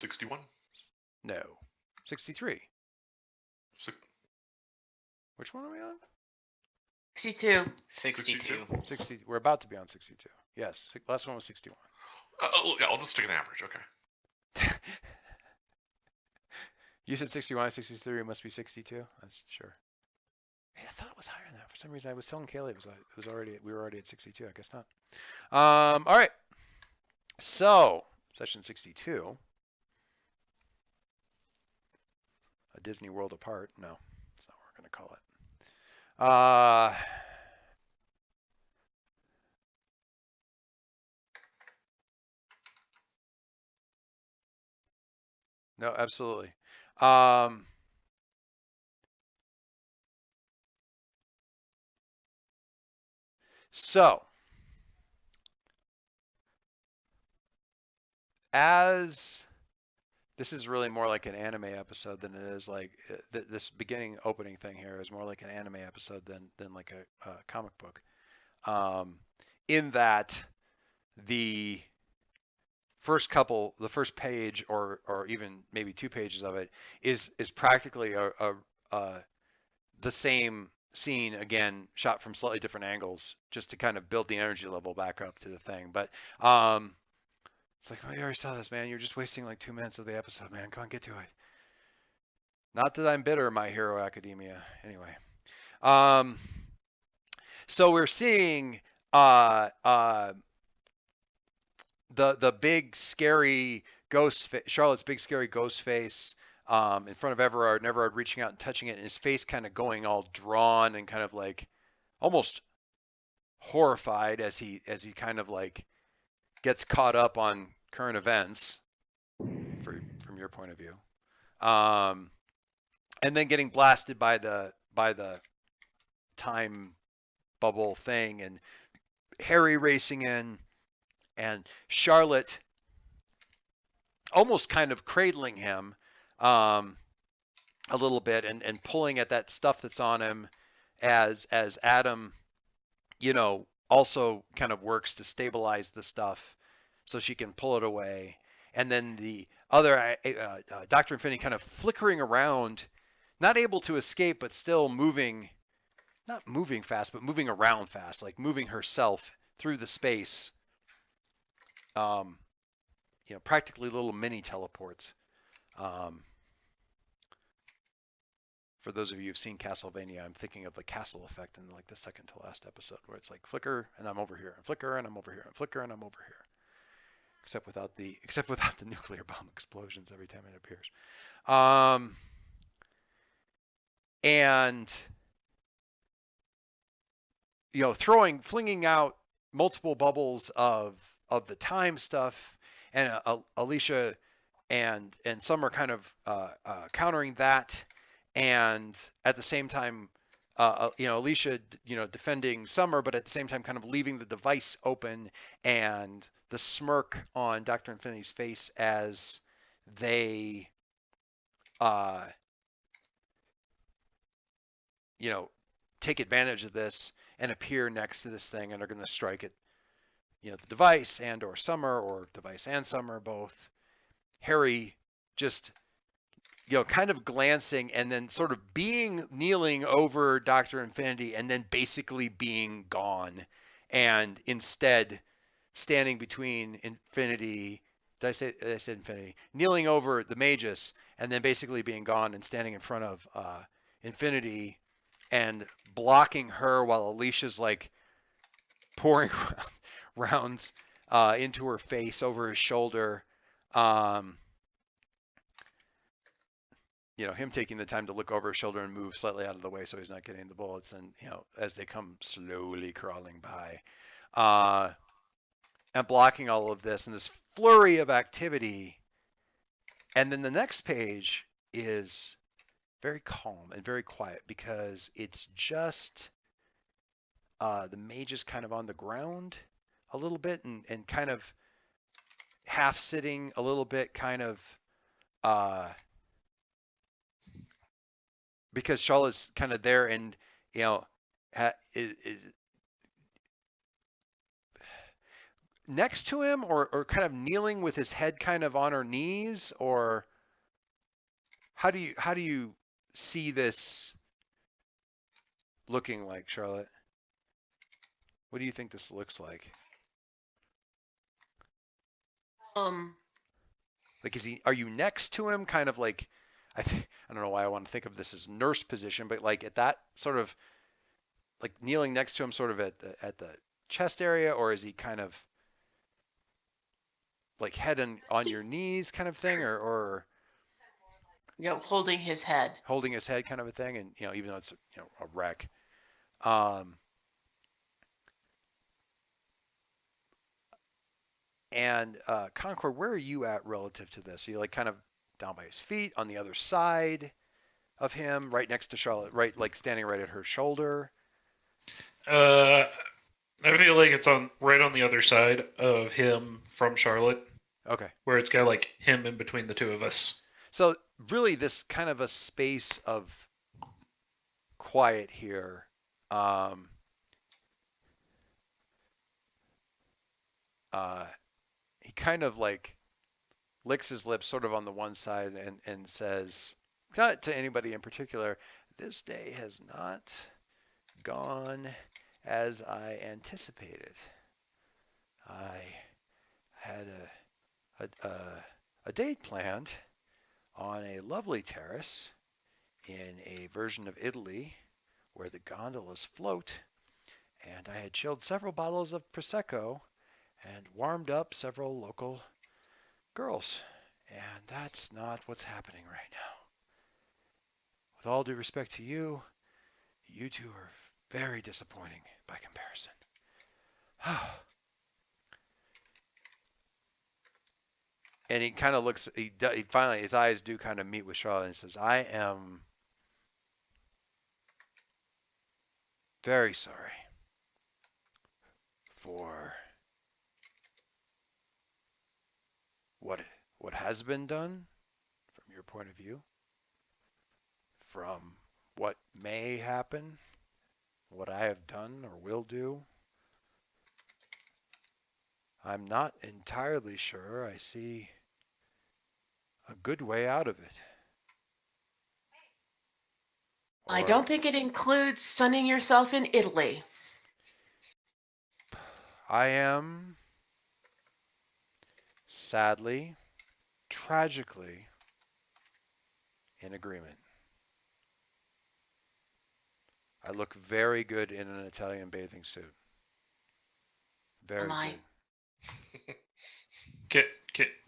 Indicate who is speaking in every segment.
Speaker 1: 61?
Speaker 2: No. 63.
Speaker 1: Six,
Speaker 2: Which one are we on?
Speaker 3: 62.
Speaker 1: 62?
Speaker 2: 60. We're about to be on 62. Yes. Last one was 61.
Speaker 1: Yeah, I'll just take an average. Okay.
Speaker 2: You said 61, 63. It must be 62. That's sure. Hey, I thought it was higher than that. For some reason, I was telling Kaylee we were already at 62. I guess not. All right. So, session 62. A Disney World apart. No, that's not what we're going to call it. No, absolutely. So, as this is really more like an anime episode than it is like this beginning opening thing here is more like an anime episode than like a comic book. In that the the first page or even maybe 2 pages of it is practically the same scene again, shot from slightly different angles, just to kind of build the energy level back up to the thing. But it's like, well, you already saw this, man. You're just wasting like 2 minutes of the episode, man. Come on, get to it. Not that I'm bitter, My Hero Academia. Anyway, so we're seeing the big scary Charlotte's big scary ghost face in front of Everard, and Everard reaching out and touching it, and his face kind of going all drawn and kind of like almost horrified as he kind of like gets caught up on current events from your point of view, and then getting blasted by the time bubble thing, and Harry racing in, and Charlotte almost kind of cradling him a little bit and pulling at that stuff that's on him as Adam, also kind of works to stabilize the stuff so she can pull it away. And then the other Dr. Infinity kind of flickering around, not able to escape, but still moving, not moving fast, but moving around fast, like moving herself through the space. Practically little mini teleports. For those of you who've seen Castlevania, I'm thinking of the castle effect in like the second to last episode, where it's like flicker and I'm over here, and flicker and I'm over here, and flicker and I'm over here. Except without the nuclear bomb explosions every time it appears. And flinging out multiple bubbles of the time stuff, and Alicia and Summer kind of countering that, and at the same time, Alicia, defending Summer, but at the same time kind of leaving the device open, and the smirk on Dr. Infinity's face as they, take advantage of this and appear next to this thing and are going to strike at, the device and or Summer, or device and Summer both. Harry just, kind of glancing and then sort of kneeling over Dr. Infinity and then basically being gone, and instead standing between Infinity. I said Infinity? Kneeling over the Magus and then basically being gone, and standing in front of Infinity and blocking her while Alicia's like pouring rounds into her face over his shoulder. Him taking the time to look over his shoulder and move slightly out of the way so he's not getting the bullets, and as they come slowly crawling by, and blocking all of this and this flurry of activity. And then the next page is very calm and very quiet, because it's just the mage is kind of on the ground a little bit, and kind of half sitting a little bit, kind of because Charlotte's kind of there, and next to him or kind of kneeling with his head kind of on her knees, or how do you see this looking like, Charlotte? What do you think this looks like? Like, are you next to him? Kind of like, I don't know why I want to think of this as nurse position, but like at that sort of like kneeling next to him, sort of at the chest area, or is he kind of like head on your knees kind of thing, or
Speaker 3: holding his head.
Speaker 2: holding his head kind of a thing? And even though it's a wreck. And Concord, where are you at relative to this? Are you like kind of down by his feet, on the other side of him, right next to Charlotte, right, like standing right at her shoulder?
Speaker 4: I feel like it's right on the other side of him from Charlotte,
Speaker 2: Okay.
Speaker 4: where it's got like him in between the two of us.
Speaker 2: So really this kind of a space of quiet here. He kind of like licks his lips sort of on the one side and says, not to anybody in particular, this day has not gone as I anticipated. I had a date planned on a lovely terrace in a version of Italy where the gondolas float, and I had chilled several bottles of Prosecco and warmed up several local girls. And that's not what's happening right now. With all due respect to you, you two are very disappointing by comparison. And he kind of looks, he finally, his eyes do kind of meet with Charlotte and says, I am very sorry for what has been done from your point of view, from what may happen, what I have done or will do. I'm not entirely sure I see a good way out of it.
Speaker 3: I
Speaker 2: Or-
Speaker 3: don't think it includes sunning yourself in Italy.
Speaker 2: I am sadly, tragically in agreement. I look very good in an Italian bathing suit. Very
Speaker 3: Am I?
Speaker 2: good.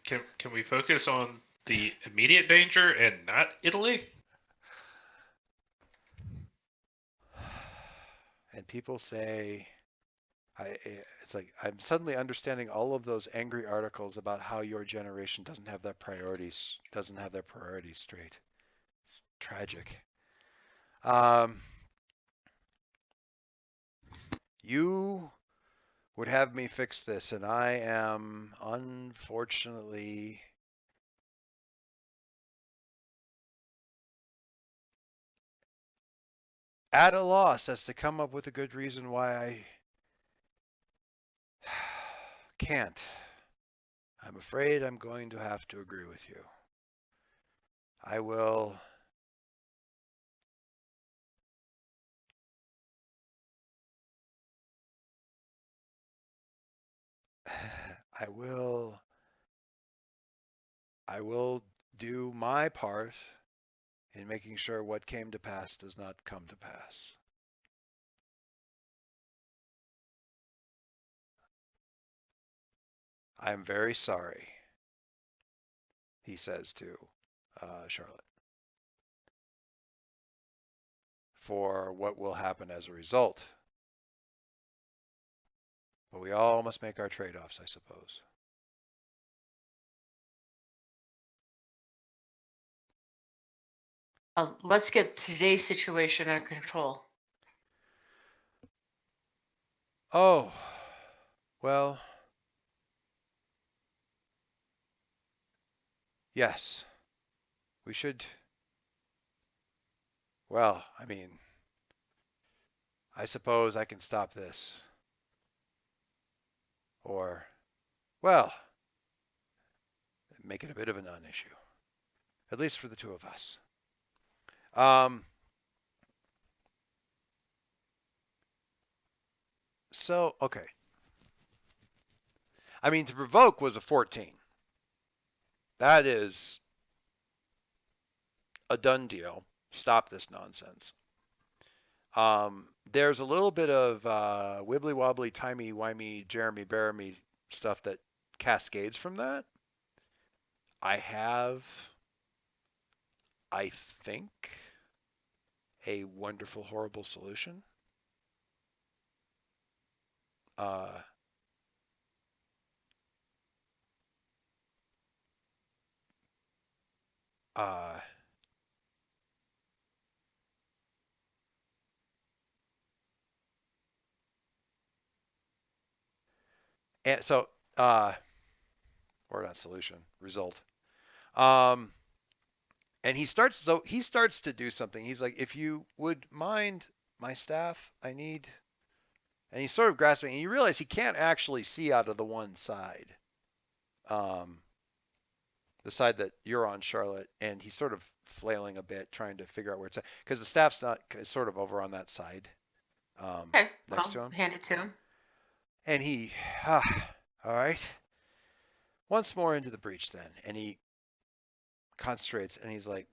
Speaker 4: Can we focus on the immediate danger and not Italy?
Speaker 2: And people say, it's like I'm suddenly understanding all of those angry articles about how your generation doesn't have their priorities straight. It's tragic. You would have me fix this, and I am unfortunately at a loss as to come up with a good reason why I can't. I'm afraid I'm going to have to agree with you. I will I will do my part in making sure what came to pass does not come to pass. I'm very sorry, he says to Charlotte, for what will happen as a result. But we all must make our trade-offs, I suppose.
Speaker 3: Let's get today's situation under control.
Speaker 2: Oh, well, yes, we should. Well, I mean, I suppose I can stop this. Or Well, make it a bit of a non-issue, at least for the two of us. So, okay. I mean, to provoke was a 14. That is a done deal. Stop this nonsense. There's a little bit of wibbly wobbly, timey wimey, Jeremy Baramy stuff that cascades from that. I have, I think, a wonderful, horrible solution. And so, or not solution, result. And he starts to do something. He's like, if you would mind my staff, I need, and he's sort of grasping, and you realize he can't actually see out of the one side. The side that you're on, Charlotte, and he's sort of flailing a bit, trying to figure out where it's at, because the staff's not sort of over on that side.
Speaker 3: Okay,
Speaker 2: Next to
Speaker 3: well,
Speaker 2: him.
Speaker 3: hand it to him.
Speaker 2: And he, all right, once more into the breach then, and he concentrates, and he's like,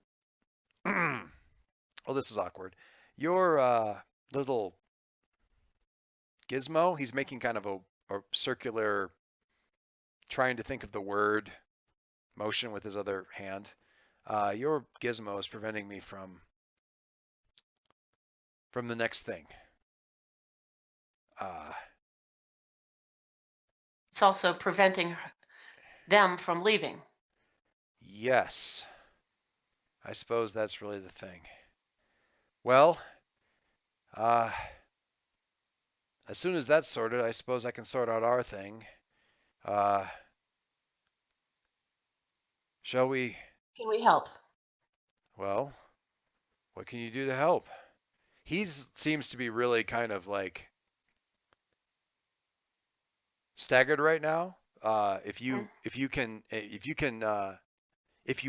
Speaker 2: well, this is awkward. Your little gizmo, he's making kind of a circular, trying to think of the word motion with his other hand. Your gizmo is preventing me from the next thing.
Speaker 3: It's also preventing them from leaving.
Speaker 2: Yes. I suppose that's really the thing. Well, as soon as that's sorted, I suppose I can sort out our thing. Shall we?
Speaker 3: Can we help?
Speaker 2: Well, what can you do to help? He seems to be really kind of like staggered right now. If you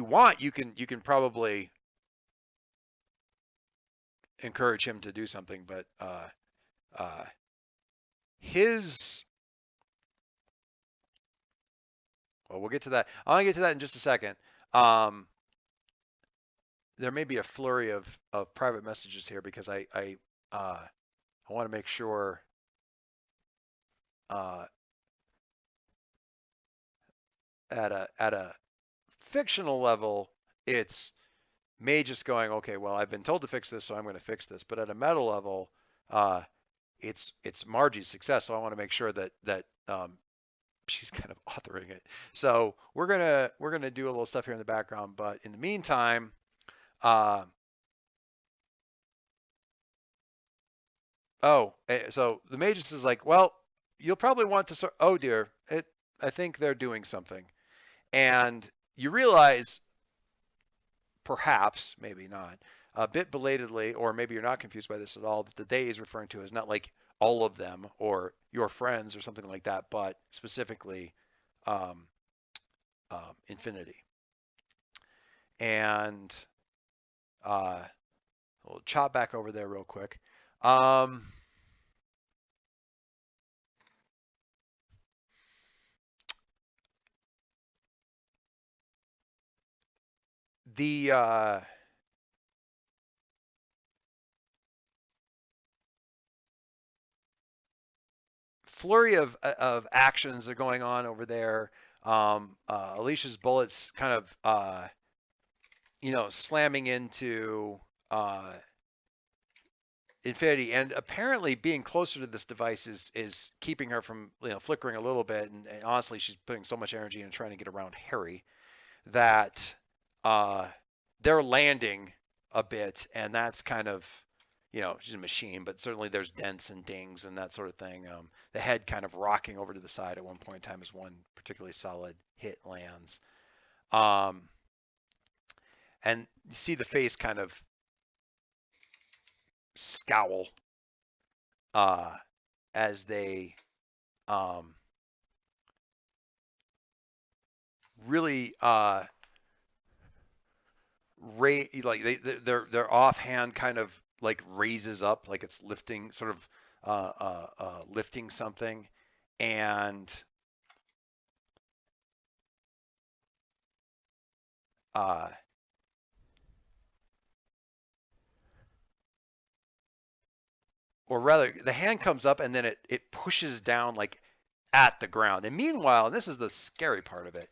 Speaker 2: want, you can probably encourage him to do something, but well, we'll get to that. I'll get to that in just a second. There may be a flurry of private messages here because I want to make sure at a fictional level, it's May just going, okay, well, I've been told to fix this, so I'm going to fix this. But at a meta level, it's Margie's success, so I want to make sure that she's kind of authoring it. So we're gonna do a little stuff here in the background, but in the meantime, so the Magus is like, well, you'll probably want to sort. Oh dear, I think they're doing something, and you realize, perhaps, maybe not, a bit belatedly, or maybe you're not confused by this at all, that the they is referring to is not like all of them or your friends or something like that, but specifically Infinity. And we'll chop back over there real quick. The flurry of actions are going on over there. Alicia's bullets kind of slamming into Infinity, and apparently being closer to this device is keeping her from flickering a little bit, and honestly she's putting so much energy into trying to get around Harry that they're landing a bit, and that's kind of, she's a machine, but certainly there's dents and dings and that sort of thing. The head kind of rocking over to the side at one point in time as one particularly solid hit lands. And you see the face kind of scowl as they really like their offhand kind of like raises up, like it's lifting, sort of lifting something, and or rather, the hand comes up and then it pushes down like at the ground. And meanwhile, and this is the scary part of it,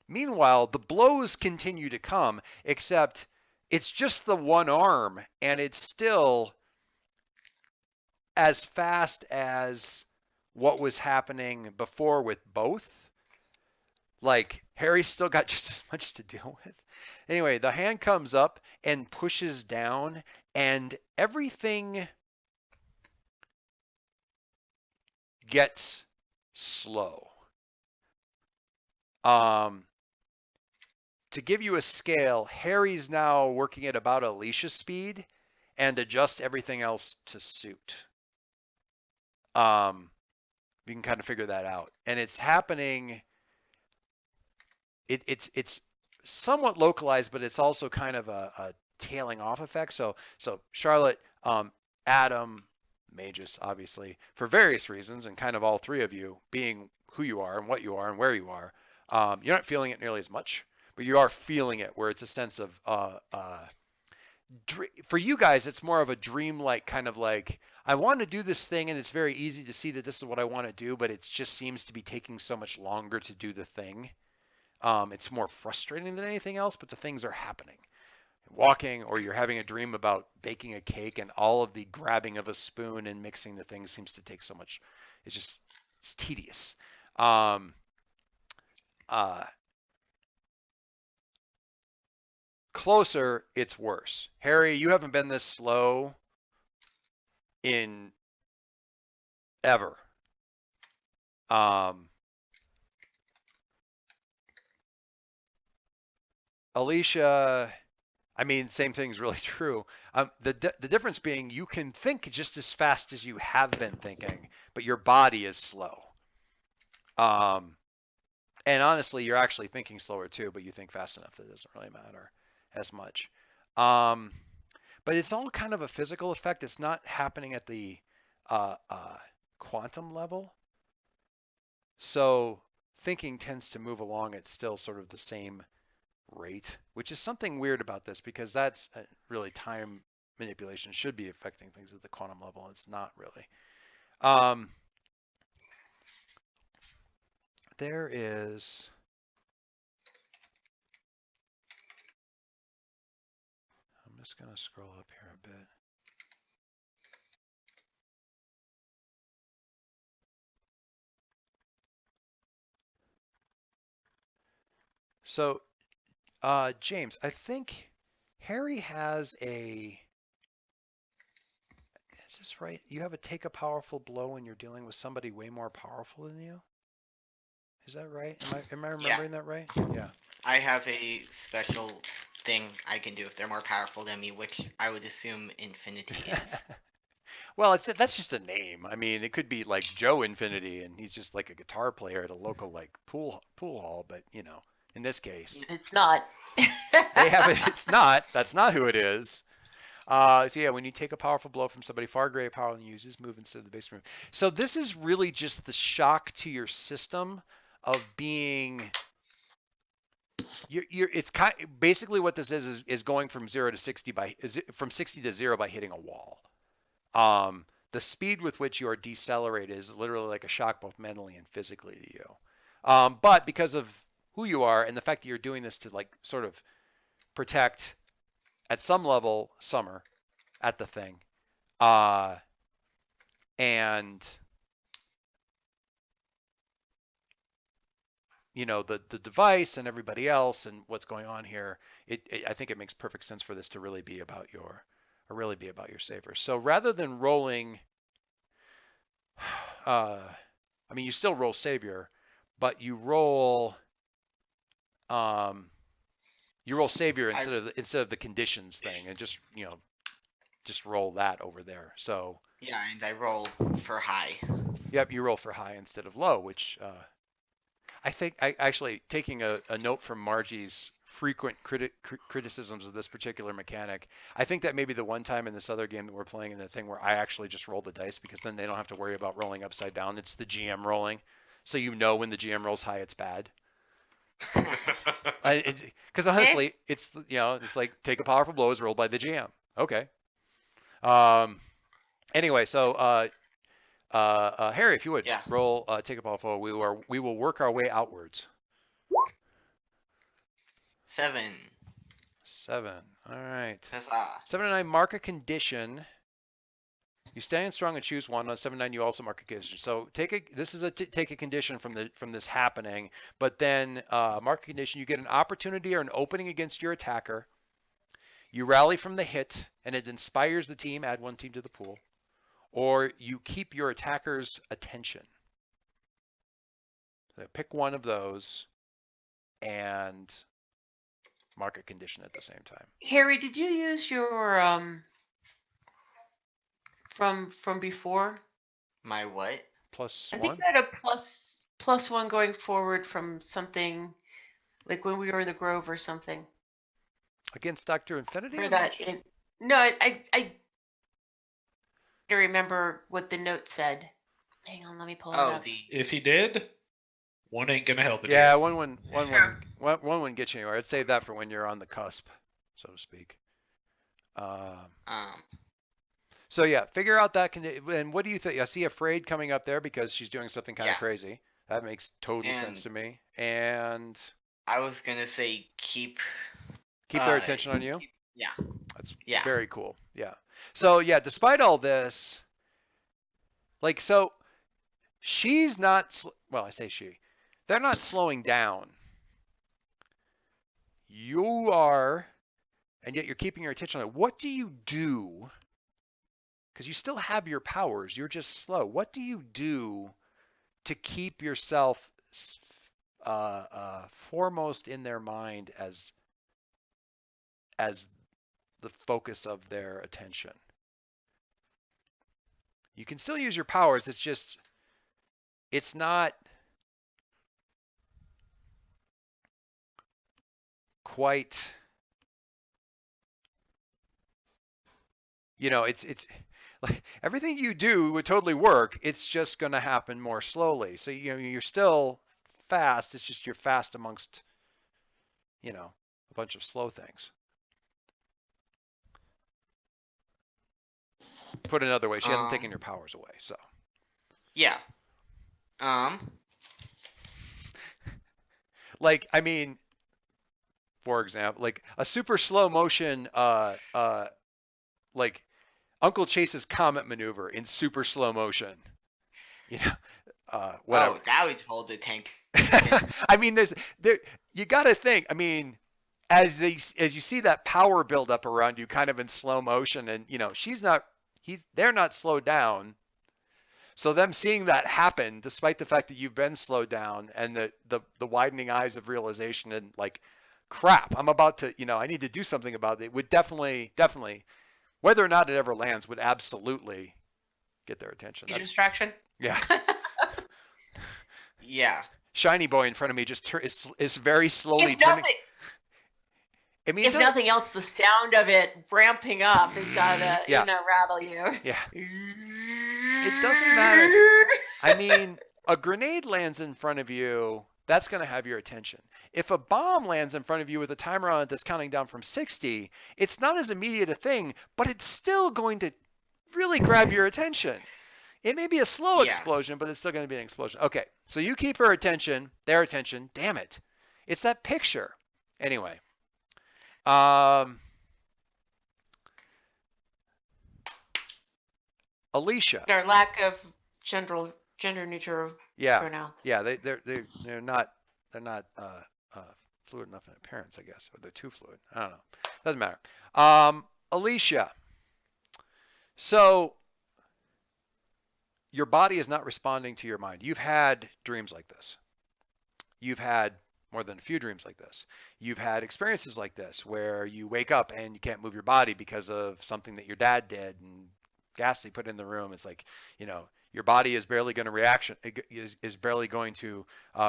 Speaker 2: meanwhile, the blows continue to come, except it's just the one arm, and it's still as fast as what was happening before with both. Like, Harry's still got just as much to deal with. Anyway, the hand comes up and pushes down, and everything gets slow. To give you a scale, Harry's now working at about Alicia's speed and adjust everything else to suit. You can kind of figure that out. And it's happening, it's somewhat localized, but it's also kind of a tailing off effect. So Charlotte, Adam, Magus, obviously, for various reasons, and kind of all three of you being who you are and what you are and where you are, you're not feeling it nearly as much, but you are feeling it where it's a sense of, for you guys, it's more of a dream-like kind of like, I want to do this thing and it's very easy to see that this is what I want to do, but it just seems to be taking so much longer to do the thing. It's more frustrating than anything else, but the things are happening. Walking, or you're having a dream about baking a cake, and all of the grabbing of a spoon and mixing the things seems to take so much. It's tedious. Closer, it's worse. Harry, you haven't been this slow in ever. Alicia, I mean, same thing's really true. The difference being you can think just as fast as you have been thinking, but your body is slow. And honestly, you're actually thinking slower too, but you think fast enough that it doesn't really matter as much. But it's all kind of a physical effect. It's not happening at the quantum level. So thinking tends to move along at still sort of the same rate, which is something weird about this, because that's really time manipulation should be affecting things at the quantum level. It's not really. There is, I'm just going to scroll up here a bit. So James, I think Harry has a, is this right? You have a take a powerful blow when you're dealing with somebody way more powerful than you? Is that right? Am I remembering that right? Yeah.
Speaker 5: I have a special thing I can do if they're more powerful than me, which I would assume Infinity is.
Speaker 2: Well, that's just a name. I mean, it could be like Joe Infinity, and he's just like a guitar player at a local like pool hall. But you know, in this case,
Speaker 3: It's not.
Speaker 2: they have it. It's not. That's not who it is. So yeah, when you take a powerful blow from somebody far greater power than you, use move instead of the base move. So this is really just the shock to your system of being. It's basically what this is going from 0 to 60 from 60 to 0 by hitting a wall. The speed with which you are decelerated is literally like a shock both mentally and physically to you. But because of who you are and the fact that you're doing this to like sort of protect at some level Summer at the thing, and you know, the device and everybody else and what's going on here, I think it makes perfect sense for this to really be about your saver. So rather than rolling, I mean, you still roll savior, but you roll savior instead of the conditions thing, and just, you know, just roll that over there. So
Speaker 5: Yeah, and I roll for high.
Speaker 2: yep, you roll for high instead of low, which I think I actually taking a note from Margie's frequent criticisms of this particular mechanic. I think that maybe the one time in this other game that we're playing in the thing where I actually just roll the dice because then they don't have to worry about rolling upside down. It's the GM rolling, so you know when the GM rolls high, it's bad. Because honestly, it's it's like take a powerful blow is rolled by the GM. Okay. Anyway, so Harry, if you would
Speaker 5: Yeah.
Speaker 2: roll take a powerful, we will work our way outwards.
Speaker 5: 7.
Speaker 2: 7. All right.
Speaker 5: Huzzah.
Speaker 2: 7 and 9 mark a condition. You stand strong and choose one. On 7 and 9, you also mark a condition. So this is a take a condition from this happening, but then mark a condition. You get an opportunity or an opening against your attacker. You rally from the hit, and it inspires the team. Add 1 team to the pool, or you keep your attacker's attention. So pick one of those, and mark a condition at the same time.
Speaker 3: Harry, did you use your from before?
Speaker 5: My what?
Speaker 2: Plus
Speaker 3: I
Speaker 2: 1.
Speaker 3: think you had a plus 1 going forward from something like when we were in the Grove or something.
Speaker 2: Against Dr. Infinity?
Speaker 3: For that, no, I don't remember what the note said. Hang on, let me pull it
Speaker 5: Oh,
Speaker 3: up.
Speaker 4: If he did, one ain't gonna help it.
Speaker 2: Yeah, one wouldn't get you anywhere. I'd save that for when you're on the cusp, so to speak. So yeah, figure out that and what do you think? I see Afraid coming up there because she's doing something kind of crazy. That makes total sense to me. And
Speaker 5: I was gonna say keep
Speaker 2: their attention on you.
Speaker 5: Yeah.
Speaker 2: That's
Speaker 5: Yeah.
Speaker 2: very cool. Yeah. So yeah, despite all this, like, so she's not. Well, I say she. They're not slowing down. You are, and yet you're keeping your attention on it. What do you do? Because you still have your powers. You're just slow. What do you do to keep yourself foremost in their mind as the focus of their attention? You can still use your powers. It's not quite, it's like everything you do would totally work. It's just going to happen more slowly. So, you're still fast. It's just you're fast amongst, a bunch of slow things. Put another way, she hasn't taken your powers away, so.
Speaker 5: Yeah.
Speaker 2: Like, I mean, for example, like a super slow motion, like Uncle Chase's Comet maneuver in super slow motion. Whatever.
Speaker 5: Oh, that would hold the tank.
Speaker 2: I mean, you got to think. I mean, as you see that power build up around you, kind of in slow motion, and they're not slowed down. So them seeing that happen, despite the fact that you've been slowed down, and the widening eyes of realization, and like, crap, I'm about to, I need to do something about it, would definitely, whether or not it ever lands, would absolutely get their attention.
Speaker 3: That's distraction.
Speaker 2: Yeah.
Speaker 5: Yeah.
Speaker 2: Shiny boy in front of me just is very slowly turning. I mean,
Speaker 3: if nothing else, the sound of it ramping up has got to, rattle you.
Speaker 2: Yeah. It doesn't matter. I mean, a grenade lands in front of you, that's going to have your attention. If a bomb lands in front of you with a timer on it that's counting down from 60, it's not as immediate a thing, but it's still going to really grab your attention. It may be a slow explosion, but it's still going to be an explosion. Okay, so you keep their attention. Damn it. It's that picture. Anyway. Alicia.
Speaker 3: Our lack of gender neutral pronoun.
Speaker 2: Yeah, they're not fluid enough in appearance, I guess, or they're too fluid. I don't know. Doesn't matter. Alicia. So your body is not responding to your mind. You've had dreams like this. You've had more than a few dreams like this. You've had experiences like this where you wake up and you can't move your body because of something that your dad did and Ghastly put in the room. It's like, Your body is barely going to is barely going to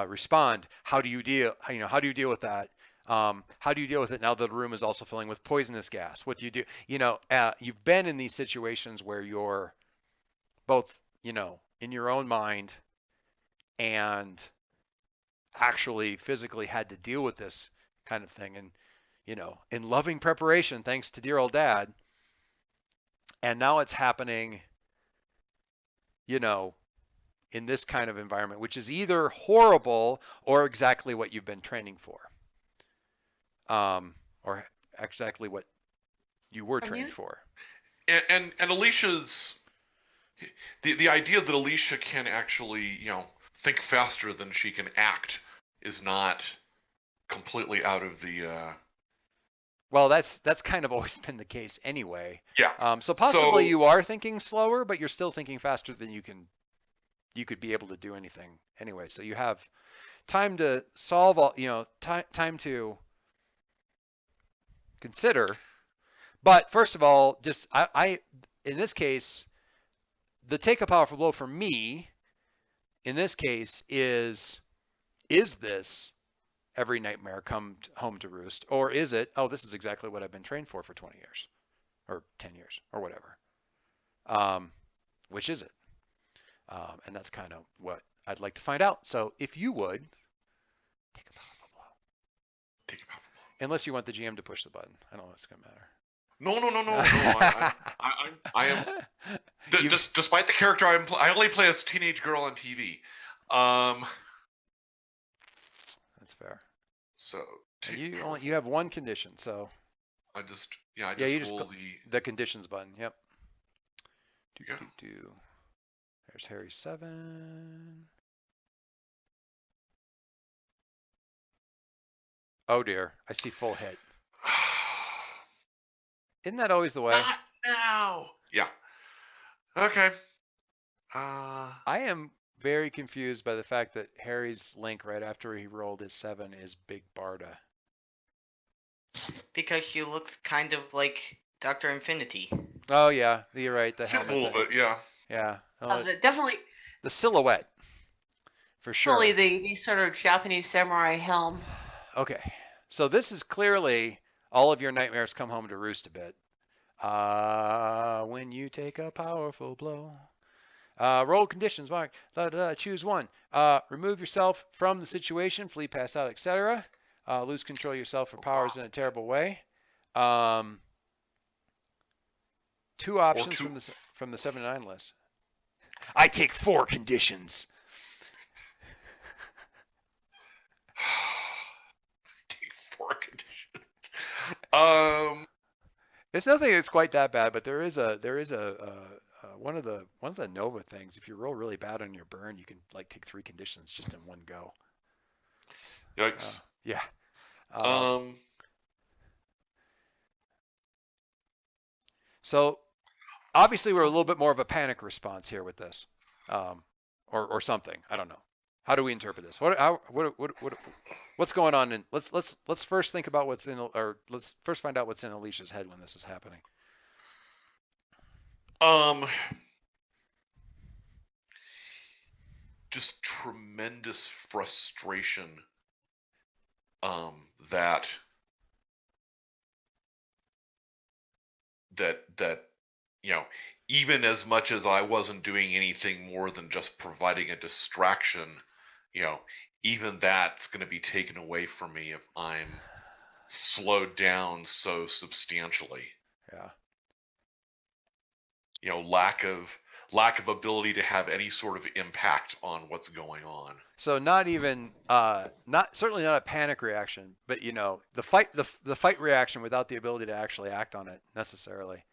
Speaker 2: respond. How do you deal? How do you deal with that? How do you deal with it now that the room is also filling with poisonous gas? What do you do? You've been in these situations where you're both, in your own mind and actually physically had to deal with this kind of thing. And, in loving preparation, thanks to dear old dad. And now it's happening, in this kind of environment, which is either horrible or exactly what you've been training for. Or exactly what you were trained for.
Speaker 1: And Alicia's the idea that Alicia can actually, think faster than she can act is not completely out of the
Speaker 2: Well, that's kind of always been the case anyway.
Speaker 1: Yeah.
Speaker 2: So possibly you are thinking slower, but you're still thinking faster than you could be able to do anything anyway. So you have time to solve all, time to consider. But first of all, just I in this case, the take a powerful blow for me in this case is this every nightmare come home to roost, or is it, oh, this is exactly what I've been trained for 20 years or 10 years or whatever? Which is it? And that's kind of what I'd like to find out. So if you would take a powerful blow.
Speaker 1: Take a powerful blow.
Speaker 2: Unless you want the GM to push the button. I don't know what's going to matter.
Speaker 1: No. I am. Despite the character I only play as a teenage girl on TV.
Speaker 2: That's fair.
Speaker 1: So
Speaker 2: You have one condition, so
Speaker 1: I just
Speaker 2: hold the conditions button. Yep.
Speaker 1: Yeah.
Speaker 2: There's Harry 7. Oh dear, I see full hit. Isn't that always the way?
Speaker 1: Not now. Yeah. Okay.
Speaker 2: I am very confused by the fact that Harry's link right after he rolled his 7 is Big Barda.
Speaker 5: Because she looks kind of like Dr. Infinity.
Speaker 2: Oh yeah, you're right. The
Speaker 1: Just
Speaker 2: helmet
Speaker 1: a little
Speaker 2: thing.
Speaker 1: bit, yeah.
Speaker 2: Yeah.
Speaker 3: Definitely,
Speaker 2: The silhouette, for sure.
Speaker 3: definitely the sort of Japanese samurai helm.
Speaker 2: Okay, so this is clearly all of your nightmares come home to roost a bit. When you take a powerful blow. Roll conditions, Mark. Choose one. Remove yourself from the situation, flee, pass out, etc. Lose control of yourself for powers in a terrible way. 2 options from the 7 to 9 list. I take 4 conditions.
Speaker 1: Take 4 conditions.
Speaker 2: It's nothing that's quite that bad, but there is a one of the Nova things. If you roll really bad on your burn, you can like take 3 conditions just in one go.
Speaker 1: Yikes.
Speaker 2: Yeah. So obviously we're a little bit more of a panic response here with this, or something. I don't know. How do we interpret this? What's going on? Let's first think about let's first find out what's in Alicia's head when this is happening.
Speaker 1: Just tremendous frustration. That even as much as I wasn't doing anything more than just providing a distraction, even that's going to be taken away from me if I'm slowed down so substantially.
Speaker 2: Yeah.
Speaker 1: Lack of ability to have any sort of impact on what's going on.
Speaker 2: So not even certainly not a panic reaction, but the fight reaction without the ability to actually act on it necessarily.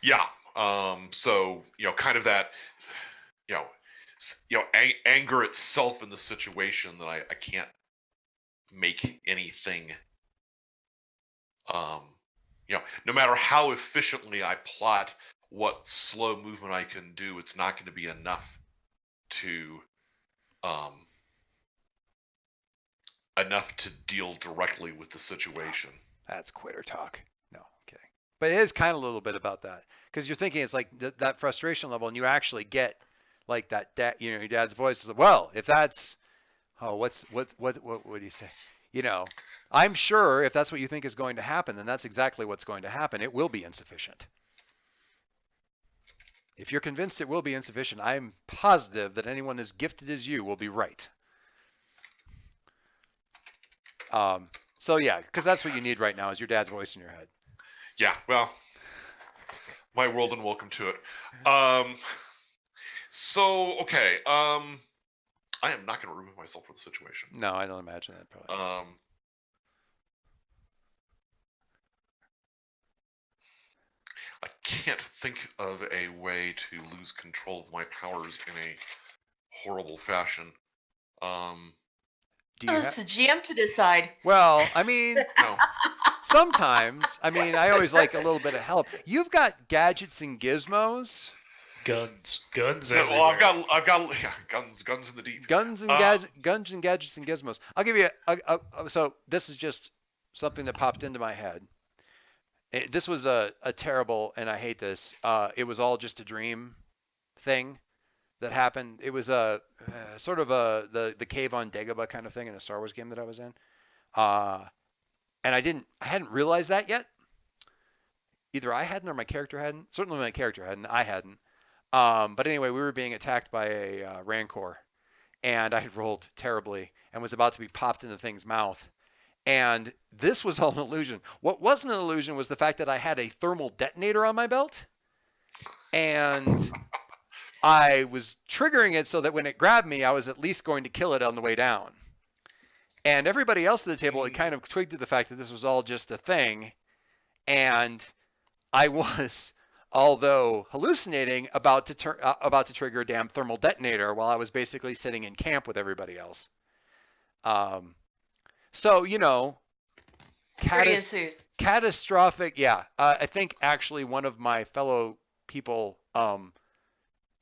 Speaker 1: Yeah. So kind of that, anger itself in the situation that I can't make anything. No matter how efficiently I plot what slow movement I can do, it's not going to be enough to deal directly with the situation.
Speaker 2: That's quitter talk. No, I'm kidding. But it is kind of a little bit about that because you're thinking it's like that frustration level, and you actually get like that. Your dad's voice is like, well, if that's what do you say? I'm sure if that's what you think is going to happen, then that's exactly what's going to happen. It will be insufficient. If you're convinced it will be insufficient, I'm positive that anyone as gifted as you will be right. So yeah, because that's what you need right now is your dad's voice in your head.
Speaker 1: Yeah, well, my world and welcome to it. So, okay, I am not going to remove myself from the situation.
Speaker 2: No, I don't imagine that probably.
Speaker 1: I can't think of a way to lose control of my powers in a horrible fashion.
Speaker 3: It's the GM to decide.
Speaker 2: Well, I mean,
Speaker 1: No.
Speaker 2: sometimes. I mean, I always like a little bit of help. You've got gadgets and gizmos.
Speaker 4: Guns
Speaker 1: Yeah, well,
Speaker 4: everywhere.
Speaker 1: I've got guns in the deep.
Speaker 2: Guns and gadgets and gizmos. I'll give you so this is just something that popped into my head. This was a terrible, and I hate this. It was all just a dream thing that happened. It was a sort of the cave on Dagobah kind of thing in a Star Wars game that I was in. And I hadn't realized that yet. Either I hadn't or my character hadn't. Certainly my character hadn't. I hadn't. But anyway, we were being attacked by a Rancor, and I had rolled terribly and was about to be popped in the thing's mouth. And this was all an illusion. What wasn't an illusion was the fact that I had a thermal detonator on my belt, and I was triggering it so that when it grabbed me, I was at least going to kill it on the way down. And everybody else at the table had kind of twigged to the fact that this was all just a thing, and I was, although hallucinating, about to trigger a damn thermal detonator while I was basically sitting in camp with everybody else. So, catastrophic. Yeah, I think actually one of my fellow people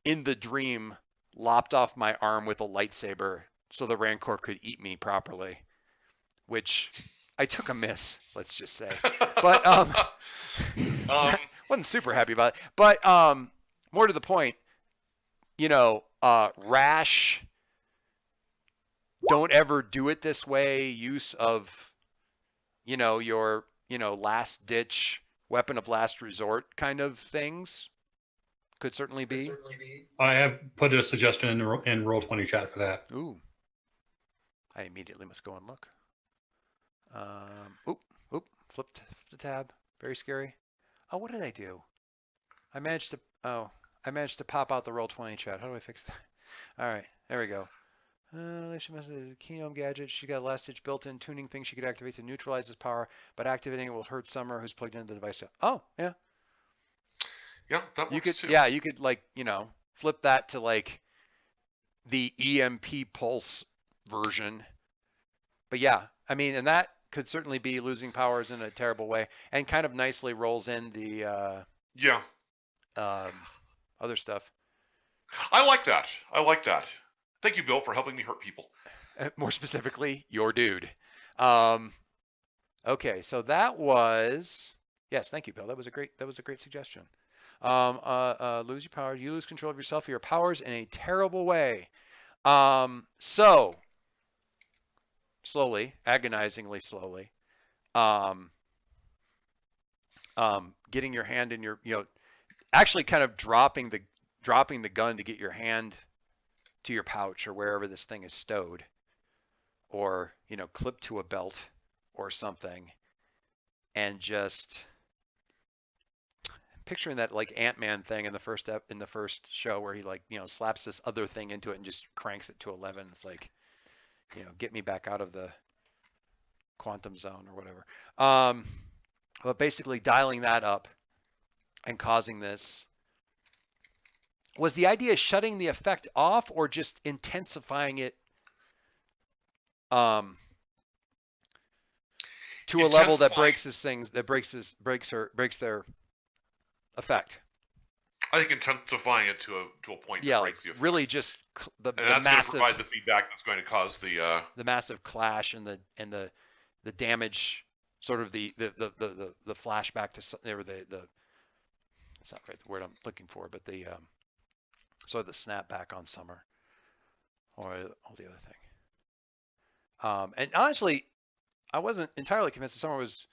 Speaker 2: in the dream lopped off my arm with a lightsaber so the Rancor could eat me properly, which I took a miss, let's just say. But wasn't super happy about it. But more to the point, rash, don't ever do it this way, use of, your, last ditch, weapon of last resort kind of things could certainly be.
Speaker 6: I have put a suggestion in Roll20 chat for that.
Speaker 2: Ooh. I immediately must go and look. Flipped the tab. Very scary. Oh, what did I do? I managed to pop out the Roll20 chat. How do I fix that? All right, there we go. She must have a Keenome gadget. She got a last ditch built-in tuning thing she could activate to neutralize his power, but activating it will hurt Summer, who's plugged into the device. Oh, yeah.
Speaker 1: Yeah, that works too.
Speaker 2: Yeah, you could flip that to like the EMP pulse version. But yeah, I mean, and that could certainly be losing powers in a terrible way, and kind of nicely rolls in the other stuff.
Speaker 1: I like that. Thank you, Bill, for helping me hurt people.
Speaker 2: More specifically, your dude. Okay, so that was thank you, Bill. That was a great suggestion. Lose your power. You lose control of yourself or your powers in a terrible way. So slowly, agonizingly slowly, getting your hand in your, actually kind of dropping the gun to get your hand to your pouch or wherever this thing is stowed, or clipped to a belt or something, and just picturing that like Ant-Man thing in the first show where he slaps this other thing into it and just cranks it to 11. It's like, get me back out of the quantum zone or whatever. But basically dialing that up and causing this. Was the idea shutting the effect off or just intensifying it to a level that breaks their effect?
Speaker 1: I think intensifying it to a point that breaks the effect.
Speaker 2: Really just the
Speaker 1: that's
Speaker 2: massive,
Speaker 1: going to provide the feedback that's going to cause the
Speaker 2: massive clash and the damage sort of the flashback to or the it's not right the word I'm looking for, but the sort of the snapback on summer or all the other thing. And honestly, I wasn't entirely convinced that Summer was.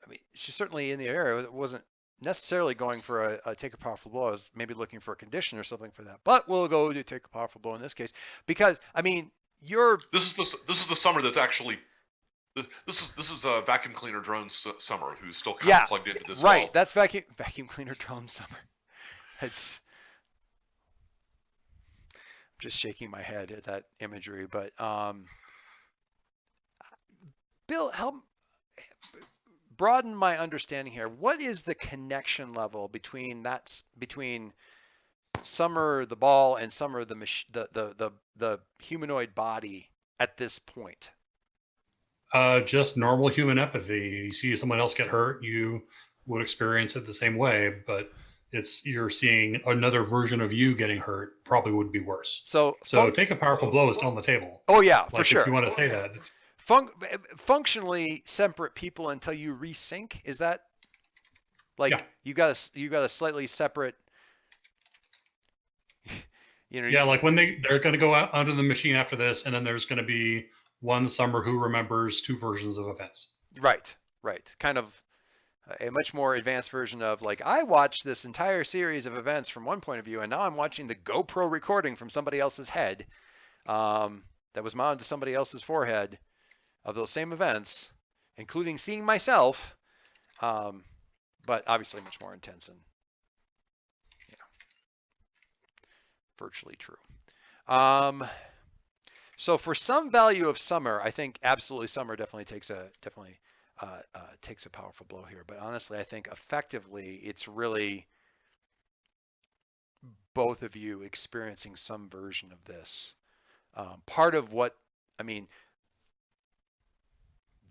Speaker 2: I mean, she's certainly in the area. It wasn't necessarily going for a take a powerful blow. I was maybe looking for a condition or something for that. But we'll go to take a powerful blow in this case because I mean,
Speaker 1: This is the Summer that's actually. This is a vacuum cleaner drone Summer who's still kind of plugged into this.
Speaker 2: Right,
Speaker 1: wall.
Speaker 2: that's vacuum cleaner drone Summer. It's I'm just shaking my head at that imagery, but Bill, help broaden my understanding here. What is the connection level between Summer the ball and Summer the humanoid body at this point?
Speaker 6: Just normal human empathy. You see someone else get hurt, you would experience it the same way, but you're seeing another version of you getting hurt. Probably would be worse.
Speaker 2: So
Speaker 6: take a powerful blow is still on the table.
Speaker 2: Oh yeah, for sure.
Speaker 6: If you want to say that.
Speaker 2: Functionally separate people until you resync. Is that like you got a slightly separate?
Speaker 6: Yeah, like when they're going to go out under the machine after this, and then there's going to be one Summer who remembers two versions of events.
Speaker 2: Right. Kind of a much more advanced version of like, I watched this entire series of events from one point of view, and now I'm watching the GoPro recording from somebody else's head that was mounted to somebody else's forehead of those same events, including seeing myself, but obviously much more intense and virtually true. So for some value of Summer, I think absolutely Summer definitely takes a powerful blow here. But honestly, I think effectively it's really both of you experiencing some version of this. Part of what I mean,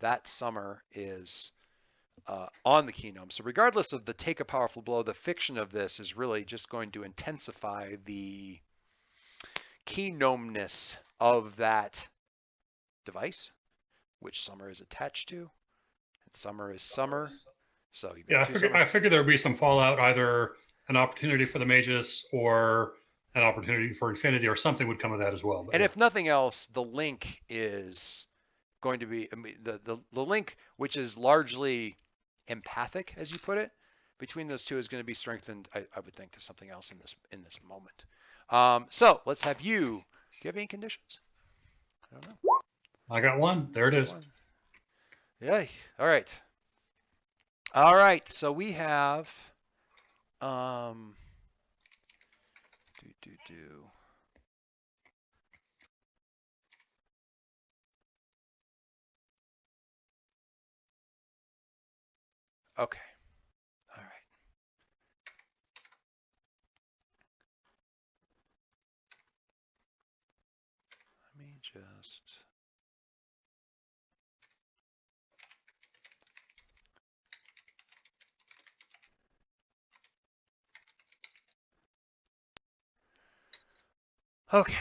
Speaker 2: that Summer is on the Keenome. So regardless of the take a powerful blow, the fiction of this is really just going to intensify the Keenome-ness of that device, which Summer is attached to, and Summer is Summer. So
Speaker 6: I figure there would be some fallout, either an opportunity for the Magus or an opportunity for Infinity, or something would come of that as well. But
Speaker 2: and if nothing else, the link is going to be the link, which is largely empathic, as you put it, between those two is going to be strengthened, I would think, to something else in this moment. So let's have you. Do you have any conditions? I don't know.
Speaker 6: I got one. There it is.
Speaker 2: Yeah. All right. So we have Okay. All right. Let me just. Okay.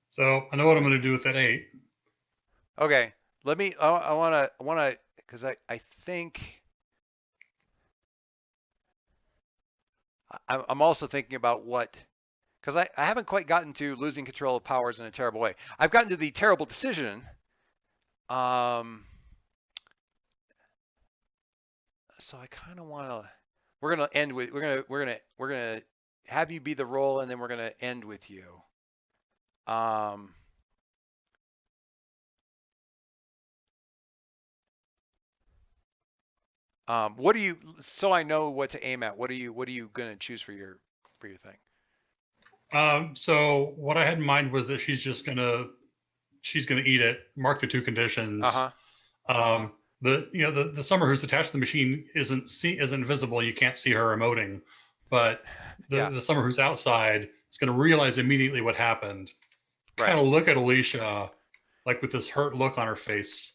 Speaker 6: So I know what I'm going to do with that 8.
Speaker 2: Okay. Let me. I want to, because I think. I'm also thinking about what, because I haven't quite gotten to losing control of powers in a terrible way. I've gotten to the terrible decision. So I kind of want to. We're gonna end with. We're gonna have you be the role, and then we're gonna end with you. What do you? So I know what to aim at. What are you gonna choose for your thing?
Speaker 6: So what I had in mind was that she's gonna eat it. Mark the 2 conditions. The Summer who's attached to the machine isn't visible. You can't see her emoting, but the Summer who's outside is going to realize immediately what happened. Right. Kind of look at Alicia like with this hurt look on her face,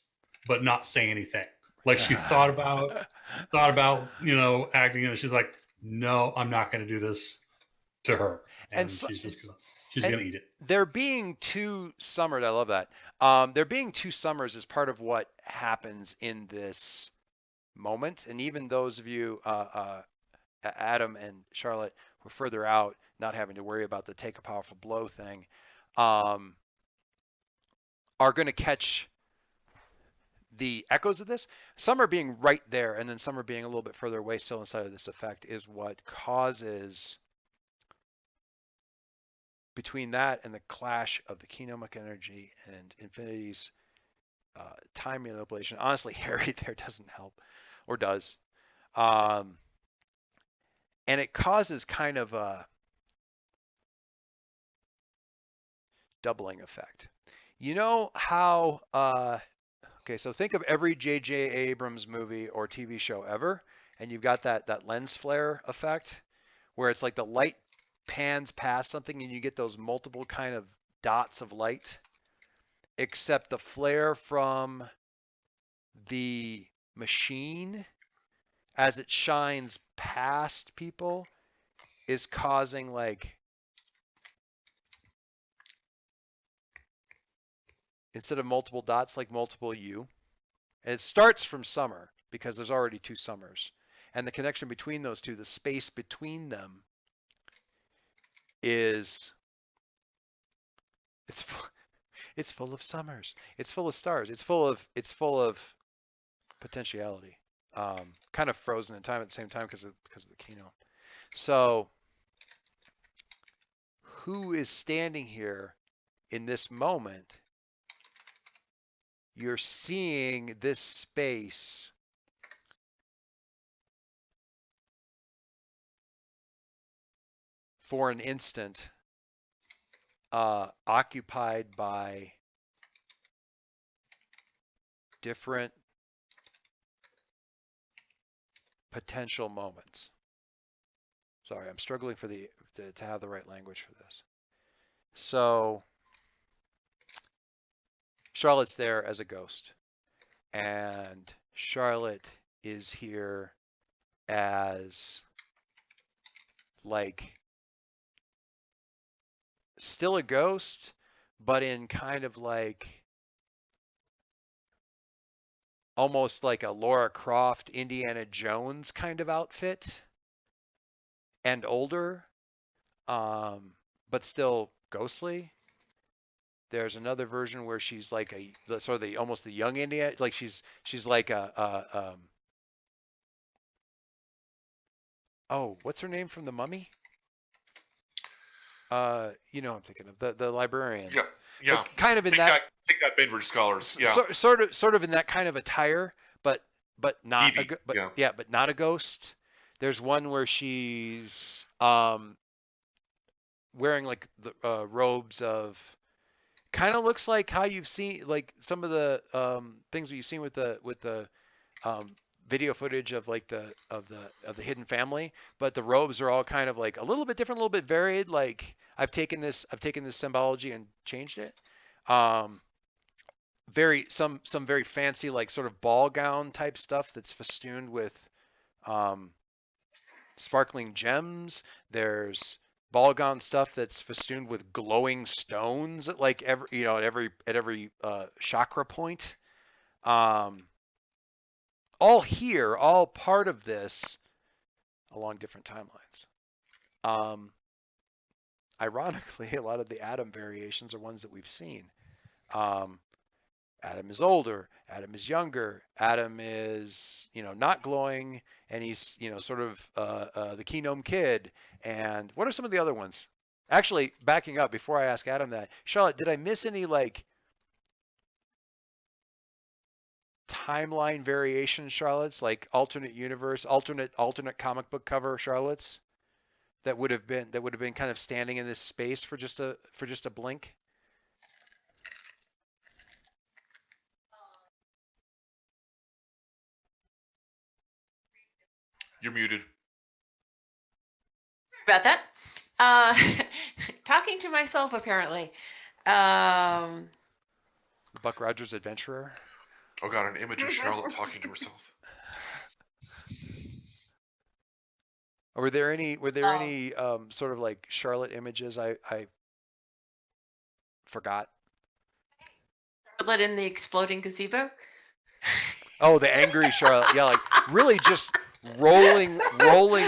Speaker 6: but not say anything. Like she thought about acting, and she's like, "No, I'm not going to do this to her." And she's just gonna... she's
Speaker 2: And
Speaker 6: going to eat it.
Speaker 2: there being two summers, I love that. There being two summers is part of what happens in this moment. And even those of you, Adam and Charlotte, who are further out, not having to worry about the take a powerful blow thing, are going to catch the echoes of this. Summer being right there, and then Summer being a little bit further away, still inside of this effect, is what causes, between that and the clash of the Kenomic energy and Infinity's time manipulation. Honestly, Harry there doesn't help, or does. And it causes kind of a doubling effect. You know how, okay, so think of every J.J. Abrams movie or TV show ever, and you've got that lens flare effect, where it's like the light pans past something and you get those multiple kind of dots of light, except the flare from the machine as it shines past people is causing like, instead of multiple dots, like multiple U. And it starts from Summer because there's already two Summers, and the connection between those two, the space between them, is it's full of summers, it's full of stars, it's full of potentiality, kind of frozen in time at the same time because of the keynote. So who is standing here in this moment? You're seeing this space for an instant occupied by different potential moments. Sorry, I'm struggling for to have the right language for this. So Charlotte's there as a ghost, and Charlotte is here as like still a ghost, but in kind of like almost like a Laura Croft, Indiana Jones kind of outfit, and older, but still ghostly. There's another version where she's like almost the young Indiana, like she's like oh, what's her name from The Mummy? You know, I'm thinking of the librarian.
Speaker 1: Yeah, yeah.
Speaker 2: But kind of in
Speaker 1: Take
Speaker 2: that
Speaker 1: Bainbridge Scholars. Yeah.
Speaker 2: sort of in that kind of attire, but not
Speaker 1: Evie,
Speaker 2: but not a ghost. There's one where she's wearing like the robes of, kind of looks like how you've seen like some of the things that you've seen with the video footage of like the Hidden Family, but the robes are all kind of like a little bit different, a little bit varied. Like I've taken this symbology and changed it. Some very fancy like sort of ball gown type stuff that's festooned with sparkling gems. There's ball gown stuff that's festooned with glowing stones at like at every chakra point. All here, all part of this along different timelines. Ironically, a lot of the Adam variations are ones that we've seen. Adam is older, Adam is younger, Adam is, not glowing, and he's, sort of the Kenome kid. And what are some of the other ones? Actually, backing up before I ask Adam that, Charlotte, did I miss any like timeline variation Charlottes, like alternate universe, alternate comic book cover Charlottes that would have been kind of standing in this space for just a blink?
Speaker 1: You're muted.
Speaker 3: Sorry about that. Talking to myself apparently.
Speaker 2: Buck Rogers Adventurer.
Speaker 1: Oh god, an image of Charlotte talking to herself.
Speaker 2: Were there any sort of like Charlotte images? I forgot.
Speaker 3: Let in the exploding gazebo.
Speaker 2: Oh, the angry Charlotte. Yeah, like really just rolling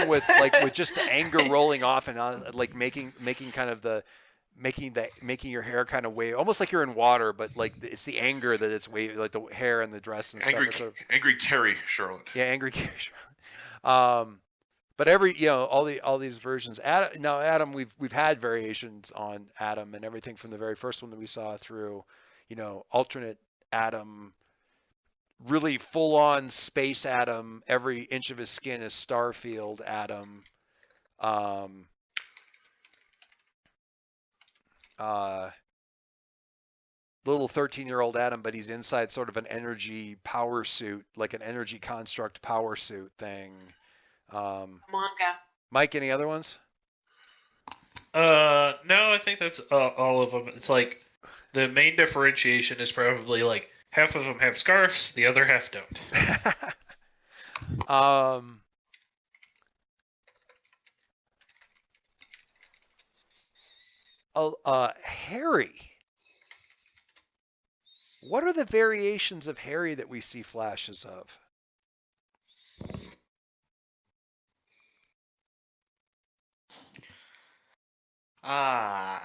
Speaker 2: with just the anger rolling off and like making kind of the making your hair kind of wave, almost like you're in water, but like it's the anger that it's waving, like the hair and the dress and
Speaker 1: Angry,
Speaker 2: stuff.
Speaker 1: angry Carrie Charlotte.
Speaker 2: Yeah, angry Carrie Charlotte. But every all these versions. Adam, we've had variations on Adam and everything from the very first one that we saw through, alternate Adam, really full on space Adam. Every inch of his skin is Starfield Adam. Little 13-year-old Adam, but he's inside sort of an energy power suit, like an energy construct power suit thing.
Speaker 3: Manga.
Speaker 2: Mike, any other ones?
Speaker 4: No, I think that's all of them. It's like the main differentiation is probably like half of them have scarves, the other half don't.
Speaker 2: Harry. What are the variations of Harry that we see flashes of? I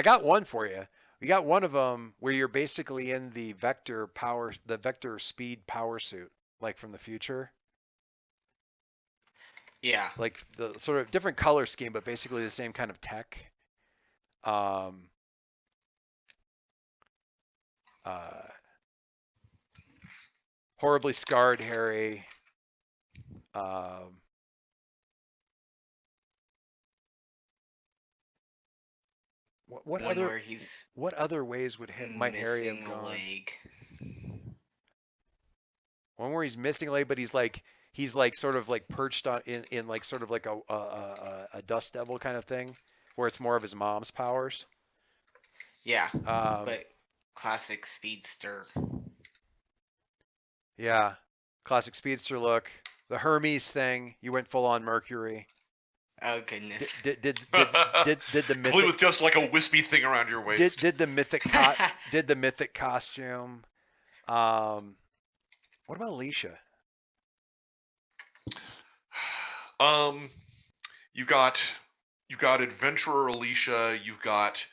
Speaker 2: got one for you. We got one of them where you're basically in the vector speed power suit, like from the future.
Speaker 5: Yeah.
Speaker 2: Like the sort of different color scheme, but basically the same kind of tech. Horribly scarred Harry. What other ways might Harry have gone?
Speaker 5: Leg.
Speaker 2: One where he's missing a leg, but he's like sort of like perched on in like sort of like a dust devil kind of thing, where it's more of his mom's powers.
Speaker 5: Yeah, but classic speedster.
Speaker 2: Yeah, classic speedster look. The Hermes thing, you went full on Mercury.
Speaker 5: Oh goodness.
Speaker 2: Did the
Speaker 1: Complete with just like a wispy thing around your waist.
Speaker 2: Did the mythic costume? What about Alicia?
Speaker 1: You got Adventurer Alicia. You've got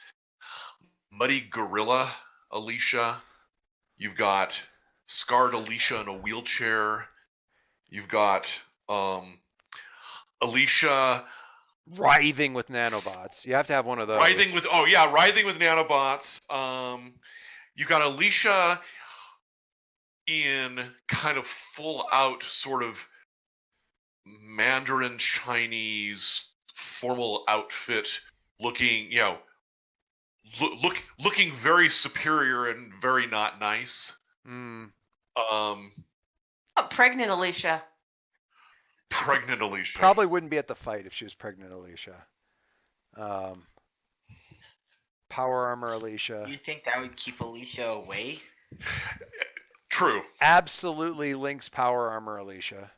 Speaker 1: Muddy Gorilla Alicia. You've got Scarred Alicia in a wheelchair. You've got Alicia
Speaker 2: writhing with nanobots. You have to have one of those.
Speaker 1: Writhing with nanobots. You got Alicia in kind of full out sort of Mandarin Chinese formal outfit, looking, looking very superior and very not nice.
Speaker 3: Pregnant Alicia.
Speaker 1: Pregnant Alicia.
Speaker 2: Probably wouldn't be at the fight if she was pregnant Alicia. Power armor Alicia.
Speaker 5: You think that would keep Alicia away?
Speaker 1: True.
Speaker 2: Absolutely Link's power armor Alicia.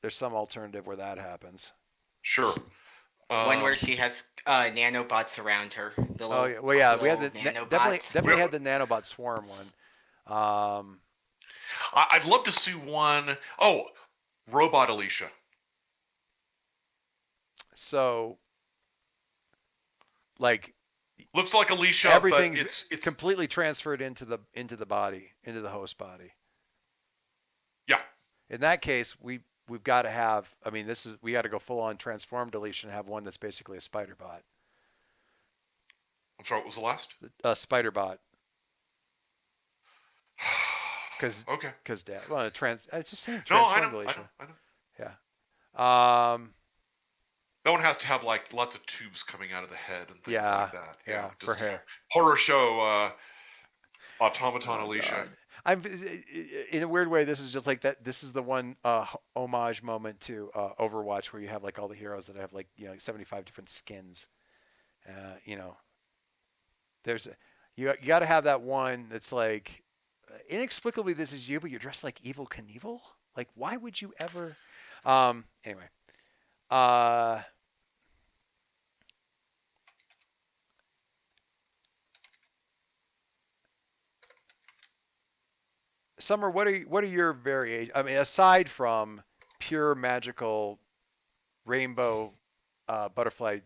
Speaker 2: There's some alternative where that happens.
Speaker 1: Sure.
Speaker 5: One where she has nanobots around her.
Speaker 2: We had definitely had the nanobot swarm one.
Speaker 1: I'd love to see one. Oh, Robot Alicia.
Speaker 2: So, like,
Speaker 1: looks like Alicia.
Speaker 2: Everything's
Speaker 1: but it's
Speaker 2: completely transferred into the body, into the host body.
Speaker 1: Yeah.
Speaker 2: In that case, we've got to have. I mean, we got to go full on transformed Alicia and have one that's basically a spider bot.
Speaker 1: I'm sorry. What was the last?
Speaker 2: Spider bot. Because dad. Well, it's just saying transformed Alicia.
Speaker 1: I know.
Speaker 2: Yeah.
Speaker 1: That one has to have like lots of tubes coming out of the head and things like that.
Speaker 2: Yeah, for hair.
Speaker 1: Horror show automaton Alicia.
Speaker 2: I'm in a weird way. This is just like that. This is the one homage moment to Overwatch where you have like all the heroes that have like 75 different skins. There's you got to have that one that's like inexplicably this is you, but you're dressed like Evel Knievel. Like, why would you ever? Anyway. Summer, what are your variations? I mean, aside from pure magical rainbow butterfly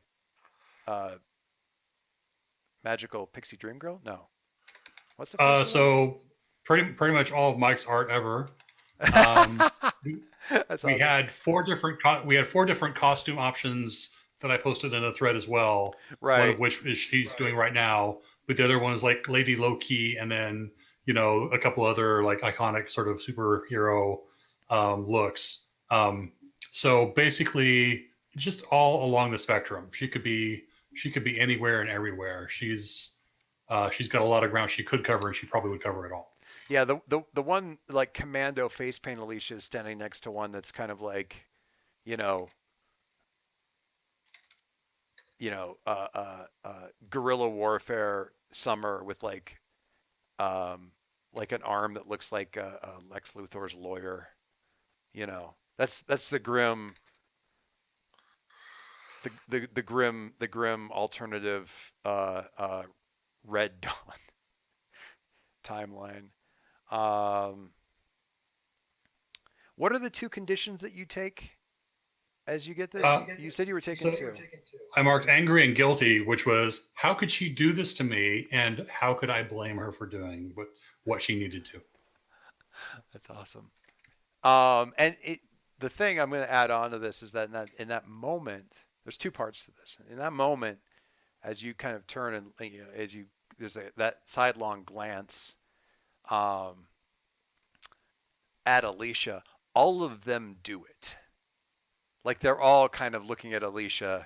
Speaker 2: magical pixie dream girl? No. What's the first one?
Speaker 6: So pretty much all of Mike's art ever. We
Speaker 2: awesome.
Speaker 6: had four different costume options that I posted in a thread as well.
Speaker 2: Right.
Speaker 6: One of which is she's doing right now, but the other one is like Lady Low Key, and then a couple other like iconic sort of superhero looks. So basically, just all along the spectrum. She could be anywhere and everywhere. She's got a lot of ground she could cover, and she probably would cover it all.
Speaker 2: Yeah, the one like commando face paint Alicia is standing next to one that's kind of like, guerrilla warfare Summer with like an arm that looks like Lex Luthor's lawyer. That's the grim. The grim alternative Red Dawn timeline. What are the two conditions that you take as you get this? You said you were taking two.
Speaker 6: I marked angry and guilty, which was how could she do this to me, and how could I blame her for doing what she needed to?
Speaker 2: That's awesome. And the thing I'm going to add on to this is that in that moment, there's two parts to this. In that moment, as you kind of turn and there's that sidelong glance at Alicia, all of them do it. Like they're all kind of looking at Alicia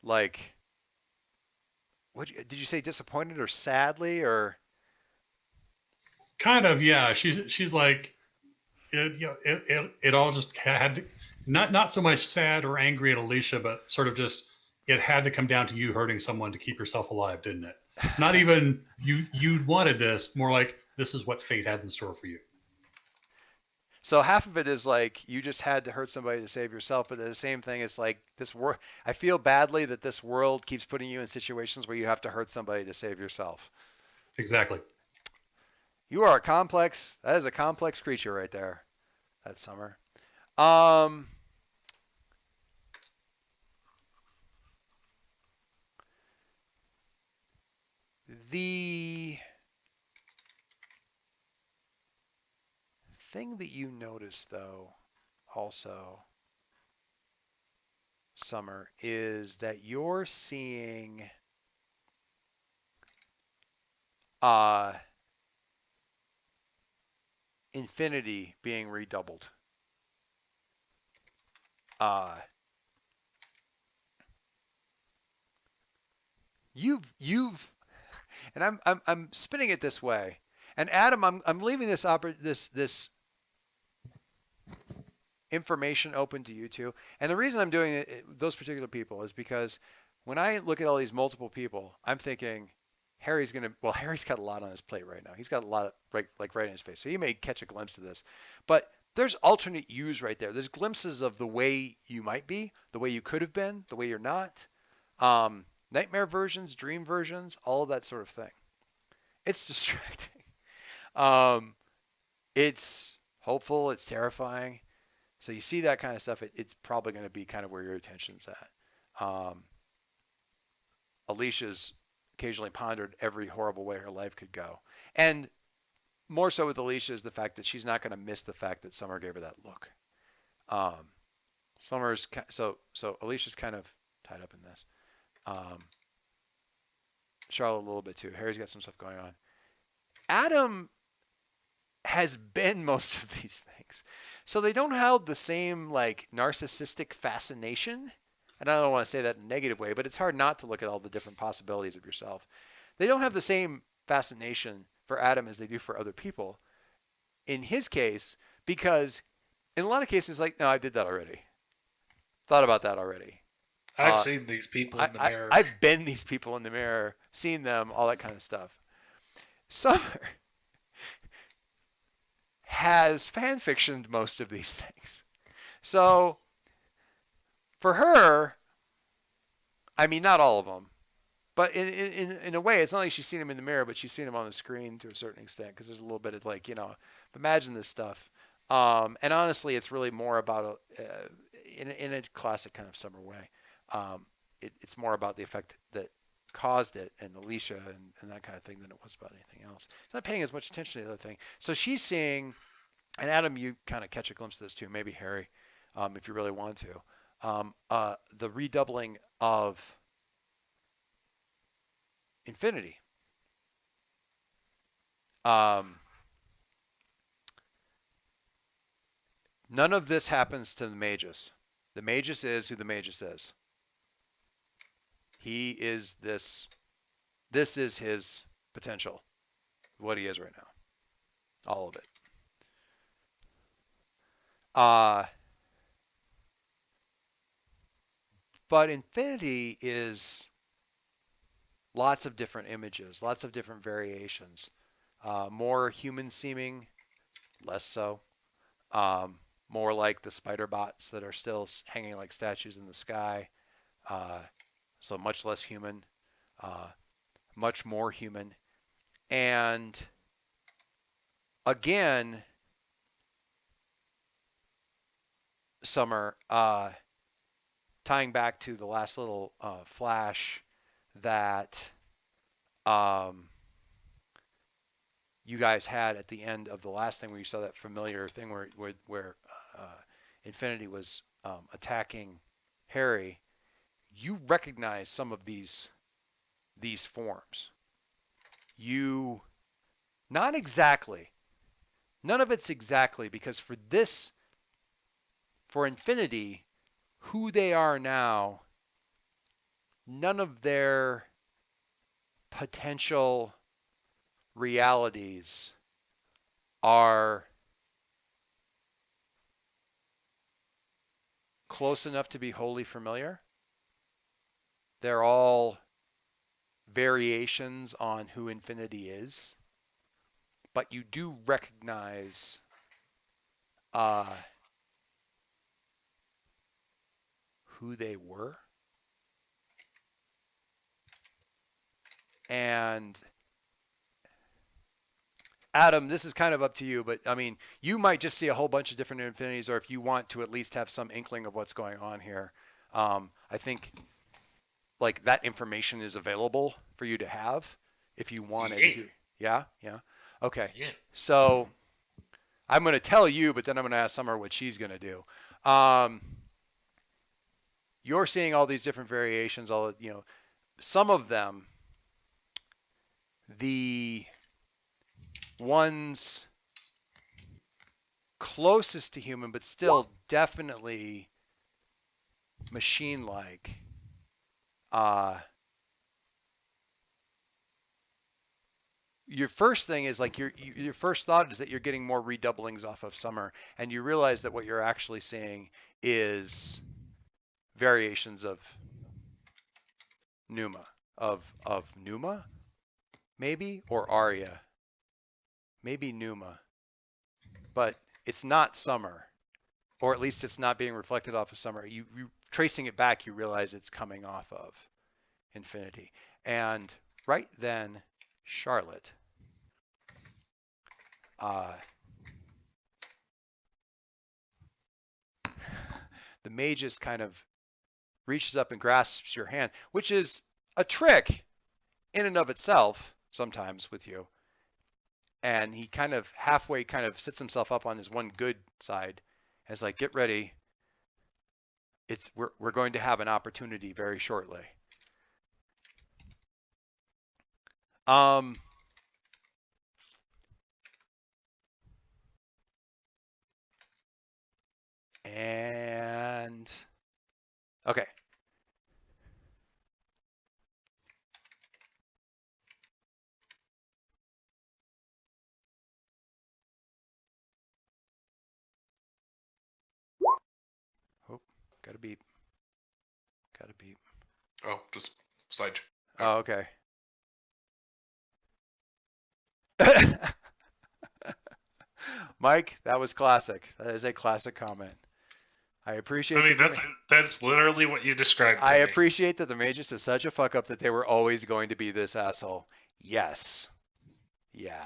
Speaker 2: like, what did you say, disappointed or sadly or?
Speaker 6: Kind of, yeah. She's like, it all just had to, not so much sad or angry at Alicia, but sort of just it had to come down to you hurting someone to keep yourself alive, didn't it? Not even you wanted this, more like this is what fate had in store for you.
Speaker 2: So half of it is like you just had to hurt somebody to save yourself, but the same thing is like this world. I feel badly that this world keeps putting you in situations where you have to hurt somebody to save yourself.
Speaker 6: Exactly.
Speaker 2: You are that is a complex creature right there. That Summer. The thing that you notice, though, also, Summer, is that you're seeing infinity being redoubled. You've and I'm spinning it this way. And Adam, I'm leaving this information open to you too. And the reason I'm doing it, those particular people, is because when I look at all these multiple people, I'm thinking Harry's got a lot on his plate right now. He's got a lot right in his face. So he may catch a glimpse of this. But there's alternate yous right there. There's glimpses of the way you might be, the way you could have been, the way you're not. Nightmare versions, dream versions, all of that sort of thing. It's distracting. It's hopeful. It's terrifying. So you see that kind of stuff. It's probably going to be kind of where your attention's at. Alicia's occasionally pondered every horrible way her life could go. And more so with Alicia is the fact that she's not going to miss the fact that Summer gave her that look. So Alicia's kind of tied up in this. Charlotte a little bit too. Harry's got some stuff going on. Adam has been most of these things. So they don't have the same like narcissistic fascination. And I don't want to say that in a negative way, but it's hard not to look at all the different possibilities of yourself. They don't have the same fascination for Adam as they do for other people. In his case, because in a lot of cases, like, no, I did that already. Thought about that already.
Speaker 4: I've seen these people in the mirror.
Speaker 2: I've been these people in the mirror, seen them, all that kind of stuff. Summer has fan fictioned most of these things. So for her, I mean, not all of them, But in a way, it's not like she's seen him in the mirror, but she's seen him on the screen to a certain extent, because there's a little bit of like, imagine this stuff. And honestly, it's really more about in a classic kind of Summer way. It's more about the effect that caused it and Alicia and that kind of thing than it was about anything else. She's not paying as much attention to the other thing. So she's seeing, and Adam, you kind of catch a glimpse of this too, maybe Harry, if you really want to, the redoubling of infinity. None of this happens to the Magus. The Magus is who the Magus is. He is this. This is his potential, what he is right now. All of it. But infinity is lots of different images, lots of different variations. More human seeming, less so. More like the spider bots that are still hanging like statues in the sky. So much less human, much more human. And again, Summer, tying back to the last little flash that you guys had at the end of the last thing where you saw that familiar thing where Infinity was attacking Harry, you recognize some of these forms. You, not exactly, none of it's exactly, because for Infinity, who they are now, none of their potential realities are close enough to be wholly familiar. They're all variations on who Infinity is, but you do recognize who they were. And Adam, this is kind of up to you, but I mean, you might just see a whole bunch of different infinities, or if you want to at least have some inkling of what's going on here, I think like that information is available for you to have if you want it. Yeah. Okay.
Speaker 4: Yeah.
Speaker 2: So I'm going to tell you, but then I'm going to ask Summer what she's going to do. You're seeing all these different variations, some of them, the ones closest to human, but still definitely machine-like. Your first thing is like your first thought is that you're getting more redoublings off of Summer, and you realize that what you're actually seeing is variations of Numa, of Numa, maybe, or Arya, maybe Numa, but it's not Summer, or at least it's not being reflected off of Summer. You tracing it back, you realize it's coming off of Infinity, and right then, Charlotte, the Magus kind of reaches up and grasps your hand, which is a trick in and of itself sometimes with you. And he kind of halfway kind of sits himself up on his one good side and is like, get ready. We're going to have an opportunity very shortly. And okay. Oh, gotta beep.
Speaker 1: Oh, just side.
Speaker 2: Oh, okay. Mike, that was classic. That is a classic comment. I appreciate.
Speaker 4: I mean, that's literally what you described.
Speaker 2: I appreciate that the Magus is such a fuck up that they were always going to be this asshole. Yes. Yeah.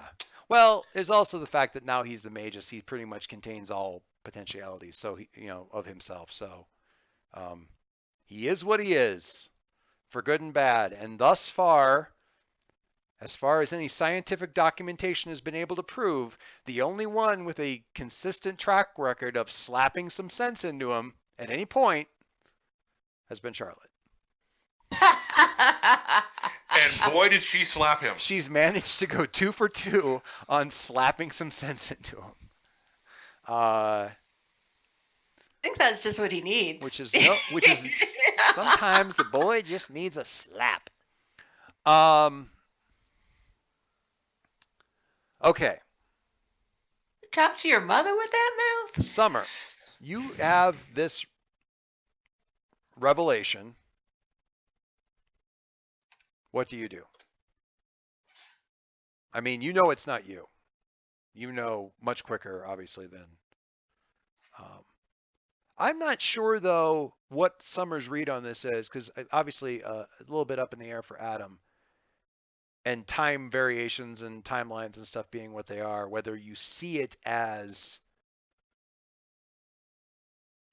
Speaker 2: Well, there's also the fact that now he's the Magus. He pretty much contains all potentialities, so he, of himself. So, he is what he is, for good and bad. And thus far, as far as any scientific documentation has been able to prove, the only one with a consistent track record of slapping some sense into him at any point has been Charlotte.
Speaker 1: And boy, did she slap him.
Speaker 2: She's managed to go 2 for 2 on slapping some sense into him.
Speaker 3: I think that's just what he needs.
Speaker 2: Which is sometimes a boy just needs a slap. Okay.
Speaker 3: Talk to your mother with that mouth?
Speaker 2: Summer, you have this revelation. What do you do? I mean, it's not you. You know much quicker, obviously, than... I'm not sure, though, what Summer's read on this is, because obviously a little bit up in the air for Adam. And time variations and timelines and stuff being what they are, whether you see it as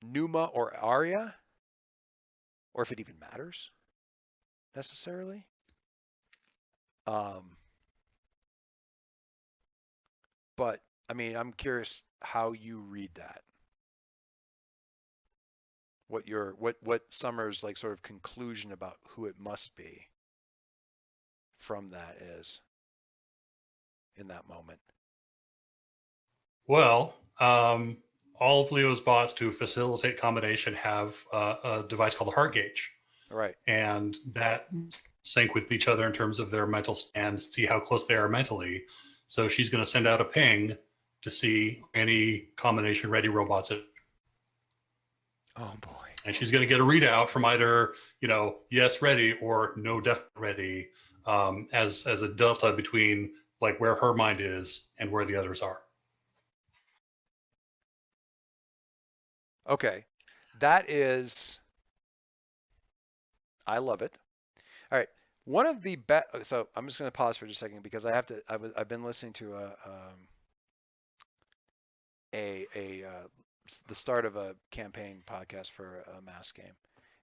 Speaker 2: Numa or Arya, or if it even matters necessarily. But I mean, I'm curious how you read that. What Summer's like sort of conclusion about who it must be from that is in that moment.
Speaker 6: Well, all of Leo's bots to facilitate combination have a device called the heart gauge.
Speaker 2: Right.
Speaker 6: And that sync with each other in terms of their mental stands, see how close they are mentally. So she's going to send out a ping to see any combination ready robots.
Speaker 2: Oh boy.
Speaker 6: And she's going to get a readout from either, yes, ready, or no, definitely ready, as a delta between like where her mind is and where the others are.
Speaker 2: Okay. That is, I love it. All right. One of the so I'm just going to pause for just a second because I've been listening to the start of a campaign podcast for a mass game.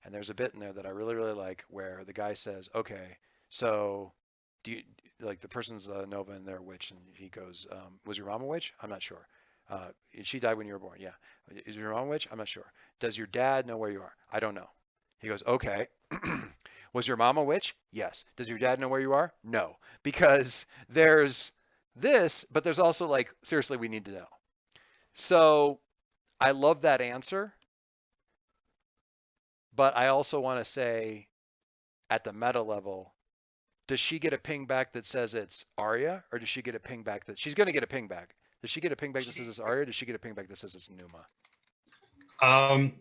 Speaker 2: And there's a bit in there that I really, really like where the guy says, okay, so do you, like the person's Nova and they're a witch, and he goes, was your mom a witch? I'm not sure. She died when you were born. Yeah. Is your mom a witch? I'm not sure. Does your dad know where you are? I don't know. He goes, okay. Was your mom a witch? Yes. Does your dad know where you are? No. Because there's this, but there's also like, seriously, we need to know. So I love that answer. But I also want to say at the meta level, does she get a ping back that says it's Arya, or does she get a ping back that she's going to get a ping back? Does she get a ping back that says it's Arya, or does she get a ping back that says it's Numa?
Speaker 6: I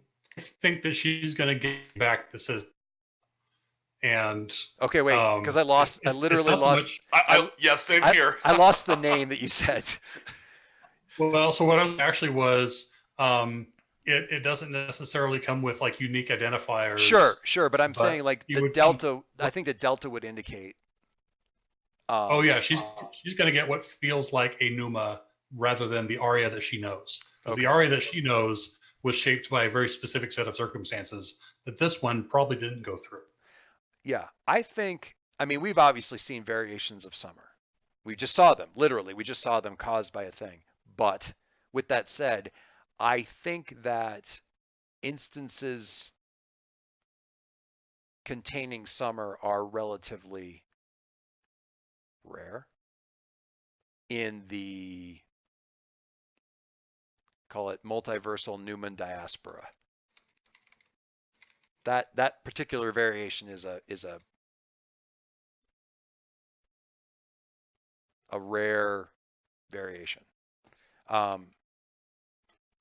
Speaker 6: think that she's going to get back that says, and
Speaker 2: okay, wait, because I literally lost.
Speaker 1: Yes, same here.
Speaker 2: I lost the name that you said.
Speaker 6: Well, so what it actually was, it doesn't necessarily come with like unique identifiers.
Speaker 2: Sure, but I'm saying like the delta. I think the delta would indicate.
Speaker 6: Oh yeah, she's going to get what feels like a Numa rather than the Arya that she knows, because the Arya that she knows was shaped by a very specific set of circumstances that this one probably didn't go through.
Speaker 2: Yeah, I mean, we've obviously seen variations of Summer. We just saw them, literally. We just saw them caused by a thing. But with that said, I think that instances containing Summer are relatively rare in the, call it multiversal Newman diaspora. That particular variation is a rare variation.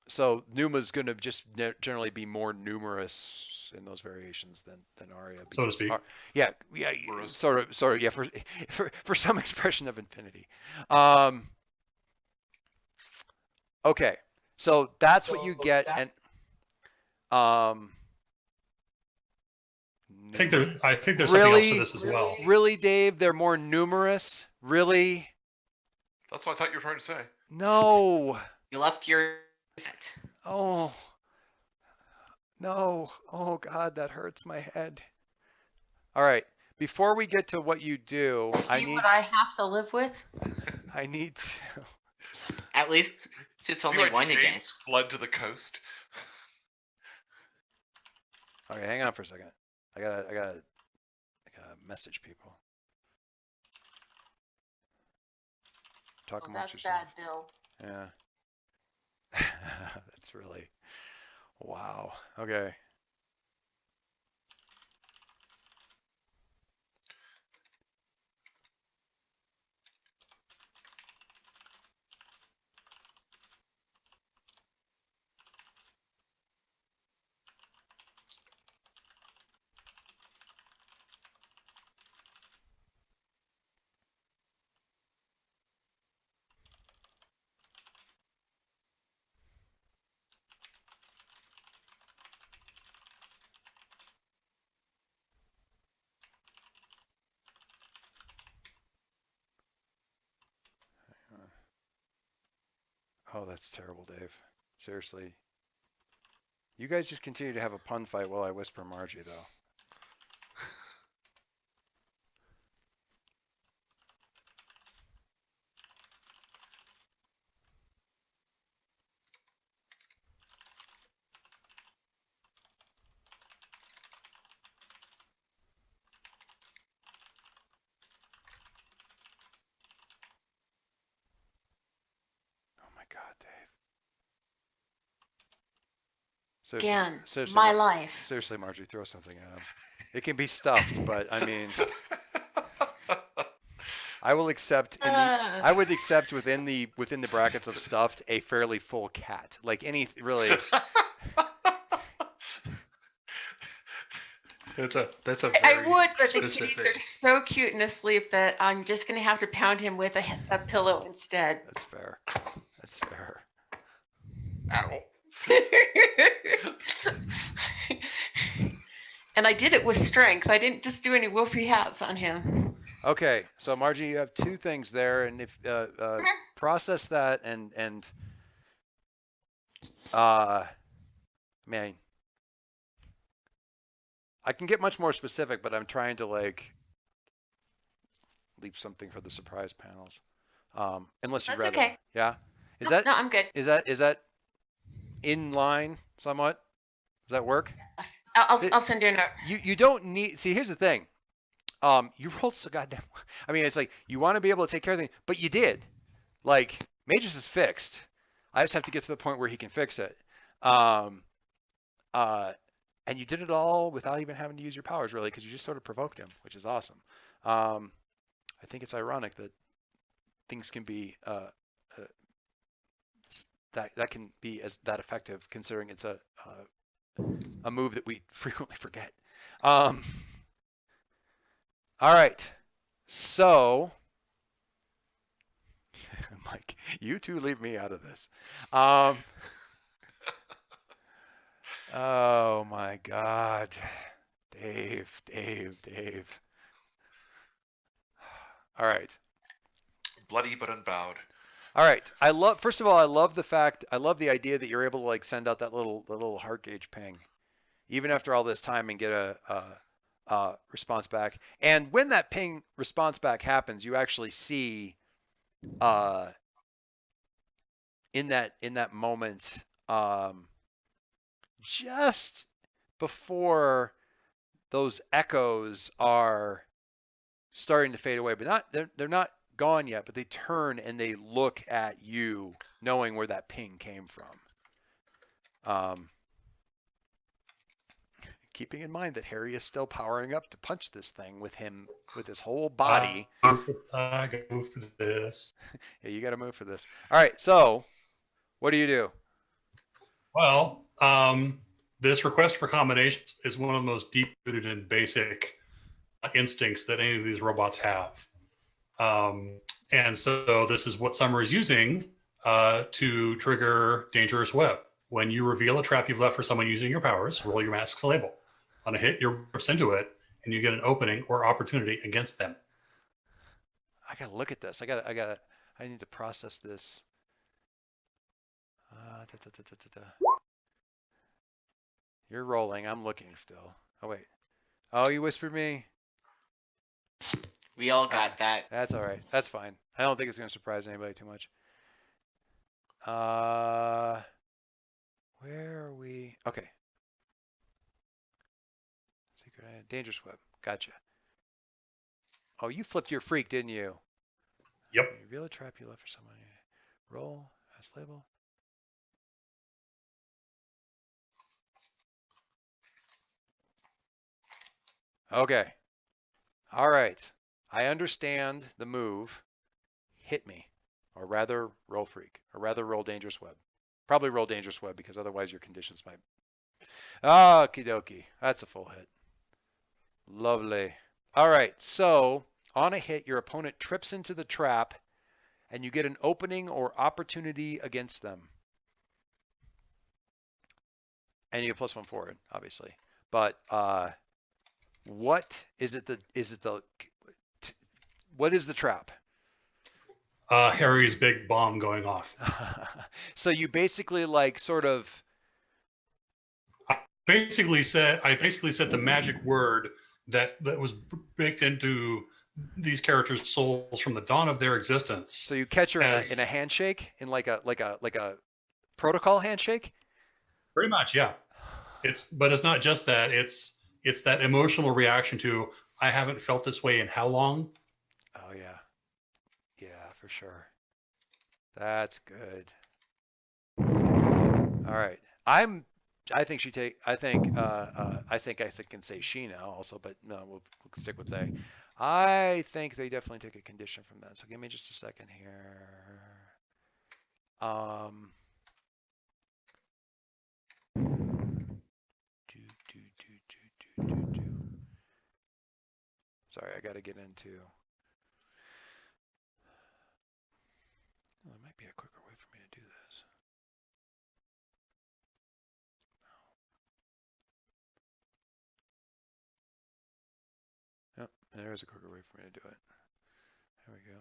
Speaker 2: So Numa's going to just generally be more numerous in those variations than Arya,
Speaker 6: so to speak.
Speaker 2: Yeah, sort of, yeah, for some expression of infinity. Okay, so that's what you get, and
Speaker 6: I think there's something else
Speaker 2: Really?
Speaker 6: to this as well.
Speaker 2: Really, Dave? They're more numerous? Really?
Speaker 1: That's what I thought you were trying to say.
Speaker 2: No.
Speaker 5: You left your set.
Speaker 2: Oh. No. Oh, God, that hurts my head. All right. Before we get to what you do,
Speaker 3: See what I have to live with?
Speaker 2: I need to.
Speaker 5: At least it's
Speaker 1: See
Speaker 5: only
Speaker 1: why
Speaker 5: one
Speaker 1: James
Speaker 5: again.
Speaker 1: fled to the coast.
Speaker 2: Okay, hang on for a second. I gotta message people. Talk
Speaker 3: Oh,
Speaker 2: amongst
Speaker 3: that's
Speaker 2: yourself.
Speaker 3: bad, Bill.
Speaker 2: Yeah. That's really, wow. Okay. Oh, that's terrible, Dave. Seriously. You guys just continue to have a pun fight while I whisper Margie, though. Oh my God, Dave. Seriously,
Speaker 3: Again,
Speaker 2: seriously,
Speaker 3: my life.
Speaker 2: seriously, Margie, throw something at him. It can be stuffed, but I mean, I will accept. I would accept within the brackets of stuffed a fairly full cat, like any really.
Speaker 4: That's a
Speaker 3: I
Speaker 4: very
Speaker 3: would, but the kitties
Speaker 4: specific.
Speaker 3: are so cute and asleep that I'm just gonna have to pound him with a pillow instead.
Speaker 2: That's fair. That's fair.
Speaker 1: Ow.
Speaker 3: And I did it with strength. I didn't just do any whoopee hats on him.
Speaker 2: Okay, so Margie, you have two things there, and if process that and man, I can get much more specific, but I'm trying to like leave something for the surprise panels. Unless you'd
Speaker 3: That's
Speaker 2: rather,
Speaker 3: okay.
Speaker 2: yeah. Is
Speaker 3: No,
Speaker 2: that
Speaker 3: no, I'm good.
Speaker 2: is that in line somewhat? Does that work?
Speaker 3: I'll send you a note.
Speaker 2: You don't need. See, here's the thing. You rolled so goddamn. I mean, it's like you want to be able to take care of things, but you did. Like Magus is fixed. I just have to get to the point where he can fix it. And you did it all without even having to use your powers, really, because you just sort of provoked him, which is awesome. I think it's ironic that things can be that can be as that effective, considering it's a move that we frequently forget. All right, so Mike, you two leave me out of this. Oh my God, Dave. All right.
Speaker 1: Bloody but unbowed.
Speaker 2: All right. First of all, I love the idea that you're able to like send out that little heart gauge ping, even after all this time, and get a response back. And when that ping response back happens, you actually see in that moment, just before those echoes are starting to fade away, but they're not gone yet, but they turn and they look at you, knowing where that ping came from. Keeping in mind that Harry is still powering up to punch this thing with his whole body.
Speaker 6: I gotta move for this.
Speaker 2: Yeah, you got to move for this. All right, so what do you do?
Speaker 6: Well, this request for combinations is one of the most deep-rooted and basic instincts that any of these robots have. And so this is what Summer is using to trigger Dangerous Web, when you reveal a trap you've left for someone using your powers, roll your mask's label. On a hit, you rips into it, and you get an opening or opportunity against them.
Speaker 2: I gotta look at this. I need to process this. You're rolling. I'm looking still. Oh wait. Oh, you whispered me.
Speaker 5: We all got that.
Speaker 2: That's all right. That's fine. I don't think it's gonna surprise anybody too much. Where are we? Okay. Secret dangerous web. Gotcha. Oh, you flipped your freak, didn't you?
Speaker 6: Yep.
Speaker 2: Reveal a trap you left for someone. Roll. As label. Okay. All right. I understand the move. Hit me. Or rather, roll freak. Or rather, roll dangerous web. Probably roll dangerous web because otherwise your conditions might. Okie dokie. That's a full hit. Lovely. All right. So on a hit, your opponent trips into the trap and you get an opening or opportunity against them. And you get +1 forward, obviously. But what is it? What is the trap?
Speaker 6: Harry's big bomb going off.
Speaker 2: So you basically like sort of.
Speaker 6: I basically said the magic word that was baked into these characters' souls from the dawn of their existence.
Speaker 2: So you catch her in a handshake, in like a protocol handshake.
Speaker 6: Pretty much, yeah. But it's not just that. It's that emotional reaction to I haven't felt this way in how long.
Speaker 2: Oh yeah, yeah, for sure. That's good. All right, I think I can say she now also, but no, we'll stick with they. I think they definitely take a condition from that. So give me just a second here. Sorry, I got to get into. Well, there might be a quicker way for me to do this. Yep, there is a quicker way for me to do it. There we go.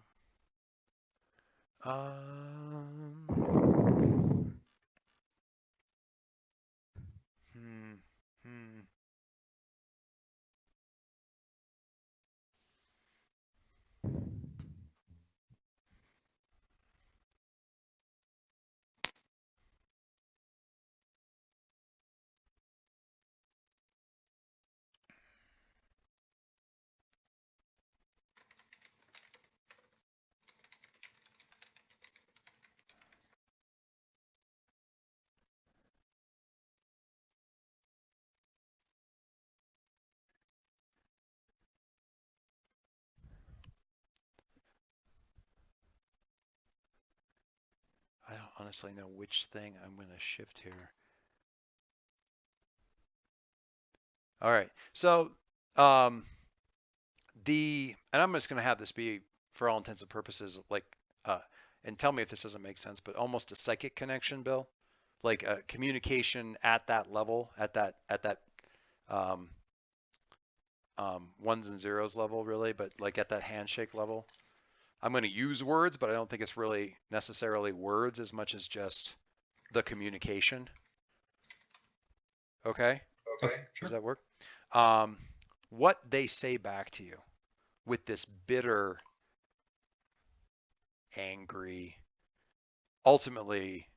Speaker 2: I don't honestly know which thing I'm going to shift here. All right. So, and I'm just going to have this be, for all intents and purposes, like, and tell me if this doesn't make sense, but almost a psychic connection, Bill, like a communication at that level, at that ones and zeros level, really, but like at that handshake level. I'm going to use words, but I don't think it's really necessarily words as much as just the communication. Okay?
Speaker 6: Okay. Sure.
Speaker 2: Does that work? What they say back to you with this bitter, angry, ultimately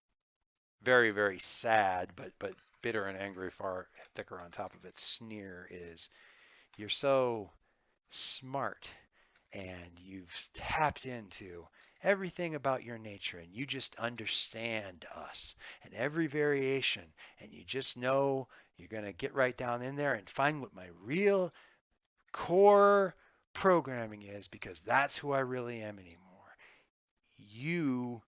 Speaker 2: very, very sad, but bitter and angry, far thicker on top of it, sneer is, you're so smart. And you've tapped into everything about your nature, and you just understand us and every variation, and you just know you're going to get right down in there and find what my real core programming is, because that's who I really am anymore. You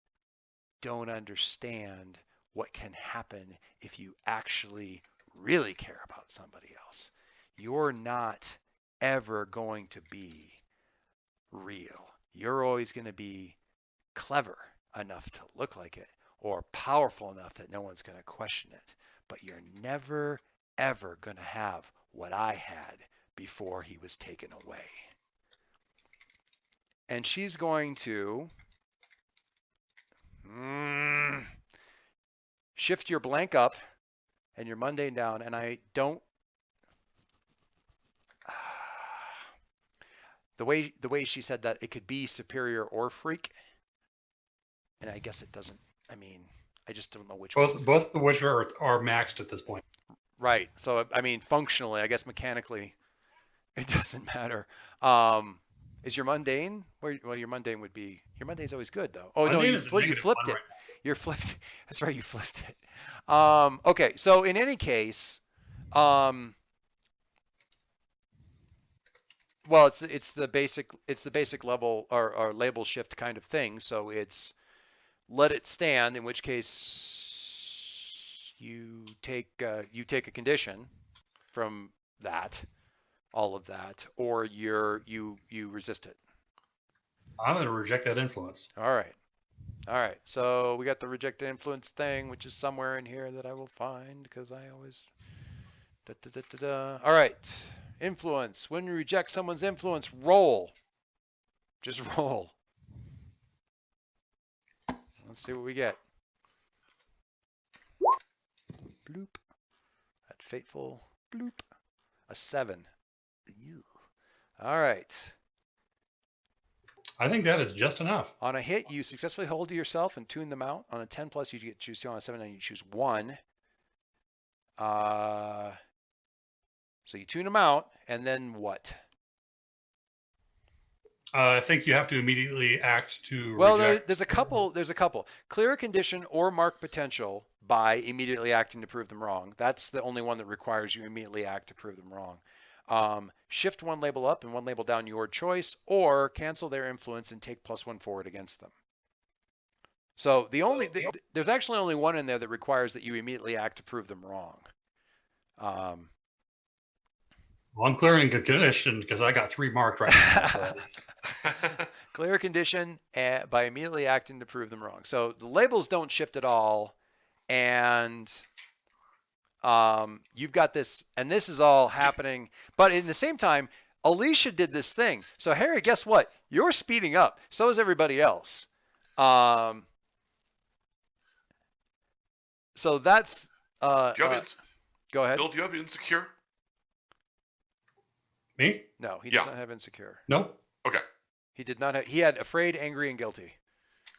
Speaker 2: don't understand what can happen if you actually really care about somebody else. You're not ever going to be real. You're always going to be clever enough to look like it, or powerful enough that no one's going to question it. But you're never, ever going to have what I had before he was taken away. And she's going to shift your blank up and your mundane down. And I don't, the way she said that, it could be superior or freak. And I guess it doesn't, I mean, I just don't know which one.
Speaker 6: Both of which are maxed at this point.
Speaker 2: Right. So, I mean, functionally, I guess mechanically, it doesn't matter. Is your mundane? Well, your mundane would be, your mundane's always good, though. Oh, no, you flipped it.
Speaker 6: Right.
Speaker 2: You're flipped. That's right, you flipped it. Okay, so in any case, well, it's the basic level or label shift kind of thing. So it's let it stand, in which case you take a condition from that, all of that, or you resist it.
Speaker 6: I'm going to reject that influence.
Speaker 2: All right. So we got the reject the influence thing, which is somewhere in here that I will find because I always. All right. Influence. When you reject someone's influence, roll. Just roll. Let's see what we get. Bloop. That fateful bloop. A 7. Ew. All right.
Speaker 6: I think that is just enough.
Speaker 2: On a hit, you successfully hold to yourself and tune them out. On a 10 plus, you get choose 2. On a 7, you choose 1. So you tune them out, and then what?
Speaker 6: I think you have to immediately act to
Speaker 2: Well,
Speaker 6: reject.
Speaker 2: there's a couple. Clear a condition or mark potential by immediately acting to prove them wrong. That's the only one that requires you immediately act to prove them wrong. Shift one label up and one label down, your choice, or cancel their influence and take +1 forward against them. So there's actually only one in there that requires that you immediately act to prove them wrong.
Speaker 6: Well, I'm clearing a condition because I got 3 marked right now. So.
Speaker 2: Clear a condition by immediately acting to prove them wrong. So the labels don't shift at all, and you've got this, and this is all happening. But in the same time, Alicia did this thing. So Harry, guess what? You're speeding up. So is everybody else. So that's. Go ahead.
Speaker 1: Bill, do you have insecure?
Speaker 6: Me?
Speaker 2: No, he does not have insecure.
Speaker 6: Nope.
Speaker 1: Okay.
Speaker 2: He did not have. He had afraid, angry, and guilty.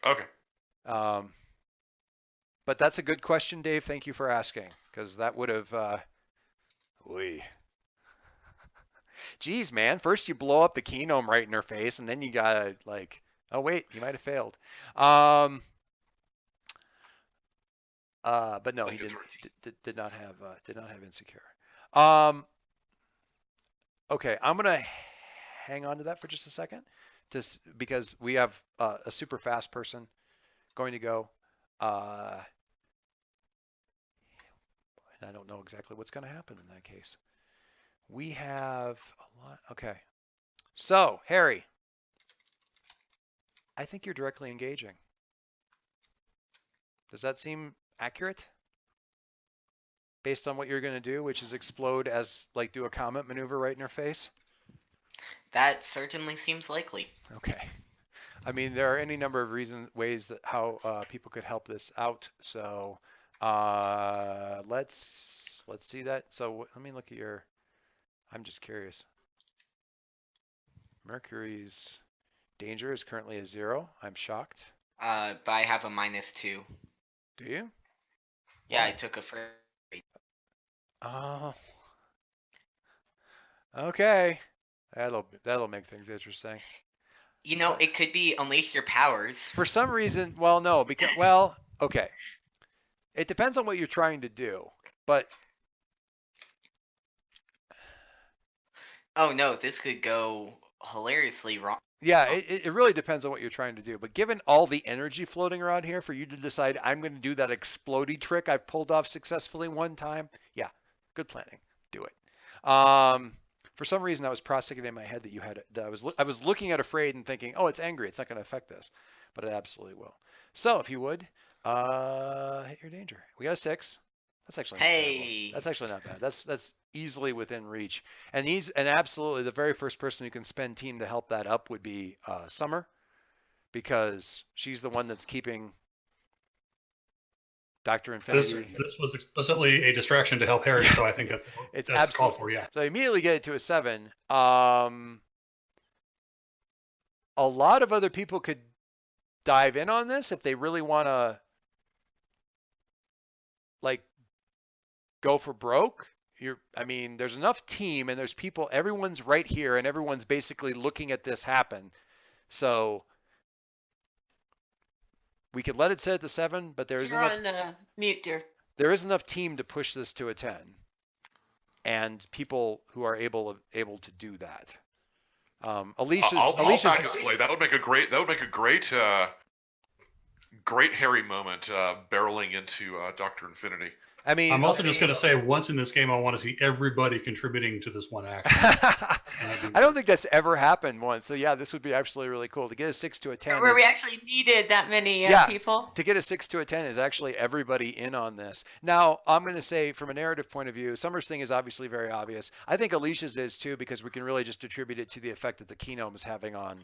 Speaker 1: Okay.
Speaker 2: But that's a good question, Dave. Thank you for asking, because that would have. Geez, man. First you blow up the Kenome right in her face, and then you gotta like. Oh wait, you might have failed. But no, he did not have insecure. Okay, I'm gonna hang on to that for just a second, because we have a super fast person going to go, and I don't know exactly what's going to happen in that case. We have a lot. Okay, so Harry, I think you're directly engaging. Does that seem accurate? Based on what you're going to do, which is explode as like do a comet maneuver right in her face?
Speaker 5: That certainly seems likely.
Speaker 2: Okay. I mean, there are any number of ways that how people could help this out. So let's see that. So let me look at your. I'm just curious. Mercury's danger is currently a 0. I'm shocked.
Speaker 5: But I have a -2.
Speaker 2: Do you?
Speaker 5: Yeah, I took a free.
Speaker 2: Oh. Okay. That'll make things interesting.
Speaker 5: You know, it could be unleash your powers.
Speaker 2: For some reason, no, because okay. It depends on what you're trying to do, but
Speaker 5: oh no, this could go hilariously wrong.
Speaker 2: yeah, it really depends on what you're trying to do. But given all the energy floating around here, for you to decide I'm going to do that explodey trick I've pulled off successfully one time, yeah, good planning. Do it. For some reason, I was processing in my head that you had that I was looking at afraid and thinking, oh, it's angry. It's not going to affect this, but it absolutely will. So if you would, Hit your danger. We got a 6. That's actually not terrible.
Speaker 5: Hey.
Speaker 2: That's actually not bad. That's easily within reach. And absolutely the very first person who can spend team to help that up would be Summer, because she's the one that's keeping Dr. Infinity.
Speaker 6: This was explicitly a distraction to help Harry, so I think that's called for, yeah.
Speaker 2: So I immediately get it to a 7. A lot of other people could dive in on this if they really want to, like, go for broke. There's enough team and there's people, everyone's right here and everyone's basically looking at this happen. So we could let it sit at the 7, but there is
Speaker 3: You're
Speaker 2: enough.
Speaker 3: on mute, dear.
Speaker 2: There is enough team to push this to a 10, and people who are able to do that. Alicia's.
Speaker 1: I'll back his play. That would make a great great Harry moment, barreling into Dr. Infinity.
Speaker 2: I mean,
Speaker 6: I'm also just going to say, once in this game, I want to see everybody contributing to this one action.
Speaker 2: I don't think that's ever happened once. So yeah, this would be absolutely really cool to get a 6 to a 10.
Speaker 3: Where we actually needed that many people.
Speaker 2: To get a 6 to a 10 is actually everybody in on this. Now, I'm going to say, from a narrative point of view, Summer's thing is obviously very obvious. I think Alicia's is too, because we can really just attribute it to the effect that the Kenome is having on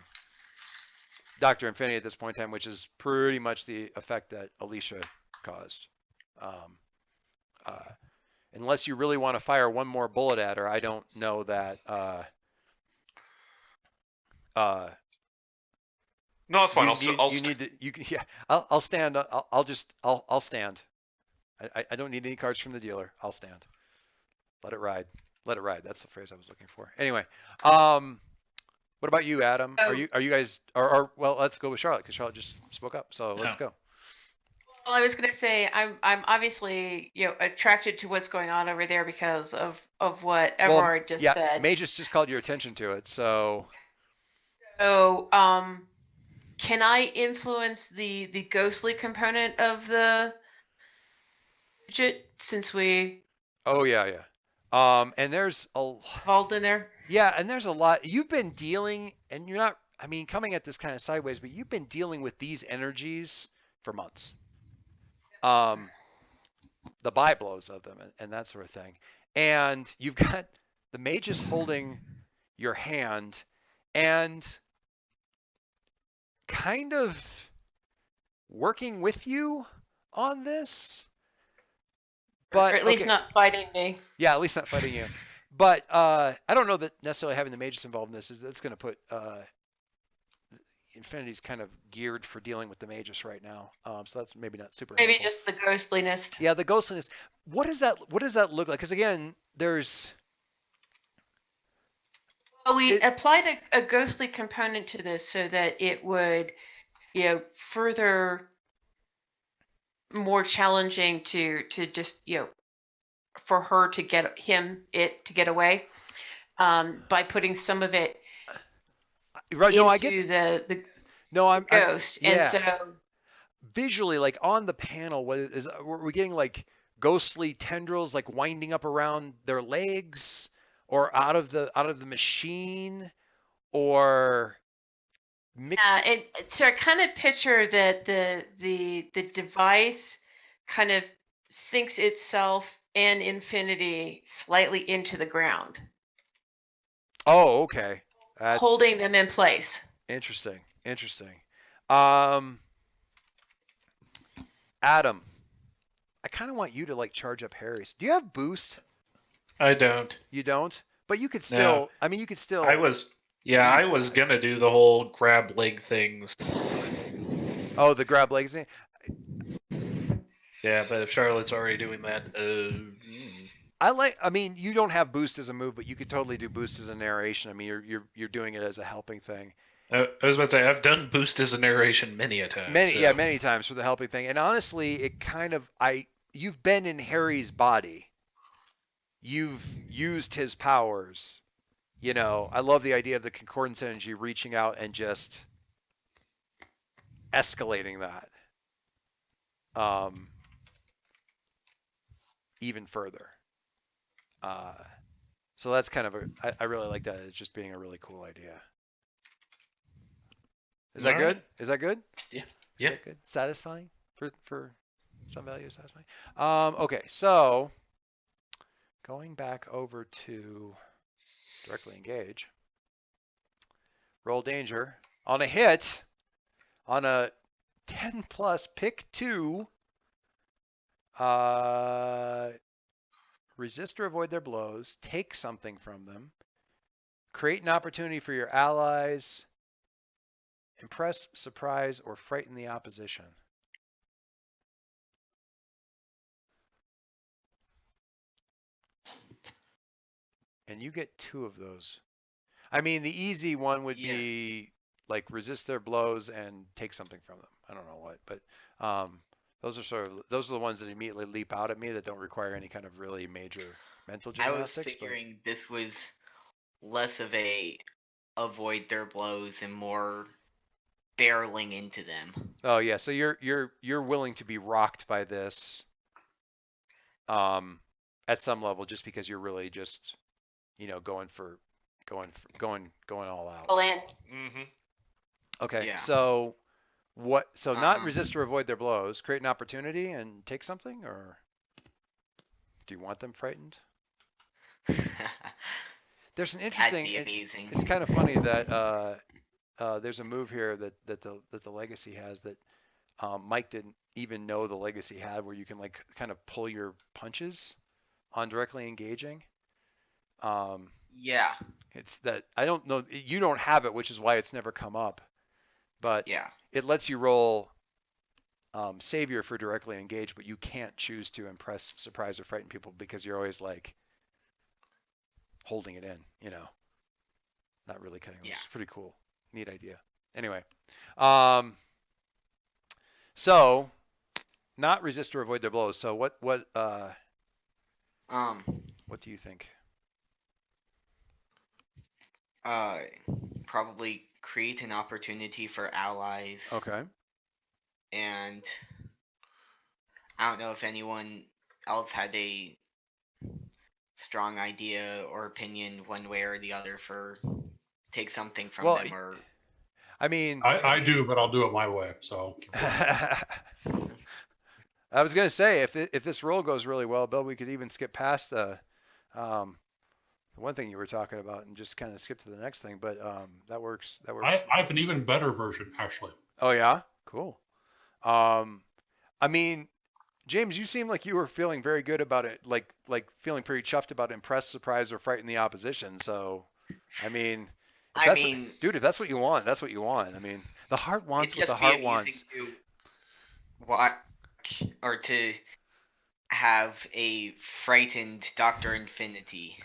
Speaker 2: Dr. Infinity at this point in time, which is pretty much the effect that Alicia caused. Unless you really want to fire one more bullet at her, I don't know that.
Speaker 1: No, it's fine.
Speaker 2: I'll stand. I'll stand. I don't need any cards from the dealer. I'll stand. Let it ride. Let it ride. That's the phrase I was looking for. Anyway, what about you, Adam? Are you guys? Well, let's go with Charlotte, because Charlotte just spoke up. So let's go.
Speaker 3: Well, I was going to say I'm obviously attracted to what's going on over there because of what Everard just said.
Speaker 2: Yeah, Magus just called your attention to it, so.
Speaker 3: So, can I influence the ghostly component of the budget since we?
Speaker 2: Oh yeah. And there's
Speaker 3: involved in there.
Speaker 2: Yeah, and there's a lot. You've been dealing, and you're not. Coming at this kind of sideways, but you've been dealing with these energies for months. The buy blows of them and that sort of thing. And you've got the Magus holding your hand and kind of working with you on this. But,
Speaker 3: or at least not fighting me.
Speaker 2: Yeah, at least not fighting you. But I don't know that necessarily having the Magus involved in this that's going to put Infinity's kind of geared for dealing with the Magus right now, so that's maybe not super.
Speaker 3: Maybe
Speaker 2: helpful.
Speaker 3: Just the ghostliness.
Speaker 2: Yeah, the ghostliness. What does that look like? Because again, there's.
Speaker 3: Well, we applied a ghostly component to this so that it would, further more challenging to just for her to get to get away, by putting some of it.
Speaker 2: Right. No, I get
Speaker 3: the
Speaker 2: I'm
Speaker 3: ghost, and so
Speaker 2: visually, like on the panel, we're getting like ghostly tendrils like winding up around their legs, or out of the machine, or mix.
Speaker 3: So I kind of picture that the device kind of sinks itself and Infinity slightly into the ground.
Speaker 2: Oh, okay.
Speaker 3: Holding them in place.
Speaker 2: Interesting. Adam, I kind of want you to like charge up Harry's. Do you have boost?
Speaker 4: I don't.
Speaker 2: You don't? But you could still.
Speaker 4: No.
Speaker 2: You could still.
Speaker 4: I was gonna do the whole grab leg things.
Speaker 2: Oh, the grab legs thing.
Speaker 4: Yeah, but if Charlotte's already doing that,
Speaker 2: you don't have boost as a move, but you could totally do boost as a narration. You're doing it as a helping thing.
Speaker 4: I was about to say, I've done boost as a narration many a time.
Speaker 2: Many times for the helping thing. And honestly, it kind of, you've been in Harry's body. You've used his powers. I love the idea of the concordance energy reaching out and just escalating that. Even further. So that's kind of I really like that. It's just being a really cool idea. Is that good? Is that good?
Speaker 4: Yeah.
Speaker 2: Is that good? Satisfying? for some values. That's fine. Okay, so going back over to directly engage. Roll danger on a hit on a 10 plus pick 2. Resist or avoid their blows. Take something from them. Create an opportunity for your allies. Impress, surprise, or frighten the opposition. And you get 2 of those. I mean, the easy one would be like resist their blows and take something from them. I don't know what, but those are the ones that immediately leap out at me that don't require any kind of really major mental gymnastics.
Speaker 5: I was figuring this was less of a avoid their blows and more barreling into them.
Speaker 2: Oh yeah, so you're willing to be rocked by this at some level just because you're really just going all out.
Speaker 3: All in.
Speaker 1: Mm-hmm.
Speaker 2: Okay,
Speaker 5: Yeah.
Speaker 2: so what? So not resist or avoid their blows. Create an opportunity and take something, or do you want them frightened? There's an interesting.
Speaker 5: That'd be amazing.
Speaker 2: It's kind of funny that there's a move here that the Legacy has that Mike didn't even know the Legacy had, where you can like kind of pull your punches on directly engaging.
Speaker 5: Yeah.
Speaker 2: It's that I don't know, you don't have it, which is why it's never come up. But
Speaker 5: Yeah.
Speaker 2: it lets you roll Savior for directly engage, but you can't choose to impress, surprise, or frighten people because you're always like holding it in, not really cutting loose.
Speaker 5: Yeah.
Speaker 2: It's pretty cool. Neat idea. Anyway, so not resist or avoid their blows. So what do you think?
Speaker 5: Probably create an opportunity for allies.
Speaker 2: Okay.
Speaker 5: And I don't know if anyone else had a strong idea or opinion one way or the other for take something from them or.
Speaker 2: I mean,
Speaker 6: I do, but I'll do it my way. So.
Speaker 2: I was gonna say if this roll goes really well, Bill, we could even skip past the one thing you were talking about and just kind of skip to the next thing. But that works. That works.
Speaker 6: I have an even better version, actually.
Speaker 2: Oh yeah, cool. I mean, James, you seem like you were feeling very good about it, like feeling pretty chuffed about impress, surprise, or frighten the opposition. So, I mean, dude, if that's what you want, that's what you want. I mean, the heart wants what the heart wants.
Speaker 5: To watch or to have a frightened Dr. Infinity.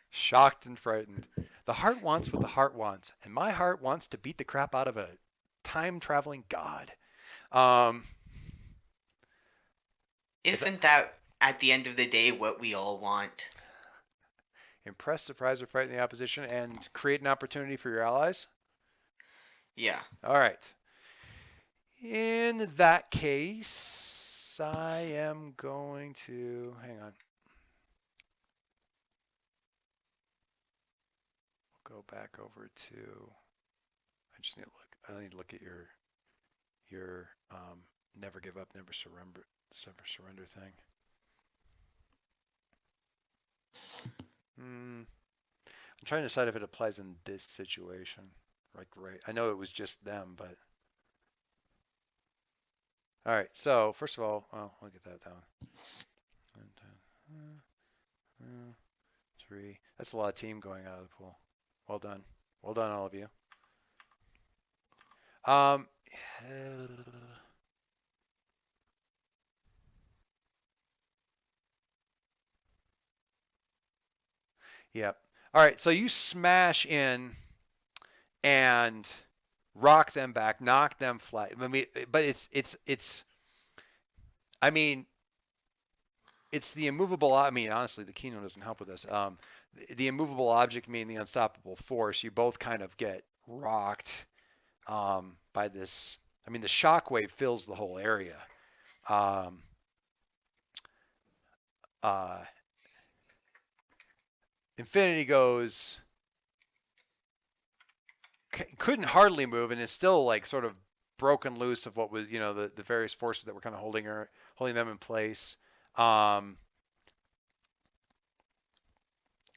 Speaker 2: Shocked and frightened. The heart wants what the heart wants, and my heart wants to beat the crap out of a time-traveling god.
Speaker 5: Isn't that, at the end of the day, what we all want?
Speaker 2: Impress, surprise, or frighten the opposition, and create an opportunity for your allies?
Speaker 5: Yeah.
Speaker 2: All right. In that case, I am going to... Hang on. Go back over to... I need to look at your never give up, never surrender thing. I'm trying to decide if it applies in this situation. Like, right. I know it was just them, but. All right. So first of all, I'll get that down. 3. That's a lot of team going out of the pool. Well done. Well done, all of you. Yep. All right. So you smash in and rock them back, knock them flat. I mean, but it's. I mean, it's the immovable. I mean, honestly, the Keynote doesn't help with this. The immovable object meaning the unstoppable force. You both kind of get rocked by this. I mean, the shockwave fills the whole area. Infinity goes, couldn't hardly move and is still like sort of broken loose of what was, the various forces that were kind of holding them in place.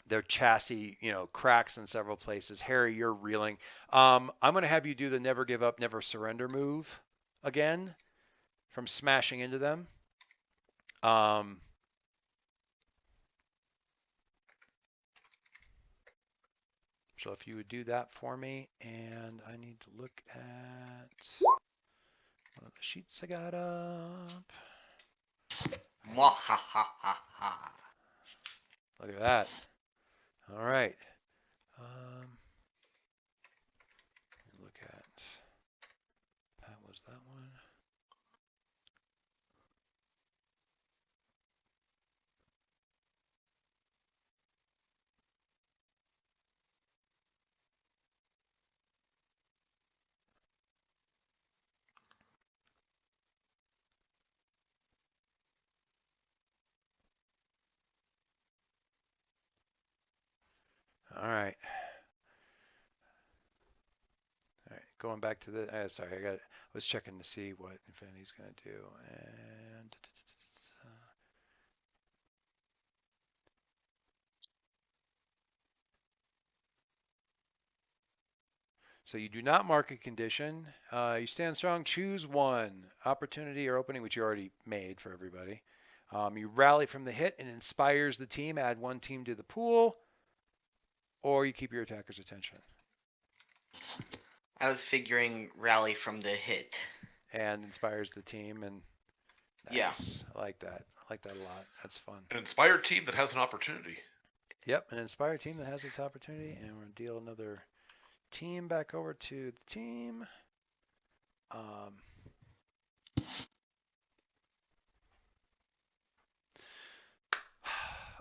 Speaker 2: Their chassis, cracks in several places. Harry, you're reeling. I'm going to have you do the never give up, never surrender move again from smashing into them. So if you would do that for me, and I need to look at one of the sheets I got up.
Speaker 5: Mwahahaha.
Speaker 2: Look at that. All right. Look at that was that one. All right. All right. Going back to the. Sorry, I was checking to see what Infinity's going to do, and. So you do not mark a condition. You stand strong. Choose one opportunity or opening, which you already made for everybody. You rally from the hit and inspires the team. Add one team to the pool, or you keep your attacker's attention.
Speaker 5: I was figuring rally from the hit.
Speaker 2: And inspires the team, and nice. Yeah. I like that. I like that a lot. That's fun.
Speaker 1: An inspired team that has an opportunity.
Speaker 2: Yep, an inspired team that has an opportunity, and we're gonna deal another team back over to the team.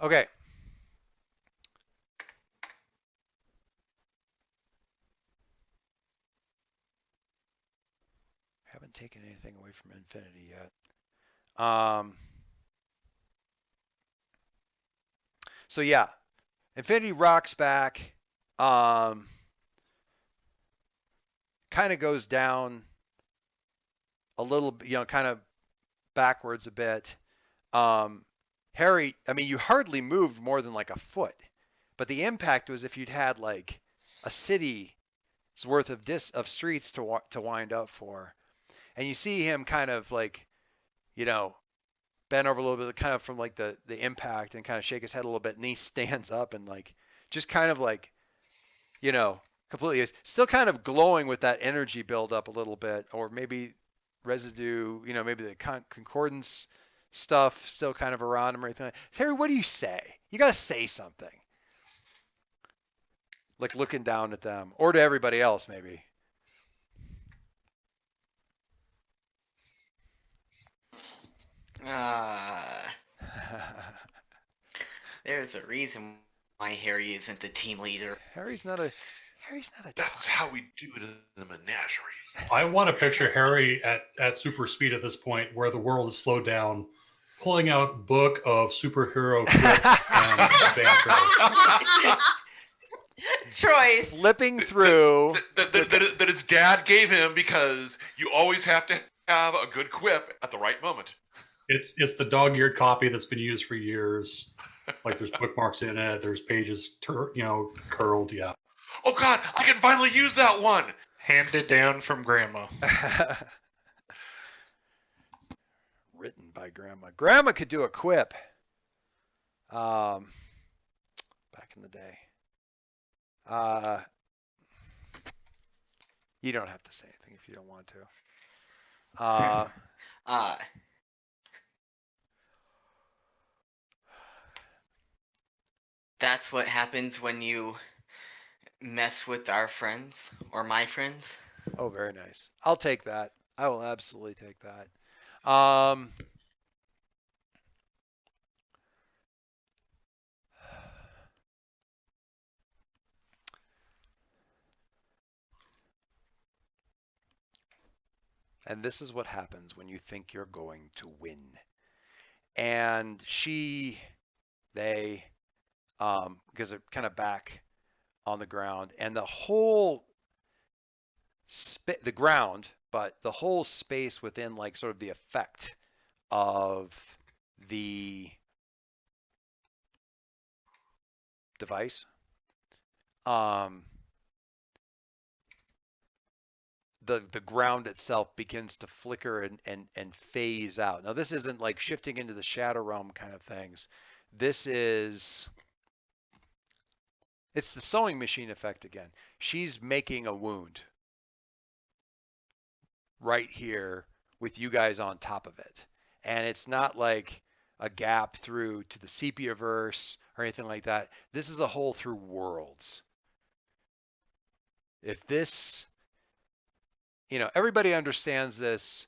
Speaker 2: Okay. Haven't taken anything away from Infinity yet. So yeah, Infinity rocks back. Kind of goes down a little, kind of backwards a bit. Harry, I mean, you hardly moved more than like a foot, but the impact was if you'd had like a city's worth of streets to wind up for. And you see him kind of like, bend over a little bit, kind of from like the impact, and kind of shake his head a little bit, and he stands up and like, just kind of like, completely is still kind of glowing with that energy build up a little bit, or maybe residue, maybe the concordance stuff still kind of around him or anything. Harry, what do you say? You got to say something. Like looking down at them, or to everybody else maybe.
Speaker 5: There's a reason why Harry isn't the team leader.
Speaker 2: Harry's not a
Speaker 1: That's how we do it in the menagerie.
Speaker 6: I want to picture Harry at super speed at this point, where the world is slowed down, pulling out book of superhero clips and banter.
Speaker 3: Troy
Speaker 2: flipping through
Speaker 1: that his dad gave him, because you always have to have a good quip at the right moment.
Speaker 6: It's the dog-eared copy that's been used for years. Like there's bookmarks in it, there's pages curled, yeah.
Speaker 1: Oh God, I can finally use that one.
Speaker 4: Handed down from Grandma.
Speaker 2: Written by Grandma. Grandma could do a quip. Back in the day. You don't have to say anything if you don't want to.
Speaker 5: That's what happens when you mess with our friends, or my friends.
Speaker 2: Oh, very nice. I'll take that. I will absolutely take that. And this is what happens when you think you're going to win. And they, because they're kind of back on the ground, and the whole the ground, but the whole space within like sort of the effect of the device. The ground itself begins to flicker and phase out. Now this isn't like shifting into the shadow realm kind of things. This is, it's the sewing machine effect again. She's making a wound right here with you guys on top of it. And it's not like a gap through to the sepia verse or anything like that. This is a hole through worlds. If this, everybody understands this,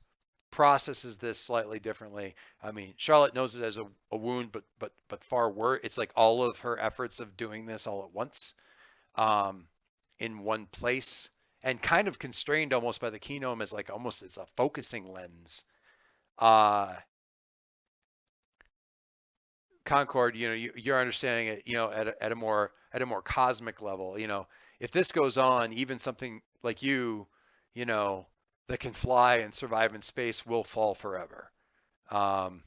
Speaker 2: processes this slightly differently. I mean, Charlotte knows it as a wound, but far worse. It's like all of her efforts of doing this all at once, in one place, and kind of constrained almost by the Kinome as like almost it's a focusing lens. Concord, you're understanding it, at a more cosmic level. If this goes on, even something like you that can fly and survive in space will fall forever. And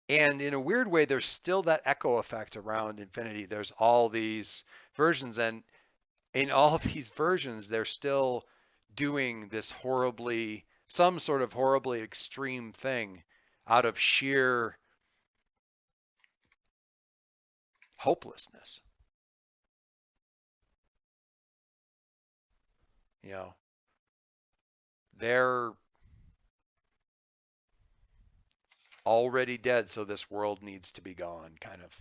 Speaker 2: in a weird way, there's still that echo effect around infinity. There's all these versions, and in all these versions, they're still doing this some sort of horribly extreme thing out of sheer hopelessness. They're already dead, so this world needs to be gone, kind of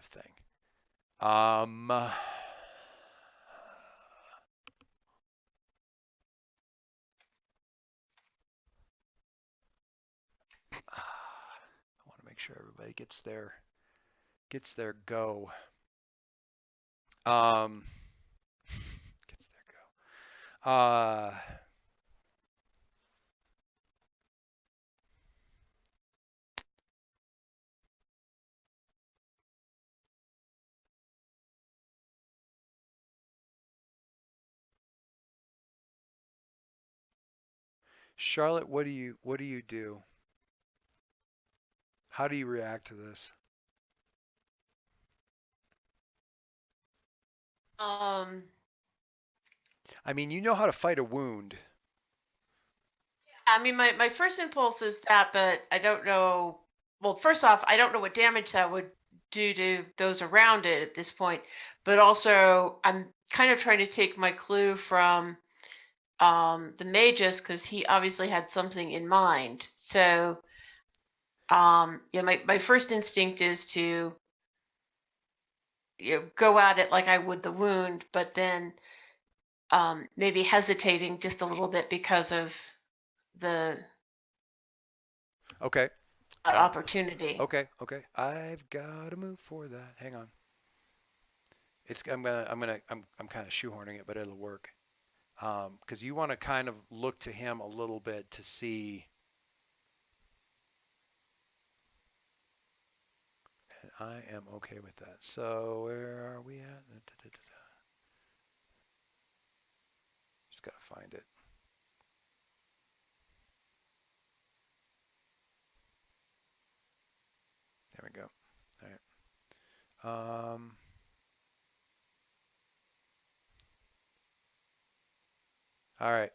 Speaker 2: thing. I want to make sure everybody gets their go. Gets their go. Charlotte, what do you do? How do you react to this? I mean, you know how to fight a wound.
Speaker 3: I mean, my first impulse is that, but I don't know. Well, first off, I don't know what damage that would do to those around it at this point. But also, I'm kind of trying to take my clue from the Magus, because he obviously had something in mind. So, my first instinct is to go at it like I would the wound, but then maybe hesitating just a little bit because of the opportunity.
Speaker 2: Okay. I've got to move for that. Hang on. I'm kind of shoehorning it, but it'll work. Because you want to kind of look to him a little bit to see. And I am okay with that. So where are we at? Just got to find it. There we go. All right. All right.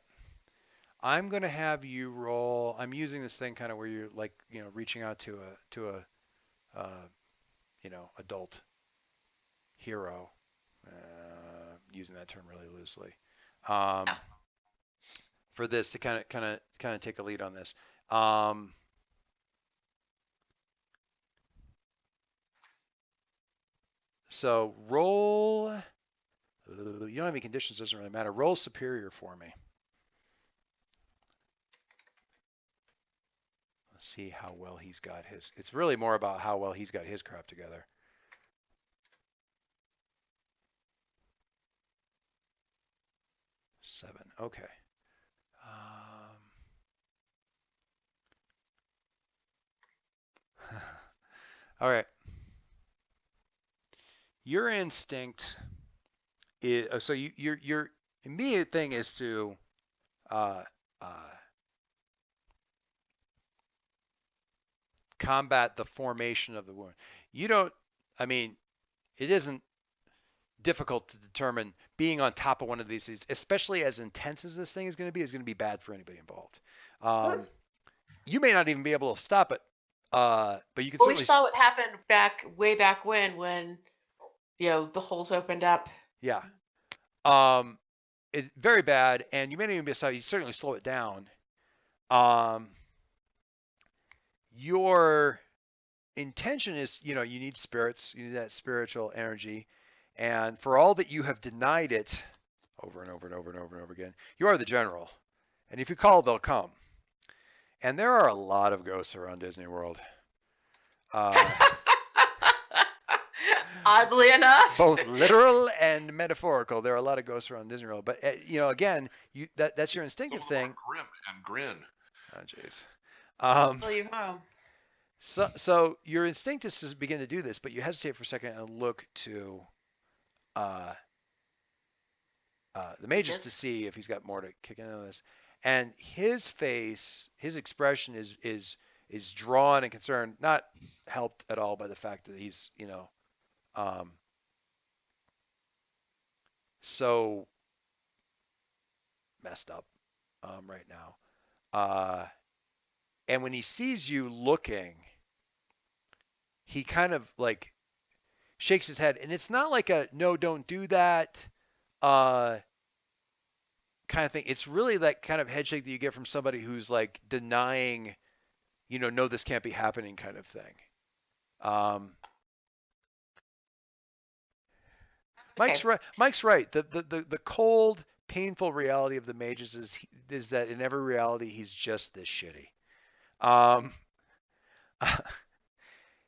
Speaker 2: I'm going to have you roll. I'm using this thing kind of where you're like, reaching out to a adult hero, using that term really loosely. For this to kind of take a lead on this. So roll, you don't have any conditions, doesn't really matter. Roll superior for me. Let's see how well he's got his, it's really more about how well he's got his crap together. Seven, okay. All right. Your instinct is so your immediate thing is to combat the formation of the wound. You don't. I mean, it isn't difficult to determine being on top of one of these, especially as intense as this thing is going to be bad for anybody involved. You may not even be able to stop it, but you can certainly.
Speaker 3: We saw what happened way back when the holes opened up.
Speaker 2: Yeah. It's very bad, and you may not even be able to. You certainly slow it down. Your intention is, you need spirits, you need that spiritual energy. And for all that you have denied it over and over and over and over and over again, you are the general. And if you call, they'll come. And there are a lot of ghosts around Disney World.
Speaker 3: Oddly enough.
Speaker 2: Both literal and metaphorical. There are a lot of ghosts around Disney World. But, again, that's your instinctive thing.
Speaker 1: Grim and grin.
Speaker 2: Oh, jeez.
Speaker 3: Leave home.
Speaker 2: So your instinct is to begin to do this, but you hesitate for a second and look to the Magus to see if he's got more to kick into this. And his face, his expression is drawn and concerned, not helped at all by the fact that he's, so messed up right now. And when he sees you looking, he kind of like shakes his head, and it's not like a no, don't do that kind of thing. It's really that kind of head shake that you get from somebody who's like denying, no, this can't be happening kind of thing. Mike's right. Mike's right. The cold, painful reality of the Magus is that in every reality he's just this shitty.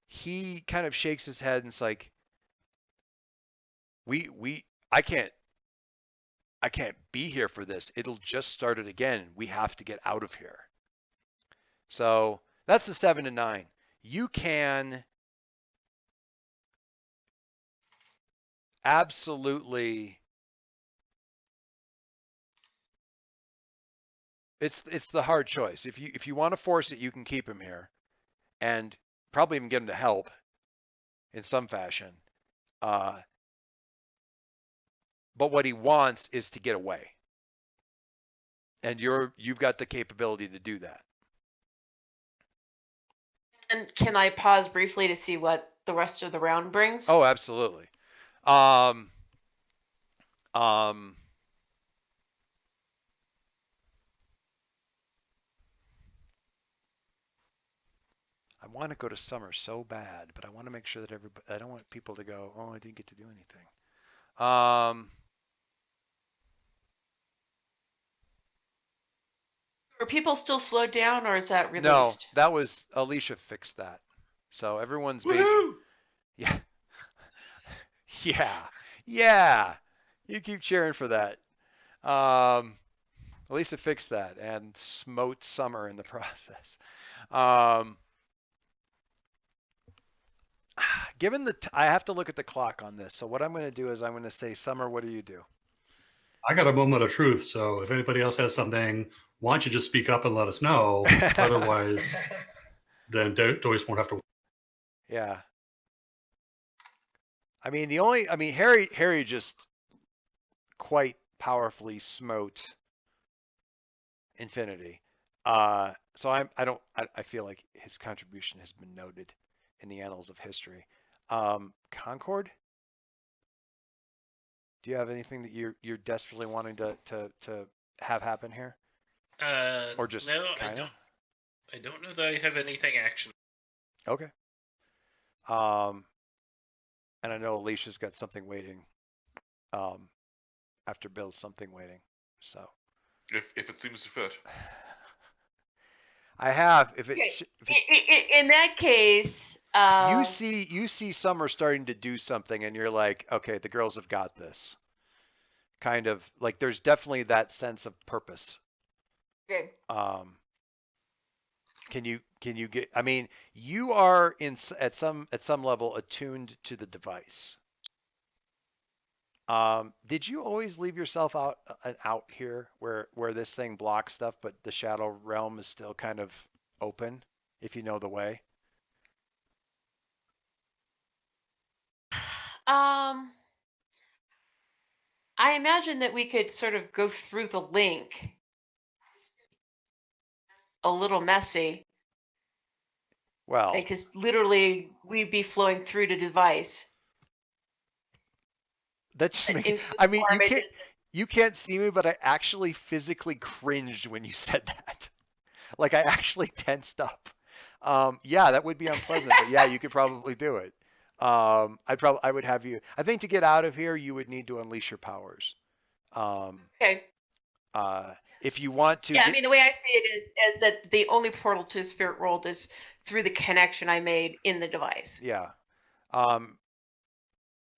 Speaker 2: He kind of shakes his head and it's like, I can't be here for this. It'll just start it again. We have to get out of here. So that's the 7 and 9. You can absolutely. It's the hard choice. If you want to force it, you can keep him here, and probably even get him to help in some fashion. But what he wants is to get away, and you've got the capability to do that.
Speaker 3: And can I pause briefly to see what the rest of the round brings?
Speaker 2: Oh, absolutely. I want to go to summer so bad, but I want to make sure that I don't want people to go, oh, I didn't get to do anything. Are
Speaker 3: people still slowed down, or is that released?
Speaker 2: No, that was Alicia fixed that. So everyone's basically, yeah, yeah. You keep cheering for that. Alicia fixed that and smote summer in the process. Given I have to look at the clock on this. So what I'm going to do is I'm going to say, Summer, what do you do?
Speaker 6: I got a moment of truth. So if anybody else has something, why don't you just speak up and let us know? Otherwise, then Doris won't have to.
Speaker 2: Yeah. I mean, Harry just quite powerfully smote Infinity. So I feel like his contribution has been noted in the annals of history. Concord, do you have anything that you're desperately wanting to have happen here? Or just
Speaker 4: no,
Speaker 2: kind of?
Speaker 4: I don't know that I have anything action.
Speaker 2: Okay. And I know Alicia's got something waiting. After Bill's something waiting. So.
Speaker 1: If it seems to fit.
Speaker 2: I have.
Speaker 3: In that case,
Speaker 2: you see Summer starting to do something, and you're like, okay, the girls have got this. Kind of like there's definitely that sense of purpose.
Speaker 3: Good.
Speaker 2: Can you get? I mean, you are at some level attuned to the device. Did you always leave yourself out here where this thing blocks stuff, but the shadow realm is still kind of open if you know the way?
Speaker 3: I imagine that we could sort of go through the link. A little messy.
Speaker 2: Well,
Speaker 3: because literally we'd be flowing through the device.
Speaker 2: That's I mean, you can't see me, but I actually physically cringed when you said that. Like I actually tensed up. Yeah, that would be unpleasant, but yeah, you could probably do it. I would have you. I think to get out of here, you would need to unleash your powers.
Speaker 3: Okay.
Speaker 2: If you want to.
Speaker 3: Yeah, I mean, the way I see it is that the only portal to the spirit world is through the connection I made in the device.
Speaker 2: Yeah.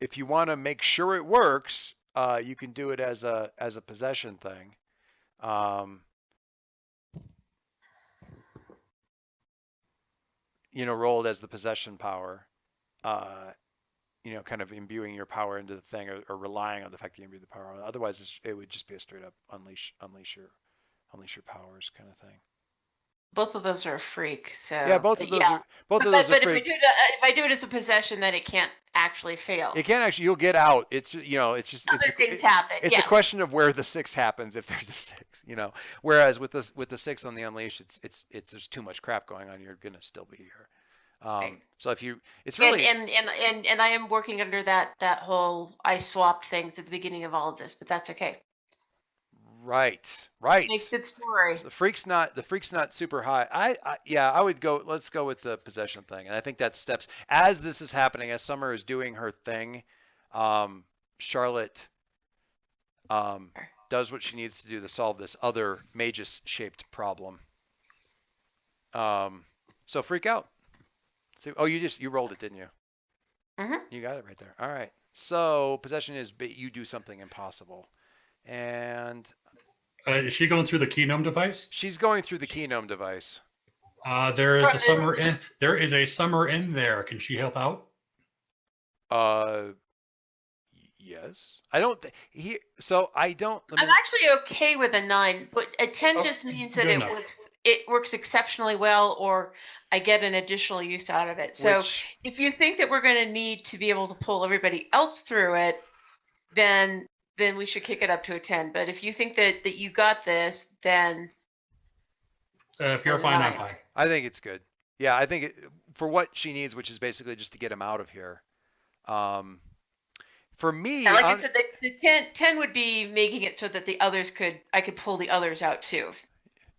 Speaker 2: If you want to make sure it works, you can do it as a possession thing. Roll it as the possession power. Kind of imbuing your power into the thing, or relying on the fact that you imbue the power. Otherwise, it would just be a straight up unleash your powers kind of thing.
Speaker 3: Both of those are a freak. So
Speaker 2: yeah, both of those are freak.
Speaker 3: But if I do it as a possession, then it can't actually fail.
Speaker 2: It can't actually. You'll get out. It's it's just
Speaker 3: other things happen.
Speaker 2: It's a question of where the 6 happens if there's a 6. Whereas with the 6 on the unleash, it's there's too much crap going on. You're gonna still be here.
Speaker 3: Right.
Speaker 2: So it's really
Speaker 3: and I am working under that whole I swapped things at the beginning of all of this, but that's okay.
Speaker 2: Right.
Speaker 3: Makes good story.
Speaker 2: So the freak's not super high. I would go. Let's go with the possession thing, and I think that steps as this is happening, as Summer is doing her thing. Charlotte does what she needs to do to solve this other Magus-shaped problem. So freak out. So, you rolled it, didn't you?
Speaker 3: Mm-hmm.
Speaker 2: You got it right there. All right. So possession is you do something impossible, and
Speaker 6: is she going through the Keenome device?
Speaker 2: She's going through the Keenome device.
Speaker 6: There is a Summer in. There is a Summer in there. Can she help out?
Speaker 2: Yes. I don't. I don't.
Speaker 3: I'm actually okay with a 9, but a 10 just means that it works exceptionally well, or I get an additional use out of it. So if you think that we're going to need to be able to pull everybody else through it, then we should kick it up to a 10. But if you think that you got this, then
Speaker 6: if you're fine, I'm fine.
Speaker 2: I think it's good. Yeah, I think for what she needs, which is basically just to get him out of here. For me,
Speaker 3: like I said, the 10 would be making it so that I could pull the others out too.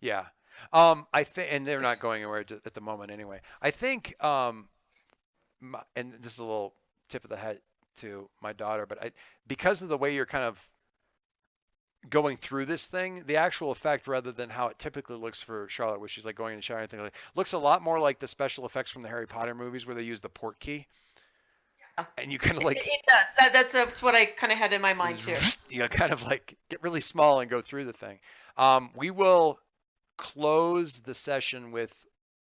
Speaker 2: Yeah. I think, and they're not going anywhere at the moment anyway. I think, and this is a little tip of the hat to my daughter, but because of the way you're kind of going through this thing, the actual effect, rather than how it typically looks for Charlotte, where she's like going in the shower and things looks a lot more like the special effects from the Harry Potter movies where they use the port key. And you kind of like
Speaker 3: it does. That's what I kind of had in my mind too.
Speaker 2: You kind of like get really small and go through the thing. We will close the session with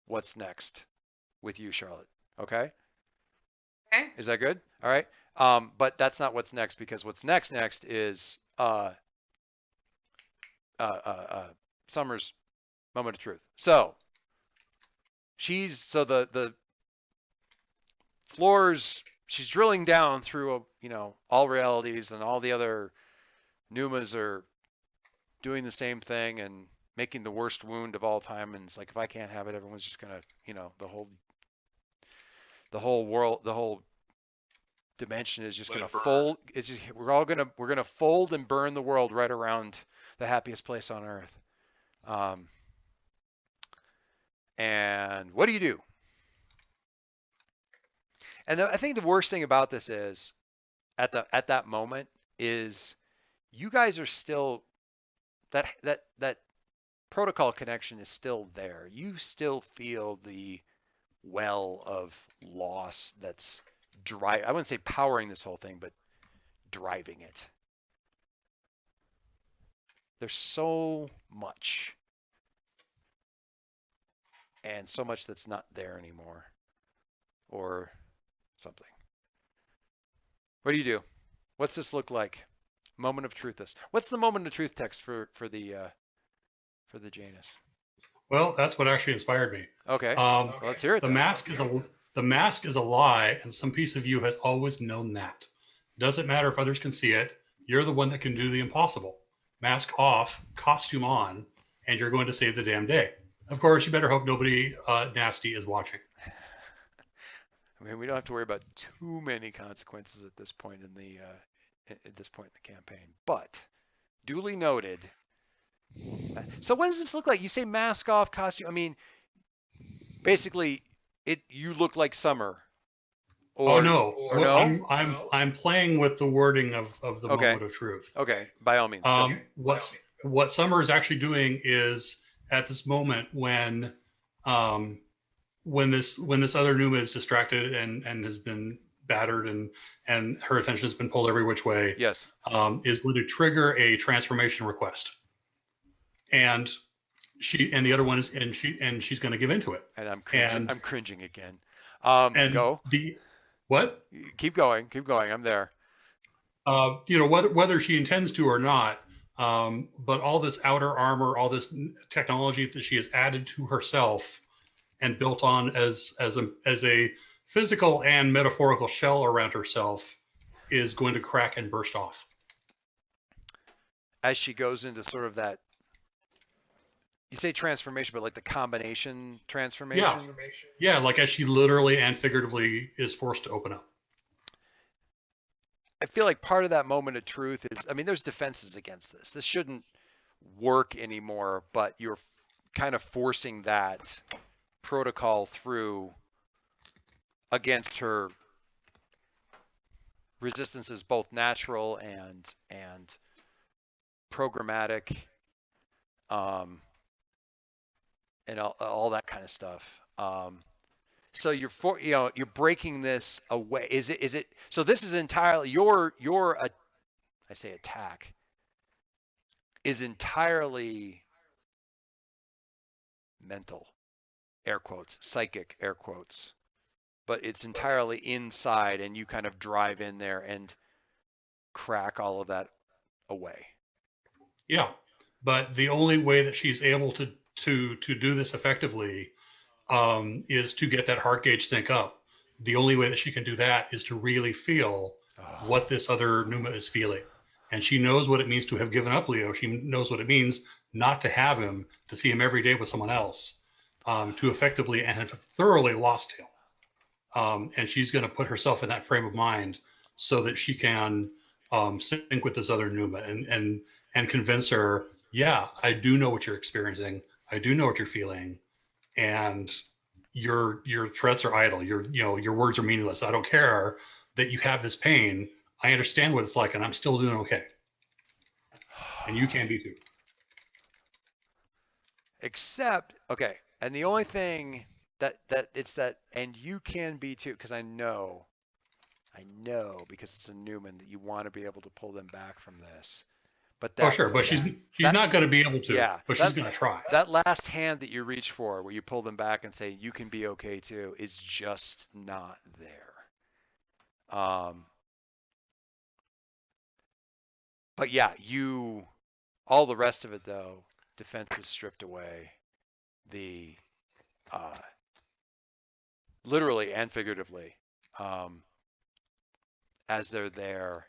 Speaker 2: what's next with you, Charlotte. Okay.
Speaker 3: Okay.
Speaker 2: Is that good? All right. But that's not what's next, because what's next is Summer's moment of truth. So the floors. She's drilling down through, all realities, and all the other Numas are doing the same thing and making the worst wound of all time. And it's like, if I can't have it, everyone's just gonna, the whole world, the whole dimension is just gonna fold. We're gonna fold and burn the world right around the happiest place on earth. And what do you do? And I think the worst thing about this is, at that moment, is you guys are still that protocol connection is still there. You still feel the well of loss that's I wouldn't say powering this whole thing, but driving it. There's so much, and so much that's not there anymore, or something. What do you do? What's this look like? Moment of truth. What's the moment of truth text for the Janus?
Speaker 6: Well, that's what actually inspired me.
Speaker 2: Okay. Well, let's hear it.
Speaker 6: The mask is a lie, and some piece of you has always known that. Doesn't matter if others can see it. You're the one that can do the impossible. Mask off, costume on, and you're going to save the damn day. Of course, you better hope nobody nasty is watching.
Speaker 2: I mean, we don't have to worry about too many consequences at this point in the campaign, but duly noted. So what does this look like? You say mask off, costume. I mean, basically, you look like Summer.
Speaker 6: Or no. I'm playing with the wording of the moment of truth.
Speaker 2: Okay, by all means.
Speaker 6: What Summer is actually doing is at this moment when this other Numa is distracted and has been battered and her attention has been pulled every which way.
Speaker 2: Yes.
Speaker 6: Is going to trigger a transformation request. And the other one is she's going to give into it.
Speaker 2: And I'm cringing again. Go.
Speaker 6: What?
Speaker 2: Keep going. I'm there.
Speaker 6: Whether she intends to or not, but all this outer armor, all this technology that she has added to herself and built on as a physical and metaphorical shell around herself is going to crack and burst off.
Speaker 2: As she goes into sort of that, you say transformation, but like the combination transformation?
Speaker 6: Yeah, like as she literally and figuratively is forced to open up.
Speaker 2: I feel like part of that moment of truth is, I mean, there's defenses against this. This shouldn't work anymore, but you're kind of forcing that protocol through against her resistance is both natural and programmatic, and all that kind of stuff. So you're breaking this away. Is it? So this is entirely I say attack is entirely mental, air quotes, psychic, air quotes, but it's entirely inside, and you kind of drive in there and crack all of that away.
Speaker 6: Yeah, but the only way that she's able to do this effectively is to get that heart gauge sync up. The only way that she can do that is to really feel what this other Numa is feeling. And she knows what it means to have given up Leo. She knows what it means not to have him, to see him every day with someone else, to effectively and have thoroughly lost him. And she's going to put herself in that frame of mind so that she can sync with this other Numa and convince her, yeah, I do know what you're experiencing. I do know what you're feeling, and your threats are idle. Your words are meaningless. I don't care that you have this pain. I understand what it's like, and I'm still doing okay. And you can be too.
Speaker 2: Except, okay, and the only thing that it's that, and you can be too, because I know, because it's a Newman, that you want to be able to pull them back from this. But
Speaker 6: but she's not going to be able to. Yeah, but she's going to try.
Speaker 2: That last hand that you reach for, where you pull them back and say you can be okay too, is just not there. But yeah, all the rest of it though, defense is stripped away. The literally and figuratively, as they're there.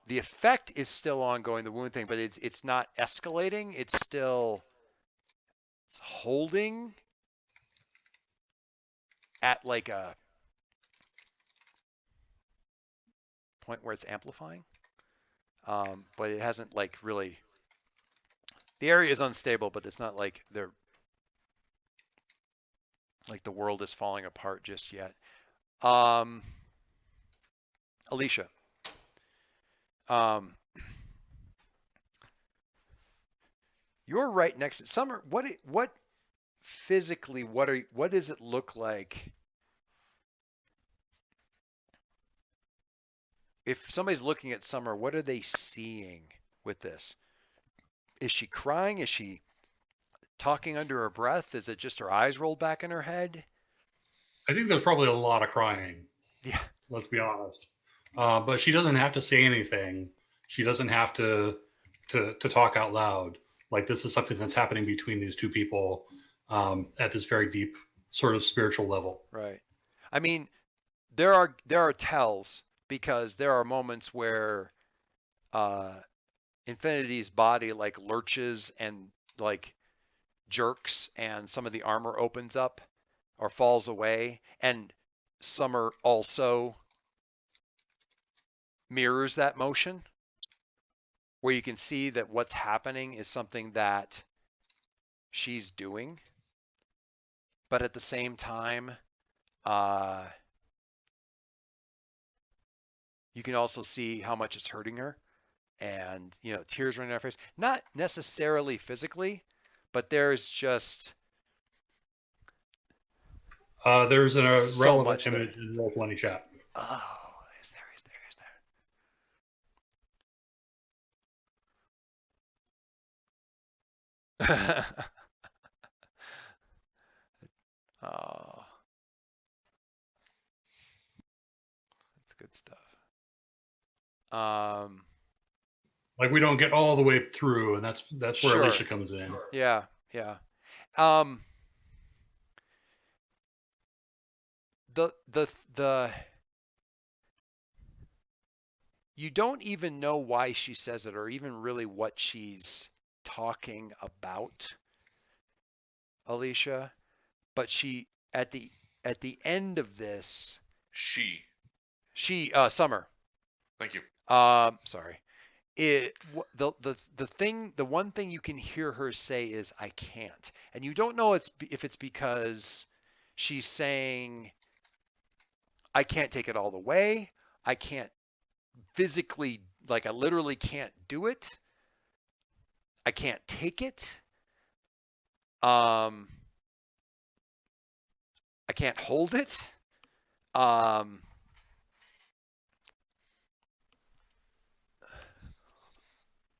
Speaker 2: The effect is still ongoing, the wound thing, but it's not escalating. It's holding at like a point where it's amplifying. But it hasn't like really, the area is unstable, but it's not like the world is falling apart just yet. Alicia. You're right next to Summer. What physically, what does it look like if somebody's looking at Summer? What are they seeing with this? Is she crying? Is she talking under her breath? Is it just her eyes rolled back in her head?
Speaker 6: I think there's probably a lot of crying.
Speaker 2: Yeah.
Speaker 6: Let's be honest. but she doesn't have to say anything. She doesn't have to talk out loud. Like, this is something that's happening between these two people at this very deep sort of spiritual level.
Speaker 2: Right. I mean, there are tells, because there are moments where Infinity's body like lurches and like jerks, and some of the armor opens up or falls away, and Summer also mirrors that motion, where you can see that what's happening is something that she's doing, but at the same time, you can also see how much it's hurting her, and tears running down her face. Not necessarily physically, but there's just
Speaker 6: there's a
Speaker 2: so
Speaker 6: relevant image in Roll20 chat.
Speaker 2: Oh, is there? Oh, that's good stuff.
Speaker 6: Like, we don't get all the way through, and that's where
Speaker 2: Sure.
Speaker 6: Alicia comes in.
Speaker 2: Yeah. The you don't even know why she says it, or even really what she's talking about, Alicia, but she at the end of this, she Summer.
Speaker 1: Thank you.
Speaker 2: Sorry. The one thing you can hear her say is, "I can't," and you don't know if it's because she's saying, "I can't take it all the way. I can't physically, like, I literally can't do it. I can't take it. I can't hold it."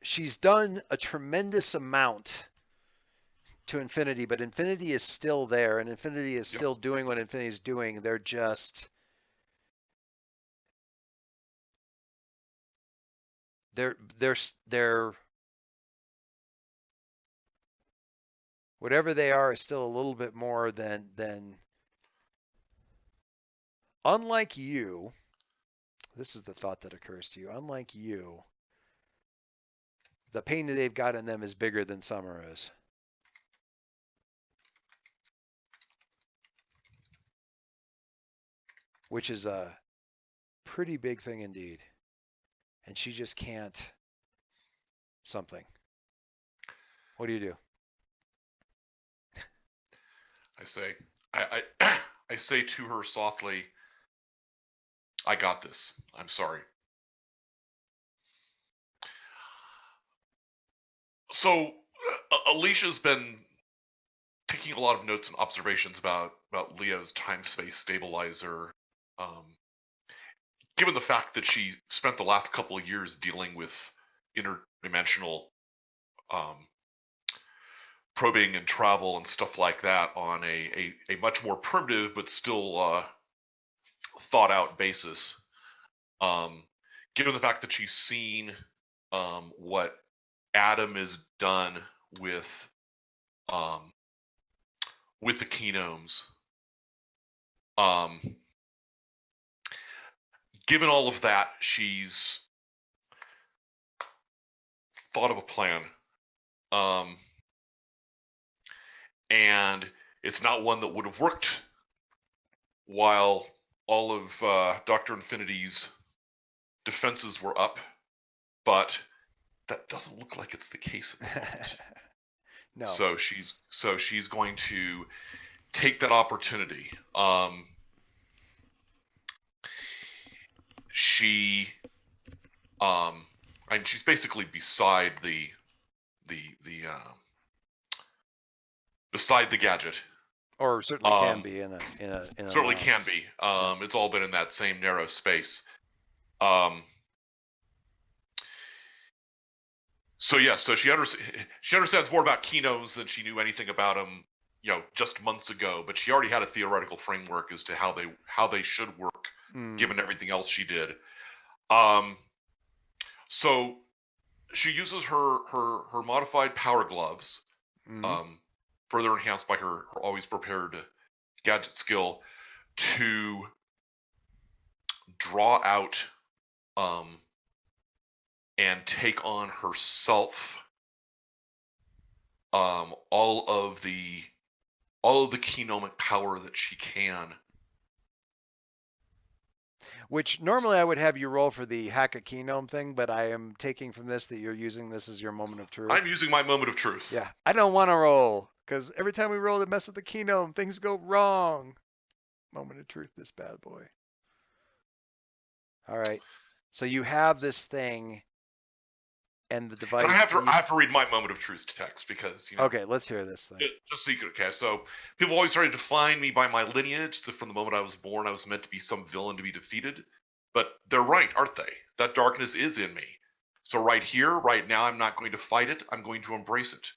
Speaker 2: She's done a tremendous amount to Infinity, but Infinity is still there, and Infinity is still doing what Infinity is doing. They're just they're whatever they are is still a little bit more than unlike you. This is the thought that occurs to you. Unlike you, the pain that they've got in them is bigger than Summer is. Which is a pretty big thing indeed. And she just can't something. What do you do?
Speaker 1: I say to her softly, "I got this. I'm sorry." So Alicia's been taking a lot of notes and observations about Leo's time-space stabilizer. Given the fact that she spent the last couple of years dealing with interdimensional probing and travel and stuff like that on a much more primitive but still thought out basis, given the fact that she's seen what Adam has done with the Kenomes, given all of that, she's thought of a plan. And it's not one that would have worked while all of Dr. Infinity's defenses were up, but that doesn't look like it's the case at the moment.
Speaker 2: No.
Speaker 1: So she's going to take that opportunity. She's basically beside the gadget.
Speaker 2: Or certainly can be in a
Speaker 1: certainly can be. It's all been in that same narrow space. So she understands more about Kenomes than she knew anything about them, just months ago. But she already had a theoretical framework as to how they should work, given everything else she did. So she uses her modified power gloves, further enhanced by her always prepared gadget skill, to draw out and take on herself all of the keynomic power that she can.
Speaker 2: Which normally I would have you roll for the hack a keynome thing, but I am taking from this that you're using this as your moment of truth.
Speaker 1: I'm using my moment of truth.
Speaker 2: Yeah, I don't want to roll because every time we roll to mess with the keynome, things go wrong. Moment of truth, this bad boy. All right, so you have this thing, and the device.
Speaker 1: And I have to read my moment of truth text because
Speaker 2: Okay, let's hear this thing.
Speaker 1: Just so you could. Okay, so people always try to define me by my lineage. So from the moment I was born, I was meant to be some villain to be defeated. But they're right, aren't they? That darkness is in me. So right here, right now, I'm not going to fight it. I'm going to embrace it.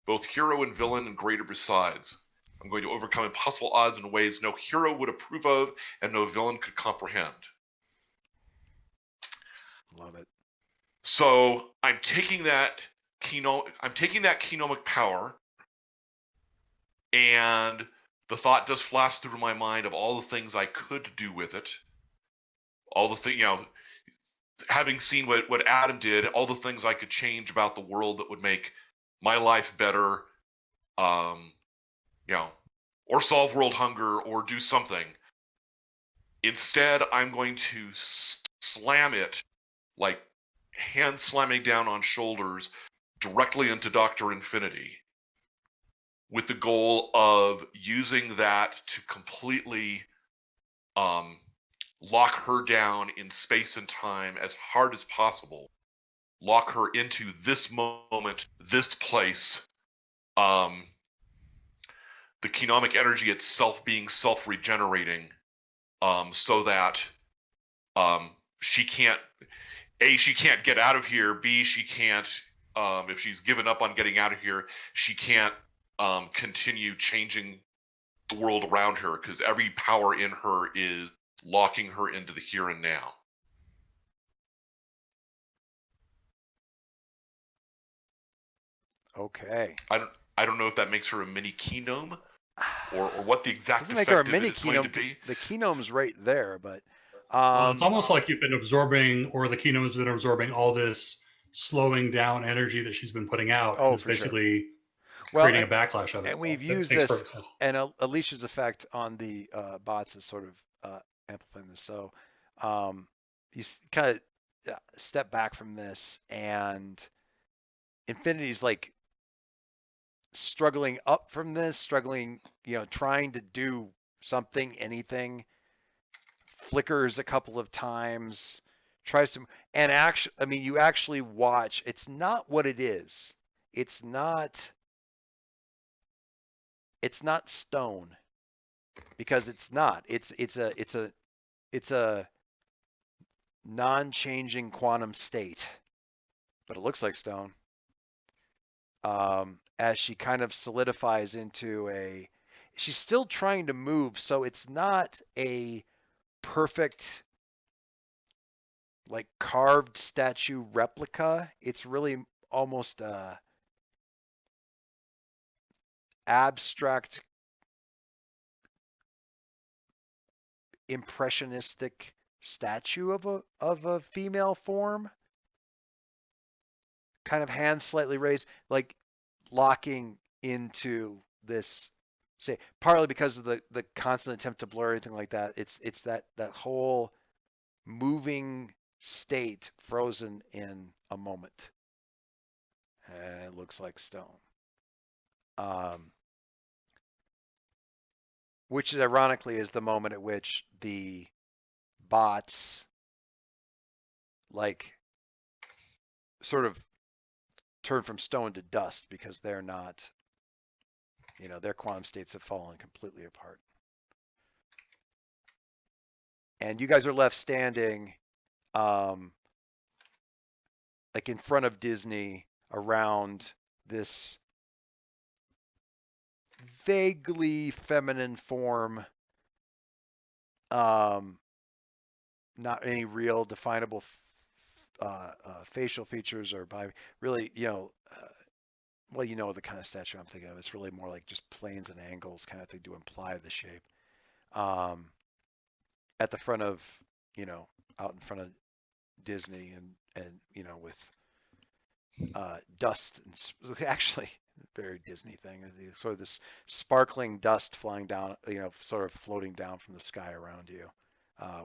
Speaker 1: Both hero and villain, and greater besides. I'm going to overcome impossible odds in ways no hero would approve of and no villain could comprehend.
Speaker 2: Love it.
Speaker 1: So I'm taking that keynomic power, and the thought does flash through my mind of all the things I could do with it. All the things, having seen what Adam did, all the things I could change about the world that would make my life better, or solve world hunger or do something. Instead, I'm going to slam it, like hand slamming down on shoulders, directly into Dr. Infinity, with the goal of using that to completely lock her down in space and time as hard as possible. Lock her into this moment, this place. The keynomic energy itself being self-regenerating, so that she can't get out of here. B, she can't, if she's given up on getting out of here, she can't continue changing the world around her, because every power in her is locking her into the here and now.
Speaker 2: Okay.
Speaker 1: I don't know if that makes her a mini keynome, or what the exact
Speaker 2: doesn't make her a
Speaker 1: effect of
Speaker 2: mini
Speaker 1: it is going to
Speaker 2: keynome.
Speaker 1: be.
Speaker 2: The keynome's right there, but
Speaker 6: it's almost like you've been absorbing, or the keynome's been absorbing all this slowing down energy that she's been putting out.
Speaker 2: Oh,
Speaker 6: and it's
Speaker 2: for
Speaker 6: basically
Speaker 2: sure.
Speaker 6: creating a backlash of it.
Speaker 2: And we've used this, and Alicia's effect on the bots is sort of amplifying this. So you kind of step back from this, and Infinity's like struggling up from this, struggling, trying to do something, anything, flickers a couple of times, tries to, and actually, I mean, you actually watch, it's not what it is. It's not stone, because it's not. It's a non-changing quantum state, but it looks like stone. As she kind of solidifies into she's still trying to move, so it's not a perfect, like, carved statue replica. It's really almost abstract, impressionistic statue of a female form, kind of hands slightly raised, like locking into this, say, partly because of the constant attempt to blur anything like that. It's that whole moving state frozen in a moment. And it looks like stone. Which ironically is the moment at which the bots, like, sort of turn from stone to dust, because they're not, their quantum states have fallen completely apart. And you guys are left standing, like, in front of Disney, around this vaguely feminine form, not any real definable facial features or by really, well, you know the kind of statue I'm thinking of. It's really more like just planes and angles kind of thing to imply the shape. At the front of, out in front of Disney and with dust and actually very Disney thing, sort of this sparkling dust flying down, sort of floating down from the sky around you,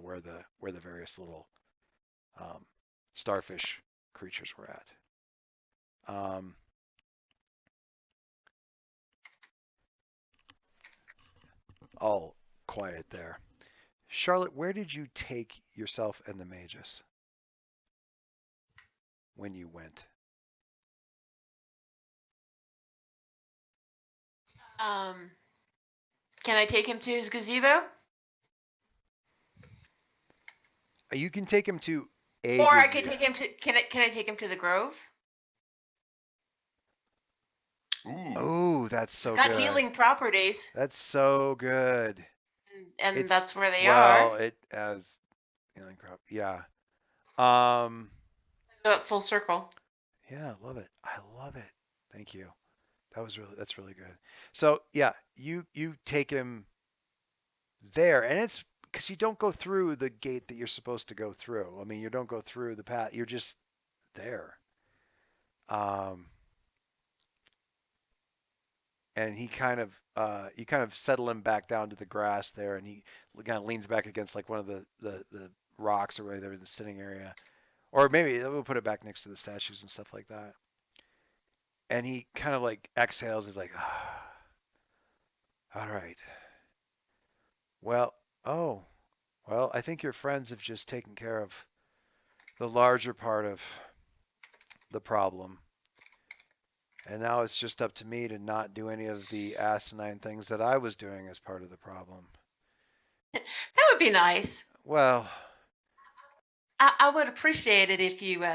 Speaker 2: where the various little starfish creatures were at. All quiet there. Charlotte, where did you take yourself and the Magus when you went?
Speaker 3: Can I take him to his gazebo?
Speaker 2: You can take him to a
Speaker 3: Or
Speaker 2: gazebo.
Speaker 3: I could take him to. Can I take him to the Grove?
Speaker 1: Ooh.
Speaker 2: Oh, that's so
Speaker 3: Got
Speaker 2: good.
Speaker 3: healing properties,
Speaker 2: That's so good.
Speaker 3: and that's where they
Speaker 2: well,
Speaker 3: are.
Speaker 2: it has healing crop. Yeah.
Speaker 3: Go up full circle.
Speaker 2: Yeah, I love it. I love it. Thank you. That's really good. So yeah, you take him there, and it's because you don't go through the gate that you're supposed to go through. I mean, you don't go through the path. You're just there. And he kind of you kind of settle him back down to the grass there, and he kind of leans back against like one of the rocks or whatever in the sitting area, or maybe we'll put it back next to the statues and stuff like that. And he kind of like exhales. He's like, all right. Well, I think your friends have just taken care of the larger part of the problem. And now it's just up to me to not do any of the asinine things that I was doing as part of the problem.
Speaker 3: That would be nice.
Speaker 2: Well,
Speaker 3: I would appreciate it if you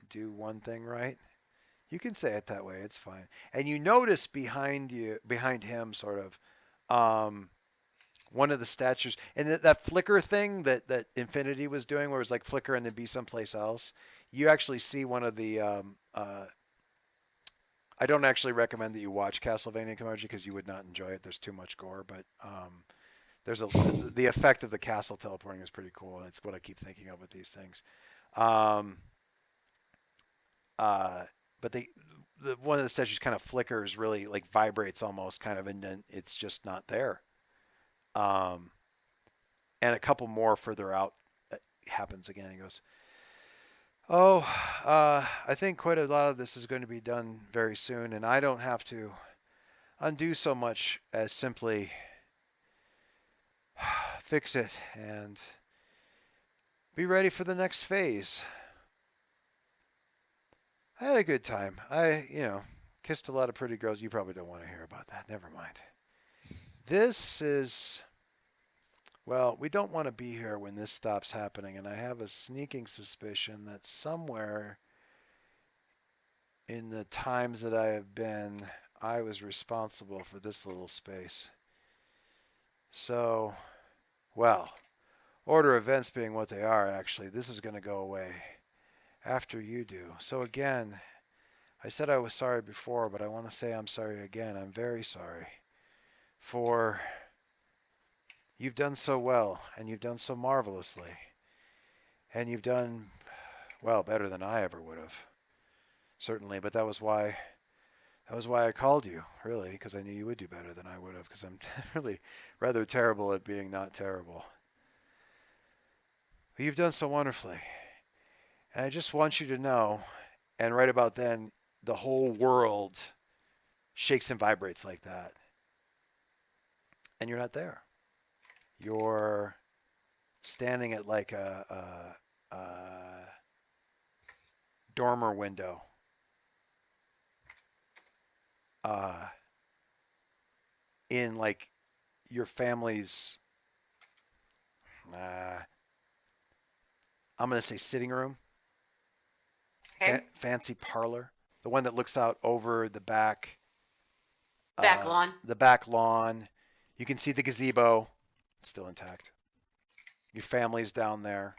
Speaker 2: do one thing right. You can say it that way. It's fine. And you notice behind him, sort of, one of the statues, and that flicker thing that Infinity was doing, where it was like flicker and then be someplace else. You actually see one of the. I don't actually recommend that you watch Castlevania Komoji because you would not enjoy it. There's too much gore, but there's the effect of the castle teleporting is pretty cool, and it's what I keep thinking of with these things. But the one of the statues kind of flickers, really like vibrates almost, kind of, and then it's just not there. And a couple more further out, it happens again. He goes, I think quite a lot of this is going to be done very soon, and I don't have to undo so much as simply fix it and be ready for the next phase. I had a good time. I kissed a lot of pretty girls. You probably don't want to hear about that. Never mind. This is, well, we don't want to be here when this stops happening, and I have a sneaking suspicion that somewhere in the times that I have been, I was responsible for this little space. So, well, order of events being what they are, actually, this is going to go away after you do. So again, I said I was sorry before, but I want to say I'm sorry again. I'm very sorry for you've done so well, and you've done so marvelously, and you've done, well, better than I ever would have, certainly. But that was why I called you, really, because I knew you would do better than I would have, because I'm really rather terrible at being not terrible. But you've done so wonderfully. And I just want you to know, and right about then, the whole world shakes and vibrates like that. And you're not there. You're standing at like a dormer window. In like your family's, I'm going to say sitting room.
Speaker 3: Okay.
Speaker 2: Fancy parlor, the one that looks out over the back
Speaker 3: lawn.
Speaker 2: The back lawn. You can see the gazebo, it's still intact. Your family's down there.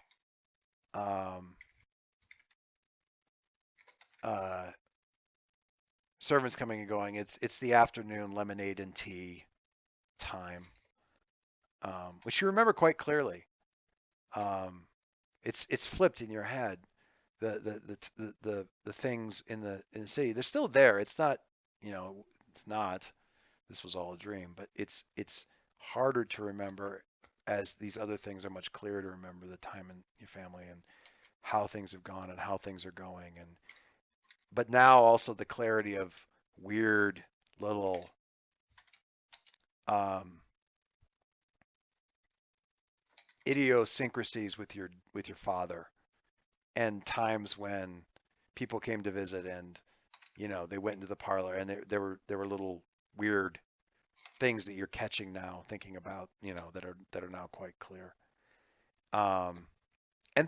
Speaker 2: Servants coming and going. It's the afternoon lemonade and tea time, which you remember quite clearly. It's flipped in your head. The things in the city, they're still there. It's not, it's not. This was all a dream, but it's harder to remember, as these other things are much clearer to remember, the time in your family and how things have gone and how things are going. But now also the clarity of weird little idiosyncrasies with your father, and times when people came to visit and they went into the parlor, and there were little weird things that you're catching now, thinking about, that are now quite clear. And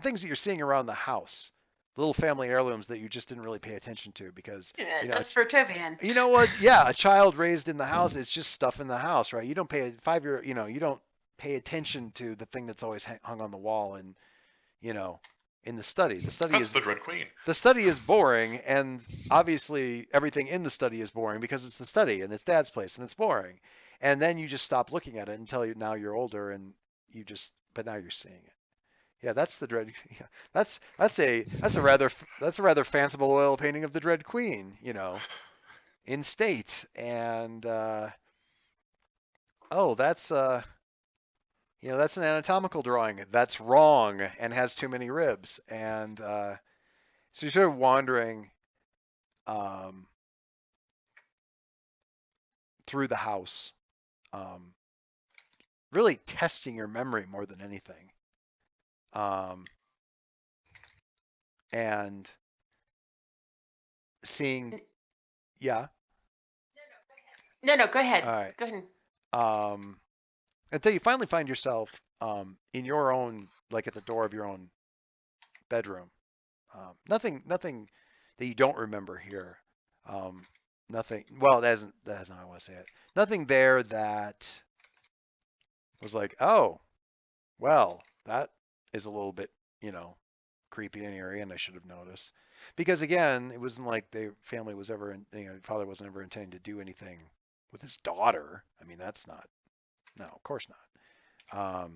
Speaker 2: things that you're seeing around the house, little family heirlooms that you just didn't really pay attention to because
Speaker 3: that's for Tovan.
Speaker 2: You know what? Yeah, a child raised in the house, it's just stuff in the house, right? You don't pay you don't pay attention to the thing that's always hung on the wall and in the study. The study
Speaker 1: That's
Speaker 2: is
Speaker 1: the Dread Queen.
Speaker 2: The study is boring, and obviously everything in the study is boring because it's the study and it's Dad's place and it's boring. And then you just stop looking at it until now you're older and but now you're seeing it. Yeah, that's the Dread. Yeah, that's a rather fanciful oil painting of the Dread Queen, in state. And that's that's an anatomical drawing. That's wrong and has too many ribs. And so you're sort of wandering through the house, really testing your memory more than anything. And seeing, yeah.
Speaker 3: No, go ahead.
Speaker 2: All right.
Speaker 3: Go ahead.
Speaker 2: Until you finally find yourself in your own, like at the door of your own bedroom. Nothing that you don't remember here. Nothing. Well, that's not how I want to say it. Nothing there that was like, oh, well, that is a little bit, creepy and eerie, and I should have noticed. Because again, it wasn't like the family was ever, father wasn't ever intending to do anything with his daughter. I mean, that's not. No, of course not.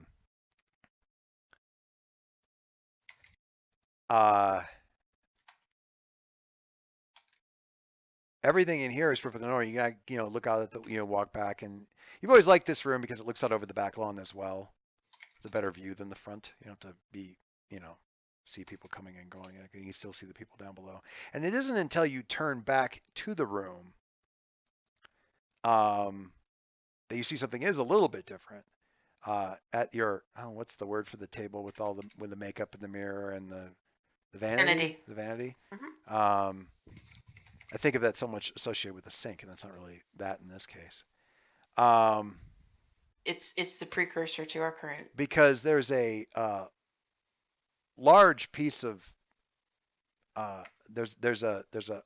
Speaker 2: Everything in here is perfectly normal. You got, look out at the, walk back, and you've always liked this room because it looks out over the back lawn as well. It's a better view than the front. You don't have to be, see people coming and going. You can still see the people down below. And it isn't until you turn back to the room that you see something is a little bit different. At your, what's the word for the table with the makeup in the mirror and the vanity? The vanity.
Speaker 3: Mm-hmm.
Speaker 2: I think of that so much associated with the sink, and that's not really that in this case.
Speaker 3: It's the precursor to our current.
Speaker 2: Because there's a large piece of there's a there's a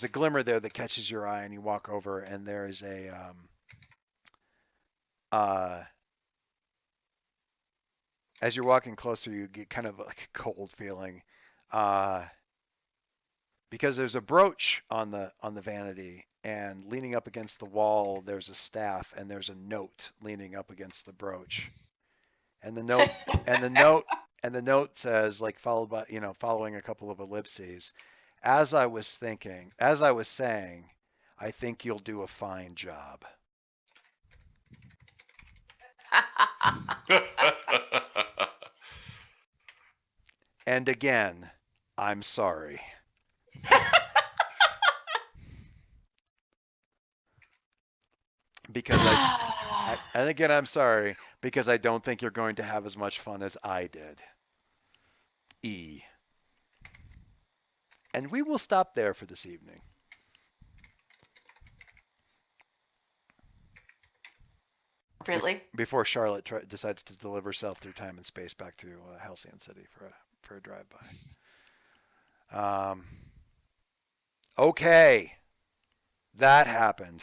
Speaker 2: glimmer there that catches your eye, and you walk over, and there is a as you're walking closer, you get kind of like a cold feeling, because there's a brooch on the vanity, and leaning up against the wall, there's a staff, and there's a note leaning up against the brooch, and the note says, like, following a couple of ellipses, as I was saying, I think you'll do a fine job. And again, I'm sorry. Because and again, I'm sorry, because I don't think you're going to have as much fun as I did. E. And we will stop there for this evening.
Speaker 3: Really?
Speaker 2: Before Charlotte decides to deliver herself through time and space back to Halcyon City for a drive-by. Okay. That happened.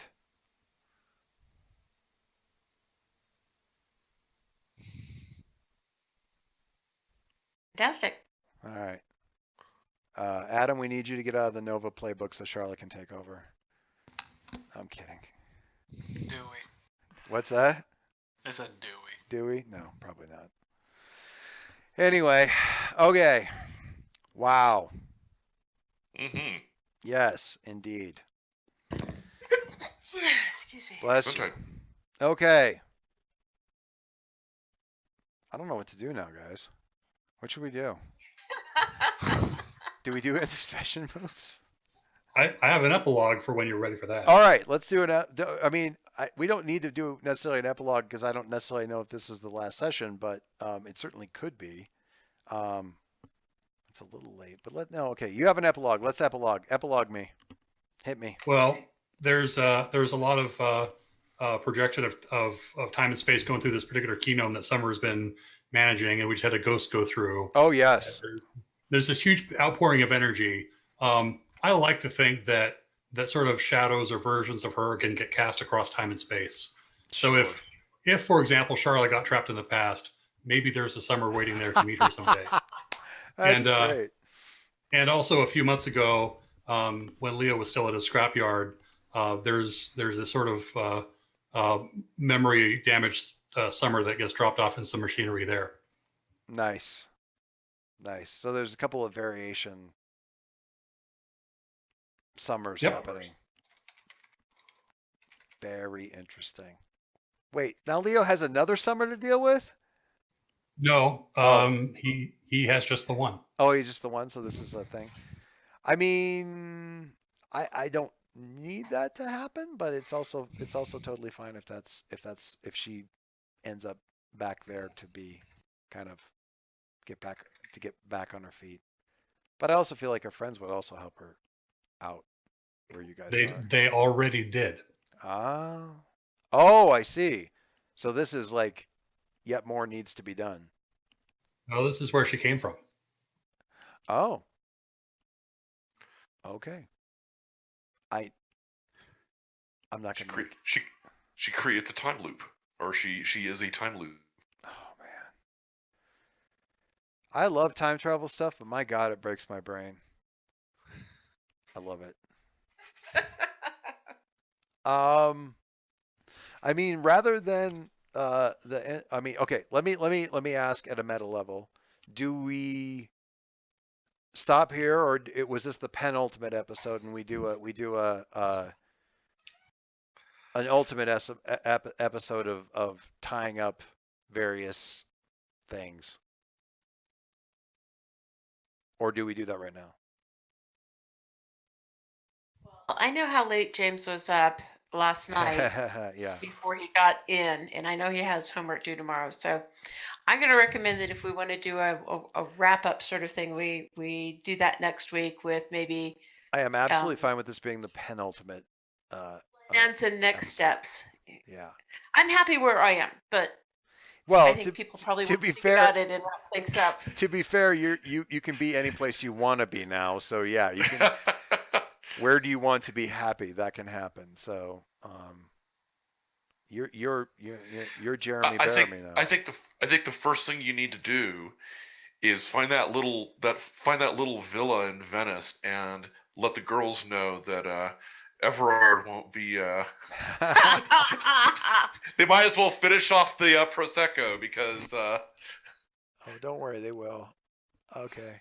Speaker 3: Fantastic.
Speaker 2: All right. Adam, we need you to get out of the Nova playbook so Charlotte can take over. I'm kidding.
Speaker 7: Dewey.
Speaker 2: What's that?
Speaker 7: I said Dewey.
Speaker 2: Dewey? No, probably not. Anyway, okay. Wow.
Speaker 1: Mm-hmm.
Speaker 2: Yes, indeed.
Speaker 3: Excuse me.
Speaker 2: Bless you.
Speaker 1: Sometimes.
Speaker 2: Okay. I don't know what to do now, guys. What should we do? Do we do intercession moves?
Speaker 6: I have an epilogue for when you're ready for that.
Speaker 2: All right, let's do it. I mean, we don't need to do necessarily an epilogue because I don't necessarily know if this is the last session, but it certainly could be. It's a little late, but okay. You have an epilogue. Let's epilogue. Epilogue me. Hit me.
Speaker 6: Well, there's a lot of projection of time and space going through this particular Keynome that Summer's been managing, and we just had a ghost go through.
Speaker 2: Oh yes.
Speaker 6: There's this huge outpouring of energy. I like to think that sort of shadows or versions of her can get cast across time and space. So
Speaker 2: Sure.
Speaker 6: if for example Charlotte got trapped in the past, maybe there's a Summer waiting there to meet her someday.
Speaker 2: That's great.
Speaker 6: And also a few months ago, when Leo was still at his scrapyard, there's this sort of memory damaged Summer that gets dropped off in some machinery there.
Speaker 2: Nice. So there's a couple of variation summers
Speaker 6: Yep.
Speaker 2: happening. Very interesting. Wait, now Leo has another summer to deal with?
Speaker 6: No,
Speaker 2: Oh.
Speaker 6: he has just the one.
Speaker 2: Oh, he's just the one, so this is a thing. I mean, I don't need that to happen, but it's also totally fine if she ends up back there to be kind of get back on her feet. But I also feel like her friends would also help her out where you guys are.
Speaker 6: They already did.
Speaker 2: Oh, I see. So this is like yet more needs to be done.
Speaker 6: No, this is where she came from.
Speaker 2: Oh. Okay. I'm not gonna.
Speaker 1: She creates a time loop, or she is a time loop.
Speaker 2: Oh man. I love time travel stuff, but my God, it breaks my brain. I love it. I mean, rather than okay, let me ask at a meta level. Do we stop here, or was this the penultimate episode, and we do an ultimate episode of tying up various things? Or do we do that right now?
Speaker 3: Well, I know how late James was up last night
Speaker 2: Yeah.
Speaker 3: before he got in, and I know he has homework due tomorrow. So I'm going to recommend that if we want to do a wrap up sort of thing, we do that next week with maybe
Speaker 2: I am absolutely fine with this being the penultimate.
Speaker 3: plans and next steps.
Speaker 2: Yeah.
Speaker 3: I'm happy where I am, but
Speaker 2: Well,
Speaker 3: I think people probably
Speaker 2: to
Speaker 3: will
Speaker 2: be
Speaker 3: think
Speaker 2: fair-
Speaker 3: about it and wrap things up.
Speaker 2: to be fair, you can be any place you want to be now. So yeah, you can. Where do you want to be happy? That can happen. So you're Jeremy Bearimy now.
Speaker 1: I think the first thing you need to do is find that little villa in Venice and let the girls know that Everard won't be. They might as well finish off the prosecco because.
Speaker 2: Oh, don't worry, they will. Okay,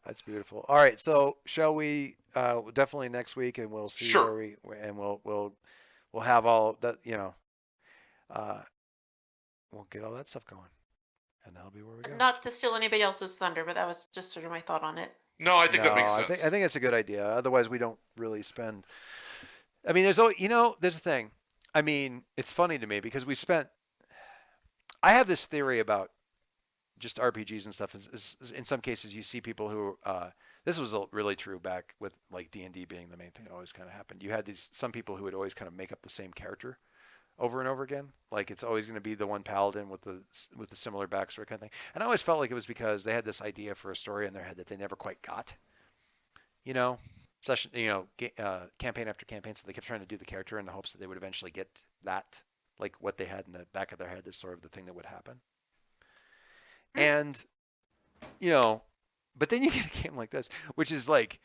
Speaker 2: that's beautiful. All right, so shall we? Definitely next week, and we'll see
Speaker 1: Sure.
Speaker 2: where we'll have all that. We'll get all that stuff going, and that'll be where we go.
Speaker 3: Not to steal anybody else's thunder, but that was just sort of my thought on it.
Speaker 1: No, I think that makes
Speaker 2: No,
Speaker 1: sense.
Speaker 2: I think it's a good idea. Otherwise, we don't really spend. I mean, there's the thing. I mean, it's funny to me because I have this theory about just RPGs and stuff. Is in some cases you see people who this was really true back with like D&D being the main thing that always kind of happened. You had some people who would always kind of make up the same character over and over again. Like it's always going to be the one paladin with the similar backstory kind of thing. And I always felt like it was because they had this idea for a story in their head that they never quite got. Campaign after campaign. So they kept trying to do the character in the hopes that they would eventually get that, like what they had in the back of their head is sort of the thing that would happen. And but then you get a game like this, which is like,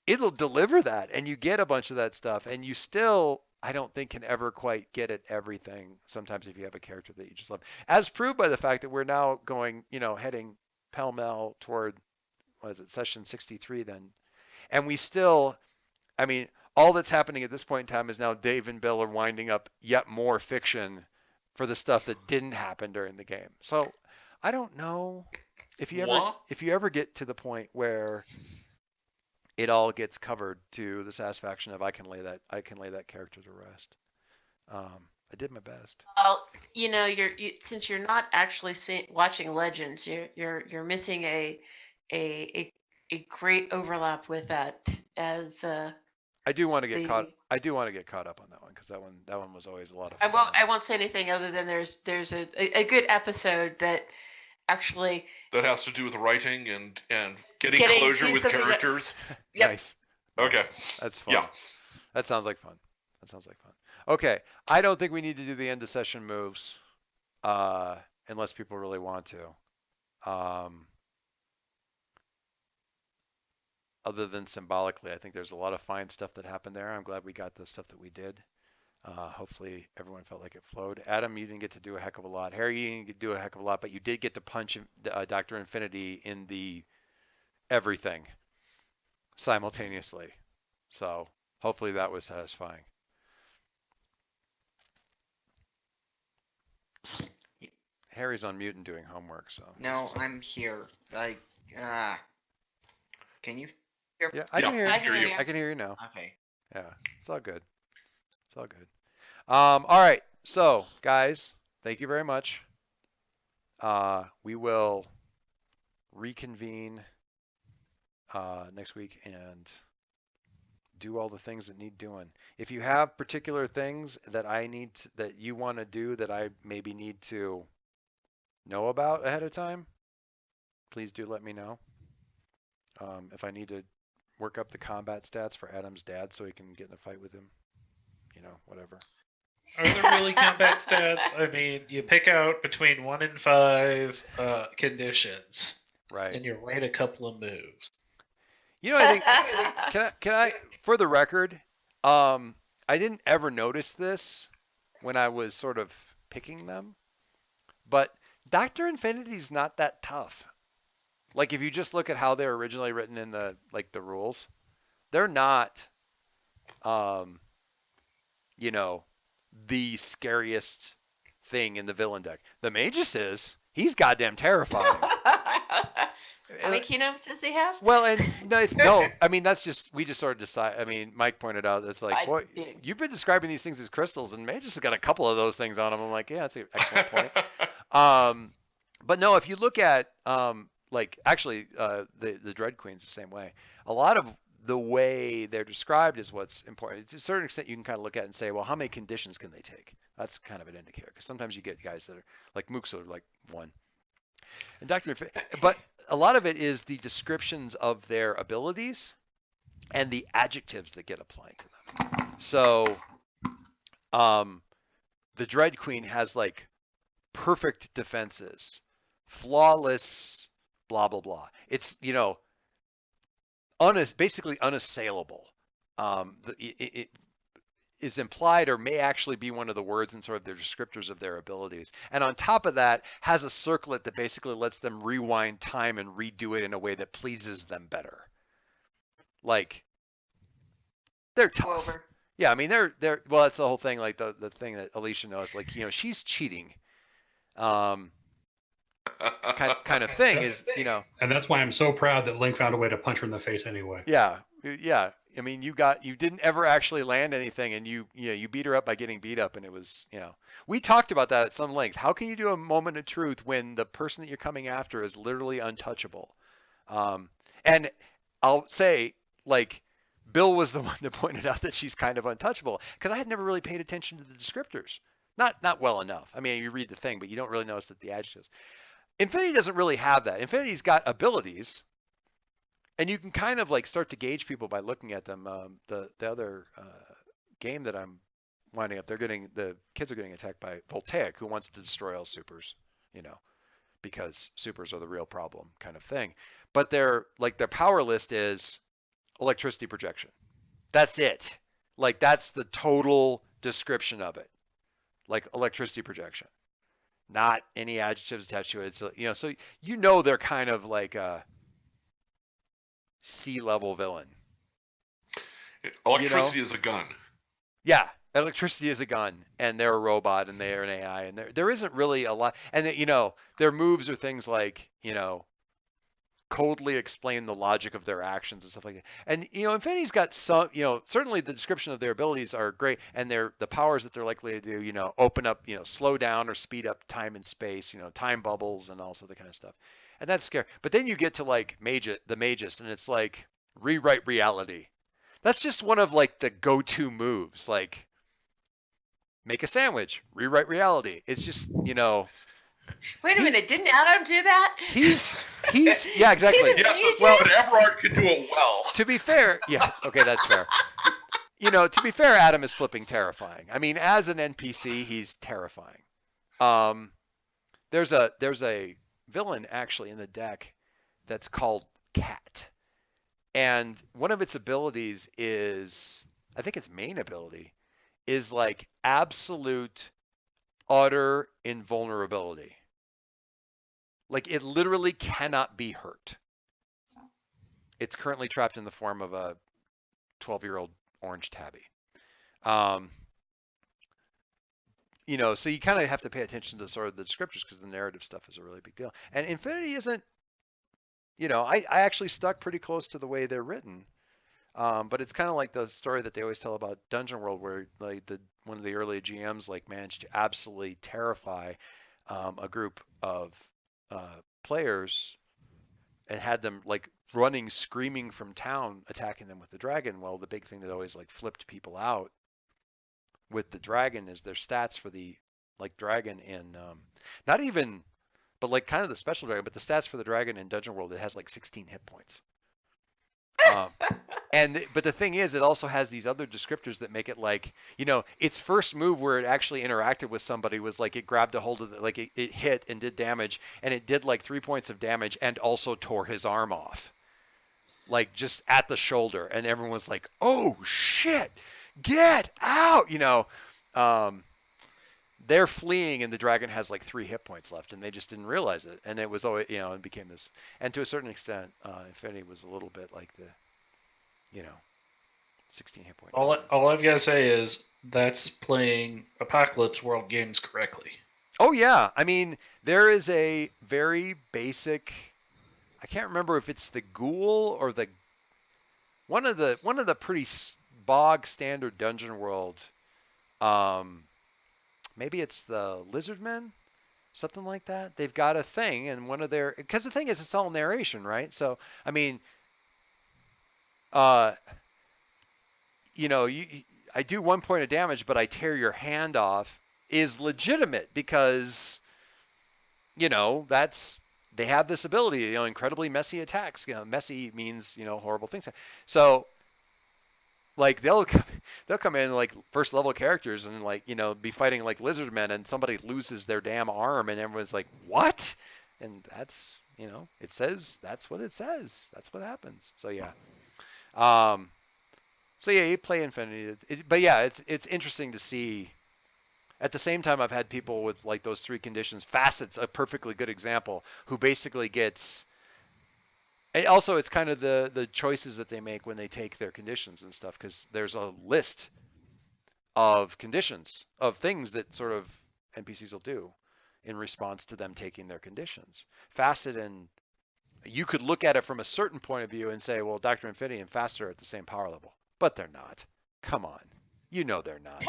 Speaker 2: it'll deliver that, and you get a bunch of that stuff, and you still, I don't think, can ever quite get at everything. Sometimes if you have a character that you just love, as proved by the fact that we're now going, heading pell-mell toward, what is it, session 63 then, and we still, I mean, all that's happening at this point in time is now Dave and Bill are winding up yet more fiction for the stuff that didn't happen during the game. So I don't know if you ever get to the point where it all gets covered to the satisfaction of I can lay that character to rest. I did my best.
Speaker 3: Well, since you're not actually watching Legends, you're missing a great overlap with that. As
Speaker 2: I do want to get caught up on that one, because that one was always a lot of fun.
Speaker 3: I won't say anything other than there's a good episode that actually
Speaker 1: that has to do with writing and getting closure with characters.
Speaker 3: Yep.
Speaker 2: Nice.
Speaker 1: Okay.
Speaker 2: That's fun.
Speaker 1: Yeah.
Speaker 2: That sounds like fun. Okay. I don't think we need to do the end of session moves, unless people really want to. Other than symbolically, I think there's a lot of fine stuff that happened there. I'm glad we got the stuff that we did. Hopefully everyone felt like it flowed. Adam, you didn't get to do a heck of a lot. Harry, you didn't get to do a heck of a lot, but you did get to punch Dr. Infinity in the everything simultaneously. So hopefully that was satisfying. Harry's on mute and doing homework, so.
Speaker 5: No, I'm here. Can you?
Speaker 2: Yeah, I can hear you.
Speaker 3: you.
Speaker 2: I can hear you now.
Speaker 5: Okay.
Speaker 2: Yeah, it's all good. All right, so guys, thank you very much. We will reconvene next week and do all the things that need doing. If you have particular things that that you want to do that I maybe need to know about ahead of time, please do let me know. If I need to work up the combat stats for Adam's dad so he can get in a fight with him, whatever.
Speaker 4: Are there really combat stats? I mean, you pick out between 1 and 5 conditions,
Speaker 2: Right.
Speaker 4: and you write a couple of moves.
Speaker 2: I think can I for the record, I didn't ever notice this when I was sort of picking them, but Dr. Infinity's not that tough. Like, if you just look at how they're originally written in the rules, they're not the scariest thing in the villain deck. The Magus is. He's goddamn terrifying.
Speaker 3: How many keynotes does he have?
Speaker 2: Well, and no, I mean, that's just, we just sort of decide. I mean, Mike pointed out, it's like, boy, you've been describing these things as crystals, and Magus has got a couple of those things on him. I'm like, yeah, that's an excellent point. But no, if you look at, actually, the Dread Queen's the same way. A lot of the way they're described is what's important. To a certain extent, you can kind of look at it and say, well, how many conditions can they take? That's kind of an indicator, because sometimes you get guys that are like Mooks are like 1. And but a lot of it is the descriptions of their abilities and the adjectives that get applied to them. So, the Dread Queen has like perfect defenses, flawless, blah blah blah. It's basically unassailable. It is implied or may actually be one of the words in sort of their descriptors of their abilities. And on top of that, has a circlet that basically lets them rewind time and redo it in a way that pleases them better. Like, they're tough.
Speaker 3: Over.
Speaker 2: Yeah, I mean, they're well, that's the whole thing. Like the thing that Alicia knows, like, she's cheating. Kind of thing is,
Speaker 6: And that's why I'm so proud that Link found a way to punch her in the face anyway.
Speaker 2: Yeah. I mean, you didn't ever actually land anything, and you beat her up by getting beat up, and it was, we talked about that at some length. How can you do a moment of truth when the person that you're coming after is literally untouchable? And I'll say, like, Bill was the one that pointed out that she's kind of untouchable, because I had never really paid attention to the descriptors. Not well enough. I mean, you read the thing, but you don't really notice that the adjectives. Infinity doesn't really have that. Infinity's got abilities, and you can kind of like start to gauge people by looking at them. The other game that I'm winding up, the kids are getting attacked by Voltaic, who wants to destroy all supers, because supers are the real problem kind of thing. But their power list is electricity projection. That's it. Like that's the total description of it. Like electricity projection. Not any adjectives attached to it. So, so they're kind of like a C-level villain.
Speaker 1: Electricity is a gun.
Speaker 2: Yeah, electricity is a gun, and they're a robot, and they're an AI, and there isn't really a lot. And their moves are things like coldly explain the logic of their actions and stuff like that. And Infinity's got some, certainly the description of their abilities are great, and the powers that they're likely to do, open up, slow down or speed up time and space, time bubbles and all sorts of kind of stuff. And that's scary. But then you get to like the Magus, and it's like rewrite reality. That's just one of like the go-to moves, like make a sandwich, rewrite reality. It's just,
Speaker 3: Wait a minute, didn't Adam do that?
Speaker 2: He's yeah, exactly.
Speaker 1: Yes, but Everard could do it well.
Speaker 2: To be fair, yeah, okay, that's fair. To be fair, Adam is flipping terrifying. I mean, as an NPC, he's terrifying. There's a villain actually in the deck that's called Cat. And one of its abilities is, I think its main ability is like absolute utter invulnerability. Like it literally cannot be hurt. It's currently trapped in the form of a 12-year-old orange tabby. So you kind of have to pay attention to sort of the descriptors because the narrative stuff is a really big deal. And Infinity isn't, I actually stuck pretty close to the way they're written. But it's kind of like the story that they always tell about Dungeon World, where like one of the early GMs like managed to absolutely terrify a group of players and had them like running, screaming from town, attacking them with the dragon. Well, the big thing that always like flipped people out with the dragon is their stats for the like dragon in not even, but like kind of the special dragon, but the stats for the dragon in Dungeon World, it has like 16 hit points. But the thing is, it also has these other descriptors that make it like, its first move where it actually interacted with somebody was like it grabbed a hold of like it hit and did damage, and it did like 3 points of damage and also tore his arm off, like just at the shoulder, and everyone was like, "Oh shit, get out!" They're fleeing, and the dragon has like 3 hit points left, and they just didn't realize it, and it was always, it became this. And to a certain extent, Infinity was a little bit like the 16 hit point.
Speaker 4: All I've got to say is that's playing Apocalypse World games correctly.
Speaker 2: Oh yeah, I mean there is a very basic. I can't remember if it's the ghoul or the one of the pretty bog standard Dungeon World. Maybe it's the Lizardmen, something like that. They've got a thing, and one of their, because the thing is it's all narration, right? So I mean. I do 1 point of damage, but I tear your hand off is legitimate because, that's, they have this ability, incredibly messy attacks. Messy means, horrible things. So like they'll come in like first level characters and like, be fighting like lizardmen, and somebody loses their damn arm and everyone's like, what? And that's, it says, that's what it says. That's what happens. So yeah. So yeah, you play Infinity, but yeah, it's interesting to see. At the same time, I've had people with like those 3 conditions. Facet's a perfectly good example, who basically gets. And also, it's kind of the choices that they make when they take their conditions and stuff, because there's a list of conditions of things that sort of NPCs will do in response to them taking their conditions. Facet and you could look at it from a certain point of view and say, well, Dr. Infinity and Facet are at the same power level, but they're not. Come on. They're not.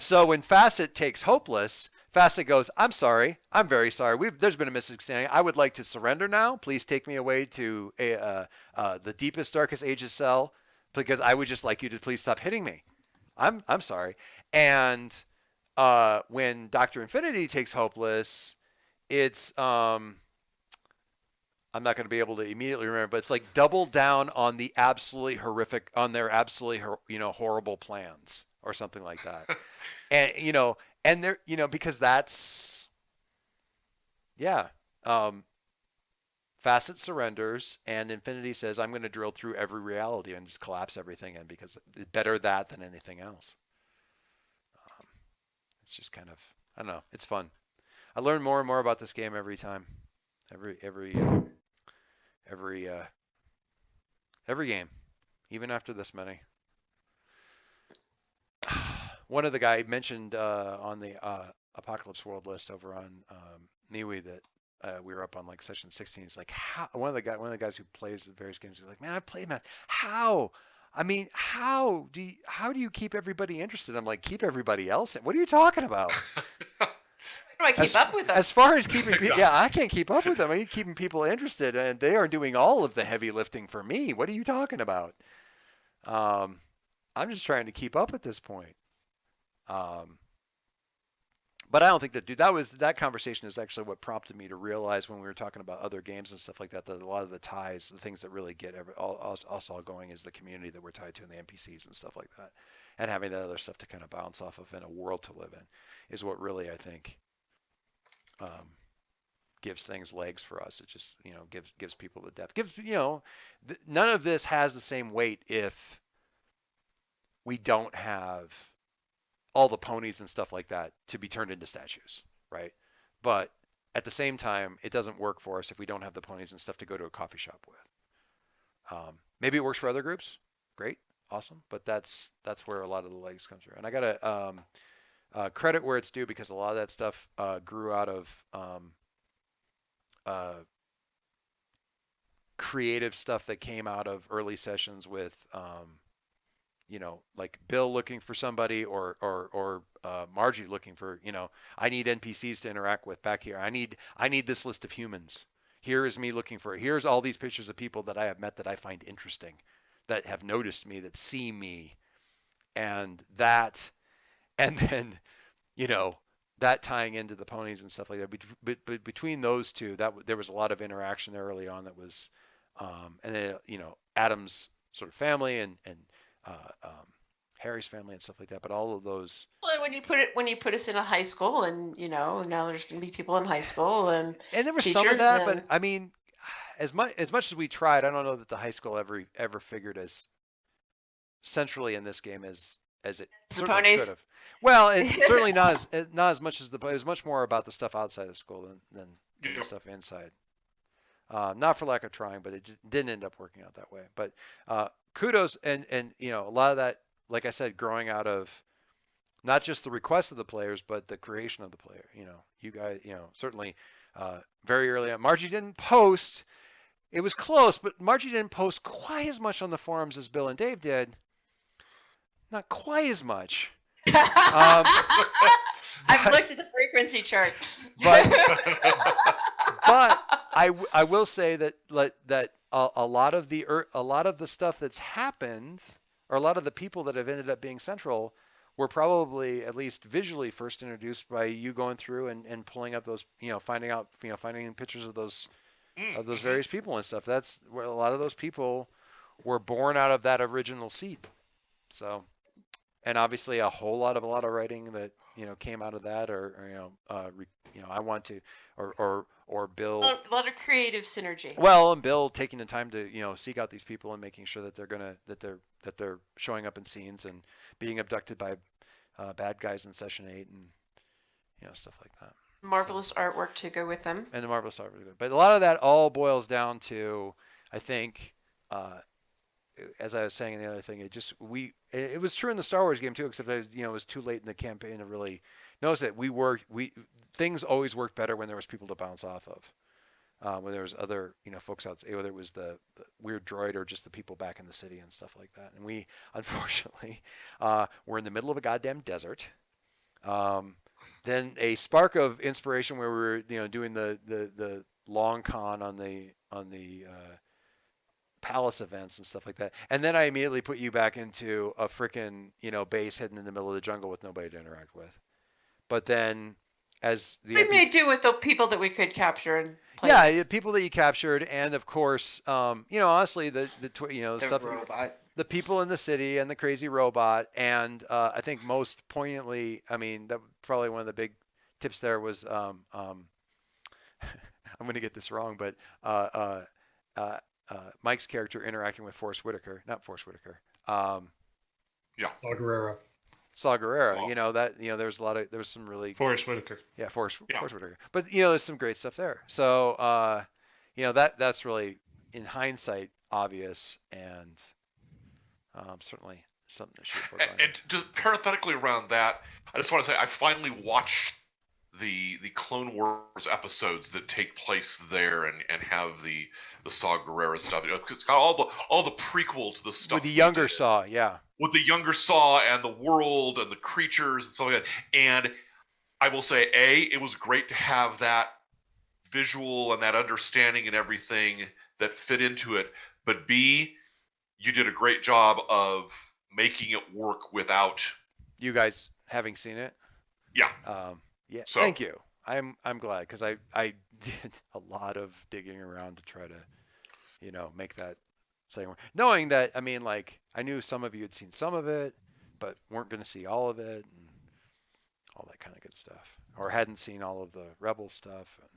Speaker 2: So when Facet takes Hopeless, Facet goes, I'm sorry. I'm very sorry. There's been a misunderstanding. I would like to surrender now. Please take me away to the deepest, darkest Aegis cell, because I would just like you to please stop hitting me. I'm sorry. And when Dr. Infinity takes Hopeless, it's I'm not going to be able to immediately remember, but it's like double down on the absolutely horrific, on their absolutely, horrible plans or something like that. And, and they're, because that's, yeah. Facet surrenders, and Infinity says, I'm going to drill through every reality and just collapse everything in, because better that than anything else. It's just kind of, I don't know, it's fun. I learn more and more about this game every time. Every game, even after this many. One of the guy mentioned on the Apocalypse World list over on MeWe that we were up on like session 16. He's like, how? One of the guys who plays the various games. He's like, man, I played Math. How? I mean, how do you keep everybody interested? I'm like, keep everybody else in? What are you talking about?
Speaker 3: How do I keep up with them?
Speaker 2: As far as keeping, yeah, I can't keep up with them. I mean, keeping people interested, and they are doing all of the heavy lifting for me. What are you talking about? I'm just trying to keep up at this point. But I don't think that conversation is actually what prompted me to realize when we were talking about other games and stuff like that, that a lot of the ties, the things that really get us all going is the community that we're tied to and the NPCs and stuff like that. And having that other stuff to kind of bounce off of in a world to live in is what really, I think, gives things legs for us. It just, gives people the depth. None of this has the same weight if we don't have all the ponies and stuff like that to be turned into statues, right? But at the same time, it doesn't work for us if we don't have the ponies and stuff to go to a coffee shop with. Maybe it works for other groups. Great, awesome. But that's where a lot of the legs come through. And I gotta credit where it's due, because a lot of that stuff grew out of creative stuff that came out of early sessions with like Bill looking for somebody, or Margie looking for, I need NPCs to interact with back here. I need this list of humans. Here is me looking for, here's all these pictures of people that I have met that I find interesting, that have noticed me, that see me. And then, that tying into the ponies and stuff like that. But between those two, there was a lot of interaction there early on that was, and then, Adam's sort of family and Harry's family and stuff like that. But all of those.
Speaker 3: Well, when you put us in a high school, and now there's going to be people in high school, and
Speaker 2: there was some of that, but I mean, as much as we tried, I don't know that the high school ever figured as centrally in this game as it certainly could have. Well, it certainly not as much as it was much more about the stuff outside of school than the stuff inside. Not for lack of trying, but it just didn't end up working out that way. But kudos, and a lot of that, like I said, growing out of not just the requests of the players, but the creation of the player. You guys, certainly very early on. Margie didn't post. It was close, but Margie didn't post quite as much on the forums as Bill and Dave did. Not quite as much.
Speaker 3: I've looked at the frequency chart.
Speaker 2: But I will say that a lot of the stuff that's happened, or a lot of the people that have ended up being central, were probably, at least visually, first introduced by you going through and pulling up those, finding pictures of those various people and stuff. That's where a lot of those people were born out of that original seed. So, and obviously a lot of writing that came out of that, or I want to, or Bill.
Speaker 3: A lot of creative synergy.
Speaker 2: Well, and Bill taking the time to seek out these people and making sure that they're showing up in scenes and being abducted by bad guys in session 8 and stuff like that.
Speaker 3: Marvelous artwork to go with them.
Speaker 2: And the marvelous artwork. But a lot of that all boils down to, I think, as I was saying in the other thing, it was true in the Star Wars game too, except it was too late in the campaign to really notice that things always worked better when there was people to bounce off of, when there was other folks outside, whether it was the weird droid or just the people back in the city and stuff like that. And we unfortunately were in the middle of a goddamn desert. Then a spark of inspiration where we were doing the long con on the palace events and stuff like that, and then I immediately put you back into a frickin' base hidden in the middle of the jungle with nobody to interact with. But then, as the
Speaker 3: we made do with the people that we could capture and play.
Speaker 2: Yeah, people that you captured, and of course, honestly, the stuff,
Speaker 5: robot,
Speaker 2: the people in the city, and the crazy robot, and I think most poignantly, that probably one of the big tips there was I'm going to get this wrong, but Mike's character interacting with Forrest Whitaker, not Forrest Whitaker.
Speaker 6: Saw Gerrera.
Speaker 2: Saw Gerrera.
Speaker 1: Saw.
Speaker 2: There's some really
Speaker 4: Forrest Whitaker.
Speaker 2: Yeah, Forrest
Speaker 1: Yeah.
Speaker 2: Whitaker. But there's some great stuff there. So that's really in hindsight obvious and certainly something to shoot for.
Speaker 1: And just parenthetically around that, I just want to say I finally watched the Clone Wars episodes that take place there and have the Saw Gerrera stuff. It's got all the prequel to the stuff
Speaker 2: with the
Speaker 1: he
Speaker 2: younger
Speaker 1: did.
Speaker 2: Saw, yeah.
Speaker 1: With the younger Saw and the world and the creatures and stuff like that. And I will say, A, it was great to have that visual and that understanding and everything that fit into it. But B, you did a great job of making it work without.
Speaker 2: You guys having seen it?
Speaker 1: Yeah.
Speaker 2: Yeah.
Speaker 1: So-
Speaker 2: Thank you. I'm glad because I did a lot of digging around to try to, make that saying, knowing that, I mean, like, I knew some of you had seen some of it, but weren't going to see all of it and all that kind of good stuff, or hadn't seen all of the Rebel stuff. And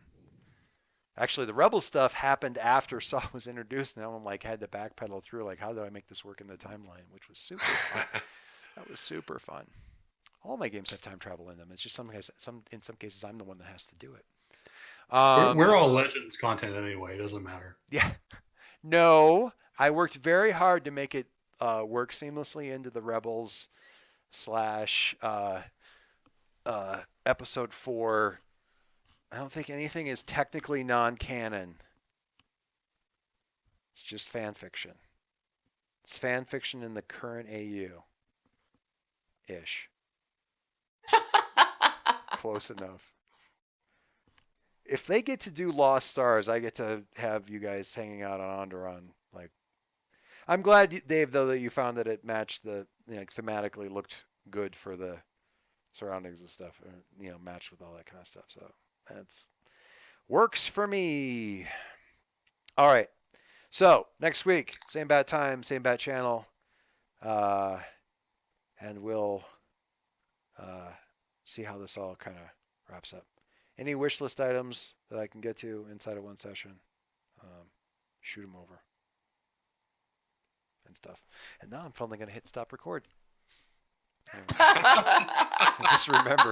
Speaker 2: actually, the Rebel stuff happened after Saw was introduced, and I'm like, had to backpedal through, like, how do I make this work in the timeline, which was super fun. That was super fun. All my games have time travel in them. It's just in some cases, I'm the one that has to do it.
Speaker 6: We're all Legends content anyway. It doesn't matter.
Speaker 2: Yeah. No, I worked very hard to make it work seamlessly into the Rebels / episode 4. I don't think anything is technically non-canon. It's just fan fiction. It's fan fiction in the current AU. Ish. Close enough. If they get to do Lost Stars, I get to have you guys hanging out on Onderon. Like, I'm glad, Dave, though, that you found that it matched thematically looked good for the surroundings and stuff, matched with all that kind of stuff. So that's works for me. All right. So next week, same bat time, same bat channel, and we'll see how this all kind of wraps up. Any wish list items that I can get to inside of one session, shoot them over and stuff. And now I'm finally going to hit stop record. Anyway. And just remember,